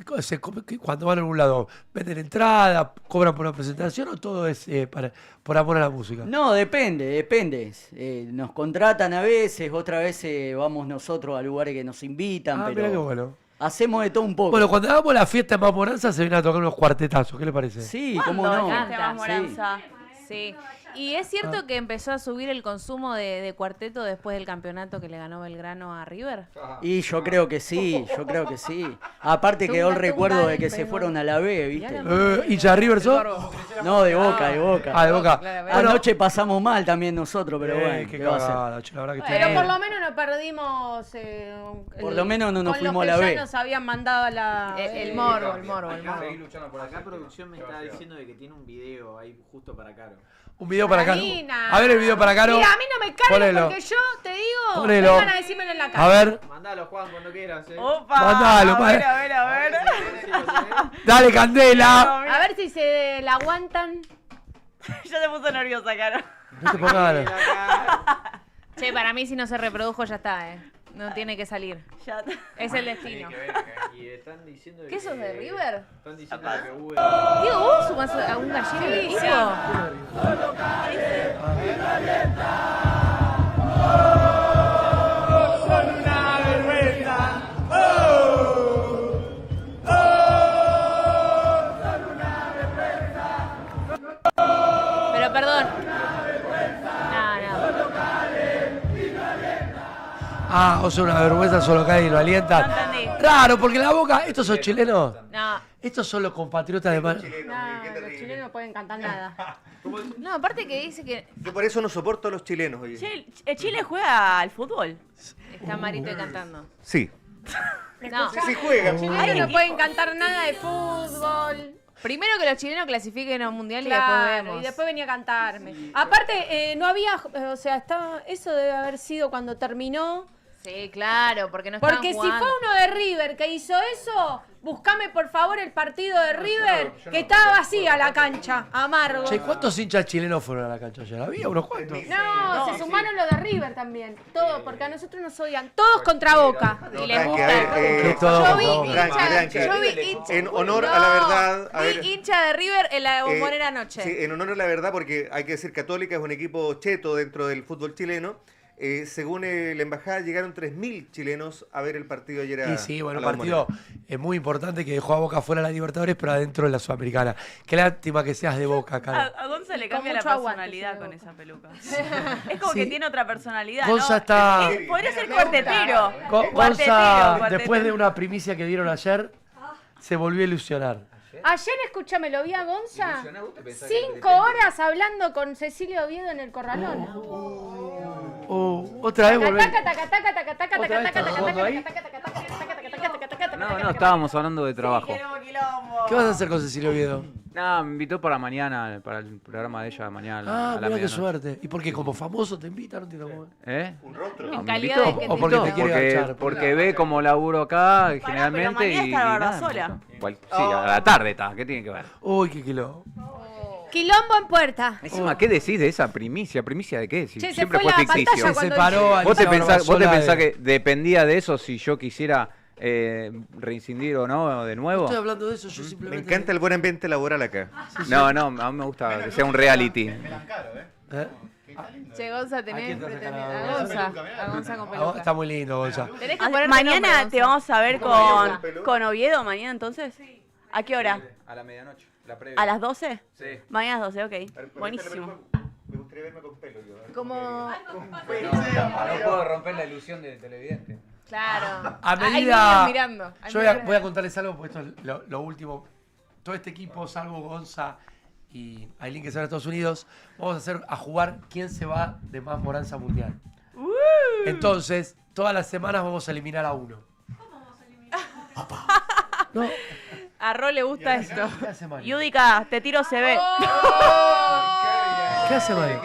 cuando van a algún lado? ¿Venden entrada? ¿Cobran por la presentación o todo es por amor a la música? No, depende. Nos contratan a veces, otras veces vamos nosotros a lugares que nos invitan, Ah, pero mira qué bueno. hacemos de todo un poco. Bueno, cuando hagamos la fiesta de Mamoranza se vienen a tocar unos cuartetazos, ¿qué le parece? Sí, ¿Cuándo cómo no. es este Más Sí. Moranza? Sí. Y es cierto que empezó a subir el consumo de cuarteto después del campeonato que le ganó Belgrano a River. Y yo creo que sí. Aparte quedó el recuerdo de que se fueron a la B, ¿viste? ¿Y ya River sos? No, de Boca. Ah, de Boca. Anoche pasamos mal también nosotros, pero bueno, qué ¿qué va a hacer? cagada, che, la verdad que Pero por lo menos no perdimos. Por lo menos no nos con fuimos los a la que B. ya nos habían mandado a la. El morbo. Acá producción me está diciendo de que tiene un video ahí justo para Caro. Un video para Caro. Karina. A ver el video para Caro. Mira, a mí no me cargo Ponelo. porque yo te digo. Ponelo. Vengan a decírmelo en la cara. A ver. Mandalo, Juan, cuando quieras. Opa. Mandalo, a ver. Dale, Candela. A ver si se la aguantan. Ya se puso nerviosa, Caro. No te pongas. Che, para mí si no se reprodujo ya está, No tiene que salir. Ya Es el destino. Y están diciendo ¿Qué sos de River? Están diciendo que hubo... Diego, ¿vos sumás a un gallego del equipo? Pero perdón. Ah, o sea, una vergüenza solo cae y lo alientan. No entendí. Raro, porque la Boca, ¿estos son chilenos? No. Estos son los compatriotas de No, los chilenos no pueden cantar nada. No, aparte que dice que Yo por eso no soporto a los chilenos, oye. Chile juega al fútbol. está Marito cantando. Sí. No. Sí juegan. Los chilenos no pueden cantar nada de fútbol. Primero que los chilenos clasifiquen a un mundial y después Claro, vemos. y después venía a cantarme. Aparte, no había, o sea, estaba, eso debe haber sido cuando terminó, Sí, claro, porque no Porque estaban si fue jugando. uno de River que hizo eso, buscame por favor el partido de River, que estaba vacía la cancha, amargo. Che, ¿cuántos hinchas chilenos fueron a la cancha ayer? ¿Había unos cuantos? No, se sumaron los de River también. Todo, porque a nosotros nos odian. Todos contra Boca. Y les gusta. Yo vi en honor a la verdad. a ver, Vi hincha de River en la bombonera anoche. Sí, en honor a la verdad, porque hay que decir, Católica es un equipo cheto dentro del fútbol chileno. Según la embajada, llegaron 3.000 chilenos a ver el partido ayer. Y sí, bueno, a un la partido muy importante que dejó a Boca fuera de la Libertadores, pero adentro de la Sudamericana. Qué lástima que seas de Boca, Caro. A Gonza le Con cambia la mucho aguante, personalidad sí, con de esa peluca. Es como que tiene otra personalidad, Gonza ¿no? está- Podría ser cuartetero. Gonza, después de una primicia que dieron ayer, se volvió a ilusionar. Ayer, escúchame, lo vi a Gonza. 5 horas hablando con Cecilio Oviedo en el Corralón. Otra vez volver. No, estábamos hablando de trabajo. ¿Qué vas a hacer con Cecilio Oviedo? No, me invitó para mañana, para el programa de ella de mañana. Ah, a la mira qué medianoche. suerte. ¿Y por qué? ¿Como famoso te invitan? No entiendo cómo es. ¿Eh? Un rostro. No, En me calidad invitó. de que O porque te quiere Porque, agachar. porque ve como laburo acá generalmente mañana y está nada, Barbasola. me invitó. Sí, a la tarde está. ¿Qué tiene que ver? Uy, qué kilo. Quilombo en puerta. Encima, ¿qué decís de esa primicia? ¿Primicia de qué? Si Che, se siempre fue fue la ficticio. pantalla Se separó a ¿Vos te Alicia pensás Barbasola que dependía de eso si yo quisiera reincidir o no de nuevo? Estoy hablando de eso, yo Me simplemente. encanta el buen ambiente laboral acá. No, a mí me gusta que sea un reality. ¿Eh? Che, Gonza, ¿A tenés quién te hace cara? a Gonza. A Gonza con Ah, peluca. está muy lindo, Gonza. Tenés que ponerte Mañana nombre, te Gonza. vamos a ver con Oviedo, mañana entonces. ¿A qué hora? A la medianoche, la previa. ¿A las 12? Sí. Mañana a las 12, ok. Buenísimo. Me gustaría verme con pelo yo. Como... No puedo romper la ilusión del televidente. Claro. A Hay medida. niños mirando. Hay Yo niños voy a contarles algo, porque esto es lo último. Todo este equipo, salvo Gonza y Ailín, que se van a Estados Unidos, vamos a jugar quién se va de más Moranza Mundial. Entonces, todas las semanas vamos a eliminar a uno. No, A Ro le gusta esto. ¿qué hace Mario? Yudica, te tiro CB. ¿Qué hace Mario?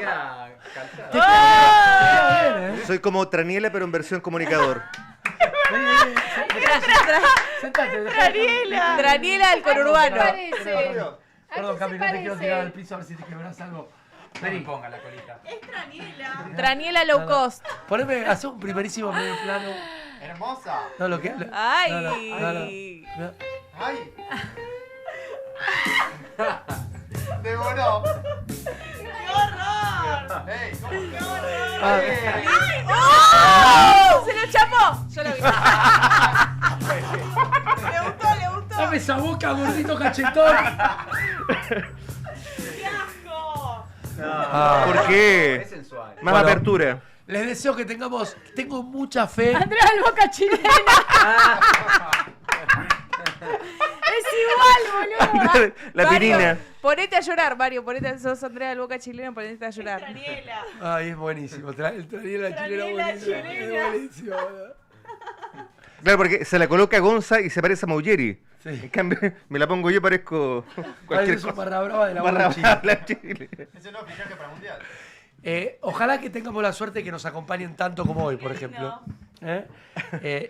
Soy como Traniela, pero en versión comunicador. Sentate. Daniela. Daniela del conurbano. Perdón, Cami, no te quiero tirar al piso a ver si te quebrás algo. Vení. Ponga la colita. Es Daniela. Daniela low cost. Poneme, hace un primerísimo medio plano. Hermosa. No, lo que. Ay. No. ¡Ay! ¡Devoró! ¡Qué horror! ¡Ey! ¿Cómo que Ah, ¡Oh! ¡Se lo chapó! Yo lo vi. Le gustó. Dame esa boca, gordito cachetón. ¡Qué asco! ¿Por qué? Es sensual. Más Bueno, apertura. Les deseo que tengo mucha fe. Andrea del Boca chilena. Es igual, boludo. La Mario, pirina. Ponete a llorar, Mario. Sos Andrea del Boca chilena, ponete a llorar. Daniela. Ay, es buenísimo. El Traniela chilena buenísimo. Es buenísimo. boludo. Claro, porque se la coloca Gonza y se parece a Maugeri. Sí. En cambio, me la pongo yo y parezco cualquier Pareces un cosa. barra brava de la Barra bola china. brava de Chile. Ese no es fichaje para mundial. Ojalá que tengamos la suerte que nos acompañen tanto como hoy, por ejemplo.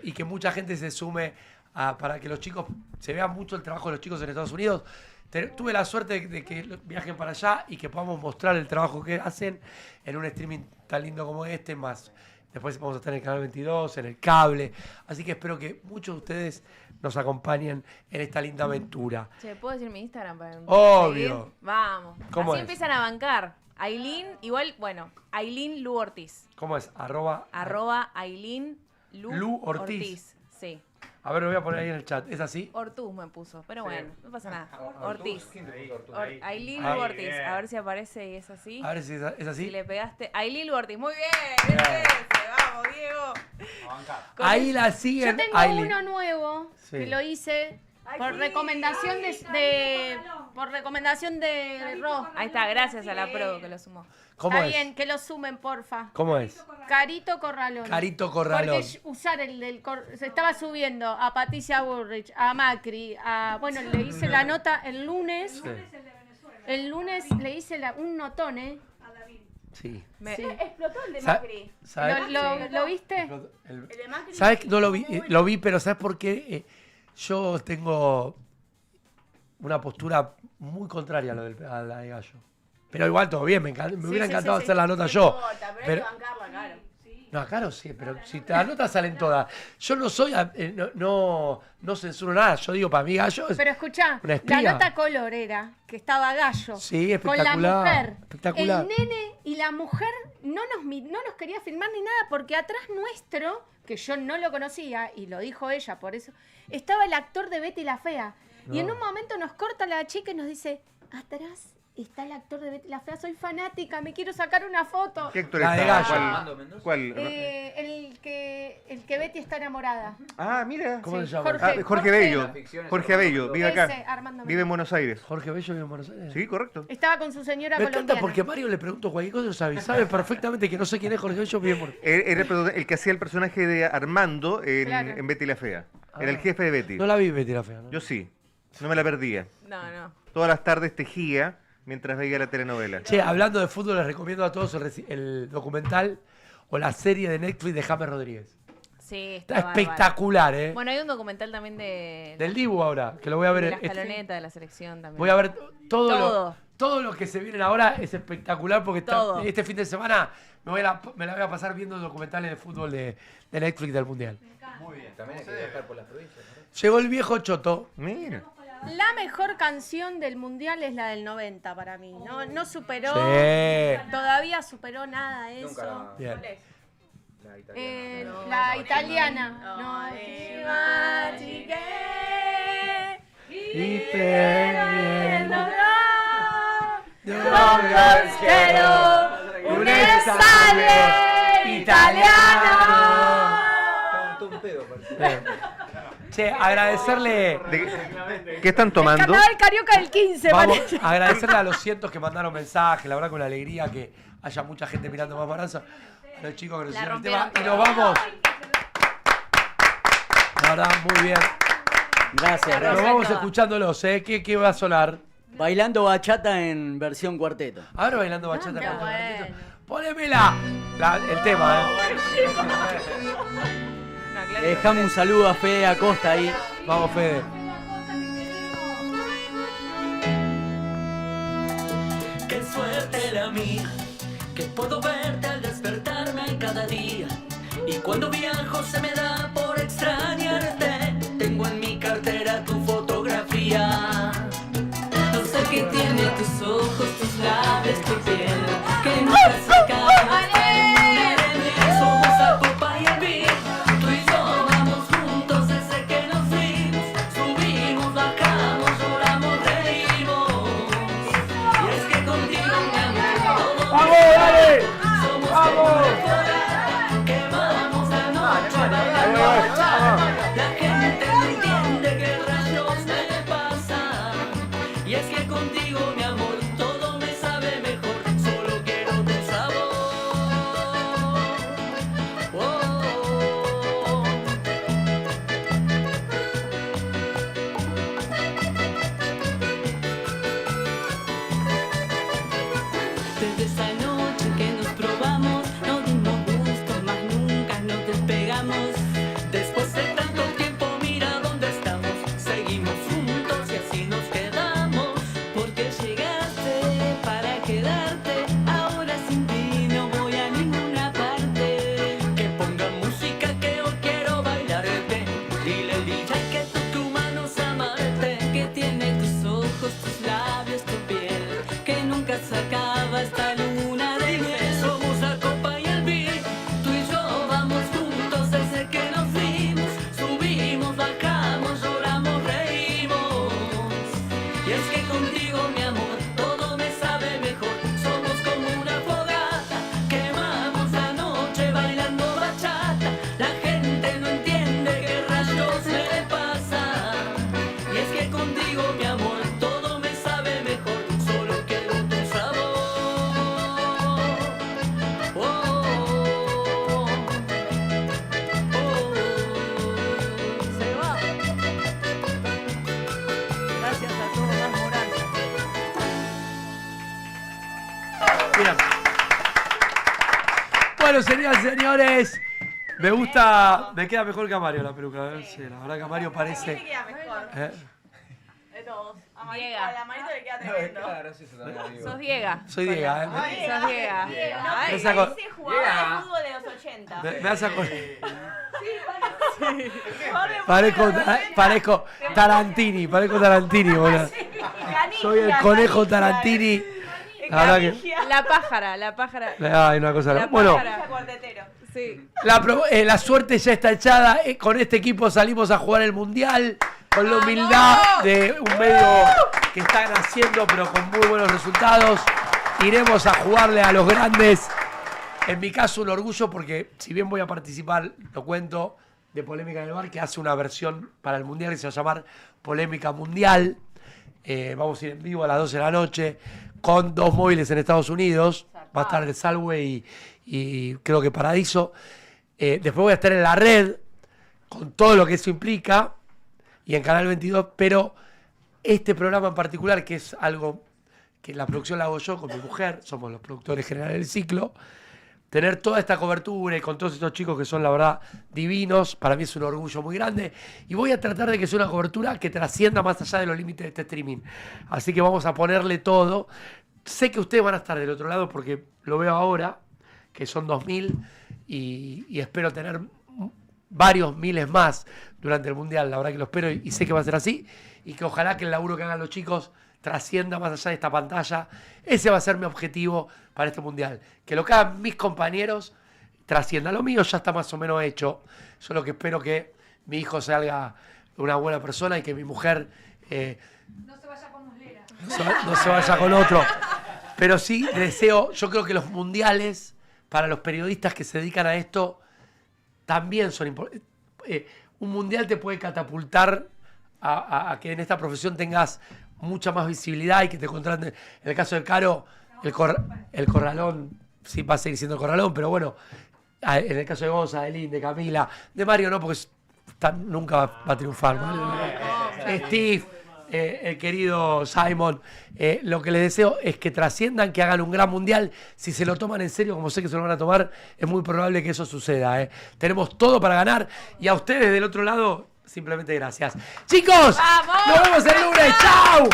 Y que mucha gente se sume para que los chicos, se vea mucho el trabajo de los chicos en Estados Unidos. Tuve la suerte de que viajen para allá y que podamos mostrar el trabajo que hacen en un streaming tan lindo como este, más después vamos a estar en el Canal 22, en el cable. Así que espero que muchos de ustedes nos acompañen en esta linda aventura. Che, ¿puedo decir mi Instagram para Obvio. seguir? Vamos. ¿Cómo Así es? empiezan a bancar. Ailín, igual, bueno, Ailín Lu Ortiz. ¿Cómo es? Arroba Ailín Lu Ortiz. Sí. A ver, lo voy a poner ahí en el chat. ¿Es así? Ortuz me puso, pero bueno, no pasa nada. Ortiz. Ahí. Ailín Ah, Lu Ortiz. A ver si aparece y es así. A ver si es así. Si le pegaste. Ailín Lu Ortiz. Muy bien. Vamos, Diego. Ahí la siguen. Yo tengo Ailín. uno nuevo Sí. que lo hice por recomendación por recomendación de Ro. Ahí está, gracias a la pro que lo sumó. ¿Cómo Está es? bien, que lo sumen, porfa. ¿Cómo es? Carito Corralón. Carito Corralón. Porque usar se estaba subiendo a Patricia Bullrich, a Macri, bueno, le hice la nota el lunes. Sí. El lunes le hice un notón, Sí. Explotó el de Sa- Macri. ¿sabes? ¿Lo viste? El de Macri. ¿Sabes que no lo vi? Lo vi, pero ¿sabes por qué? Yo tengo una postura muy contraria a la de Gallo. Pero igual todo bien, me hubiera encantado hacer la nota yo. Pero, no, Caro sí, pero si las notas salen todas. Yo no soy, no censuro nada, yo digo para mí Gallo es Pero escuchá, una espía. la nota color era que estaba Gallo Sí, con la espectacular, mujer. espectacular. El nene y la mujer no nos quería filmar ni nada porque atrás nuestro, que yo no lo conocía y lo dijo ella, por eso, estaba el actor de Betty la Fea. Y en un momento nos corta la chica y nos dice, atrás está el actor de Betty la Fea, soy fanática, me quiero sacar una foto. ¿Qué actor La de está? Gallo. ¿Cuál? El que Betty está enamorada. Ah, mira. ¿Cómo se llama? Jorge Bello. Jorge Abello, vive acá. Ese, Armando Vive en Buenos Aires. Jorge Bello vive en Buenos Aires. Sí, correcto. Estaba con su señora Me encanta colombiana. porque a Mario le pregunto cualquier cosa y lo sabe. Sabe perfectamente que no sé quién es Jorge Bello, vive en Buenos Aires. Era el que hacía el personaje de Armando en Betty la Fea. Era el jefe de Betty. No la vi Betty la Fea, ¿no? Yo sí. No me la perdía. No. Todas las tardes tejía mientras veía la telenovela. Che, hablando de fútbol, les recomiendo a todos el documental o la serie de Netflix de James Rodríguez. Sí, Está bárbaro. espectacular, ¿eh? Bueno, hay un documental también Del Dibu ahora, que lo voy a ver. de la escaloneta de la selección también. Voy a ver Todo. todo lo que se viene ahora es espectacular porque Todo. este fin de semana me la voy a pasar viendo documentales de fútbol de Netflix del Mundial. Muy bien, también hay que viajar por las provincias. Llegó el viejo Choto. Mira. La mejor canción del mundial es la del 90 para mí. No superó. Sí. Todavía superó nada eso. Nunca. Bien. La italiana. No, Y perdiendo. un esale italiano. Che, agradecerle. ¿Qué están tomando? Carnaval Carioca del 15, Vamos parece. a agradecerle a los cientos que mandaron mensajes, la verdad con la alegría que haya mucha gente mirando Más Baranza, a los chicos que nos hicieron el tema. Y nos vamos. La verdad, muy bien. Gracias, Nos vamos escuchándolos, ¿eh? ¿Qué va a sonar? Bailando bachata en versión cuarteto. Ahora bailando bachata. Ponémela. El tema, Le dejamos un saludo a Fede Acosta ahí. Vamos, Fede. Qué suerte la mía, que puedo verte al despertarme cada día. Y cuando viajo se me da por extrañarte. Tengo en mi cartera tu fotografía. No sé qué tiene tus ojos, tus labios, tu piel, que nunca se acaba. Somos la copa y el vino. Tú y yo vamos juntos desde que nos vimos. Subimos, bajamos, lloramos, reímos. Y es que contigo mi amor todo. ¡Vamos, dale! Somos ¡Vamos! que vamos la noche bailando. La gente no entiende qué rayos me pasa. Y es que contigo mi amor todo me sabe mejor. Solo quiero tu sabor. Desde esa noche que nos probamos, no dimos gusto, más nunca nos despegamos. Después de tanto tiempo, mira dónde estamos. Seguimos juntos y así nos quedamos. Porque llegaste para quedarte. Ahora sin ti no voy a ninguna parte. Que ponga música que hoy quiero bailarte. Dile al DJ que toque tu manos amarte. Que tiene tus ojos, tus labios, tu piel. Que nunca se acaba esta luna de miel. Somos la copa y el vino. Tú y yo vamos juntos desde que nos vimos. Subimos, bajamos, lloramos, reímos. Y es que contigo mi amor todo me sabe mejor. Somos como una fogata, quemamos la noche bailando bachata. La gente no entiende qué rayos me pasa. Y es que contigo mi amor todo me sabe mejor. Solo quiero tu sabor. Se va. Gracias a todos, Más Moranza. Mira, Bueno, señoras y señores, me gusta, me queda mejor que a Mario la peluca. Sí, la verdad que a Mario parece... ¿Quién te queda mejor? De todos. Diega. A Marito le queda tremendo. Sos Diega. Soy Diega, ¿eh? Sos Diega. No, Me saco- ese jugador de fútbol de los 80. Me hace acordar. Parezco Parezco Tarantini, boludo. Soy el conejo Tarantini. La verdad que... La pájara. Ay, una cosa. Bueno, Sí. la suerte ya está echada. Con este equipo salimos a jugar el Mundial. Con la humildad de un medio que está naciendo, pero con muy buenos resultados. Iremos a jugarle a los grandes. En mi caso, un orgullo porque, si bien voy a participar, lo cuento, de Polémica en el Bar, que hace una versión para el Mundial que se va a llamar Polémica Mundial. Vamos a ir en vivo a las 12 de la noche con 2 móviles en Estados Unidos. Va a estar el Salwe y creo que Paradiso. Después voy a estar en la red con todo lo que eso implica y en Canal 22, pero este programa en particular, que es algo que la producción la hago yo con mi mujer, somos los productores generales del ciclo, tener toda esta cobertura y con todos estos chicos que son la verdad divinos, para mí es un orgullo muy grande y voy a tratar de que sea una cobertura que trascienda más allá de los límites de este streaming. Así que vamos a ponerle todo. Sé que ustedes van a estar del otro lado porque lo veo ahora, que son 2000 y espero tener varios miles más durante el Mundial. La verdad que lo espero y sé que va a ser así y que ojalá que el laburo que hagan los chicos trascienda más allá de esta pantalla. Ese va a ser mi objetivo para este Mundial. Que lo que hagan mis compañeros trascienda. Lo mío ya está más o menos hecho. Yo lo que espero que mi hijo salga una buena persona y que mi mujer No se vaya con Muslera. no se vaya con otro. Pero sí deseo, yo creo que los mundiales, para los periodistas que se dedican a esto, también son importantes. Un mundial te puede catapultar a que en esta profesión tengas mucha más visibilidad y que te contraten. En el caso de Caro, el Corralón, sí va a seguir siendo el Corralón, pero bueno, en el caso de Gonza, de Lynn, de Camila, de Mario no, porque nunca va a triunfar. Steve, el querido Simon, lo que les deseo es que trasciendan, que hagan un gran mundial. Si se lo toman en serio, como sé que se lo van a tomar, es muy probable que eso suceda. Tenemos todo para ganar y a ustedes del otro lado, simplemente gracias. Chicos, ¡vamos! Nos vemos el lunes. ¡Chao!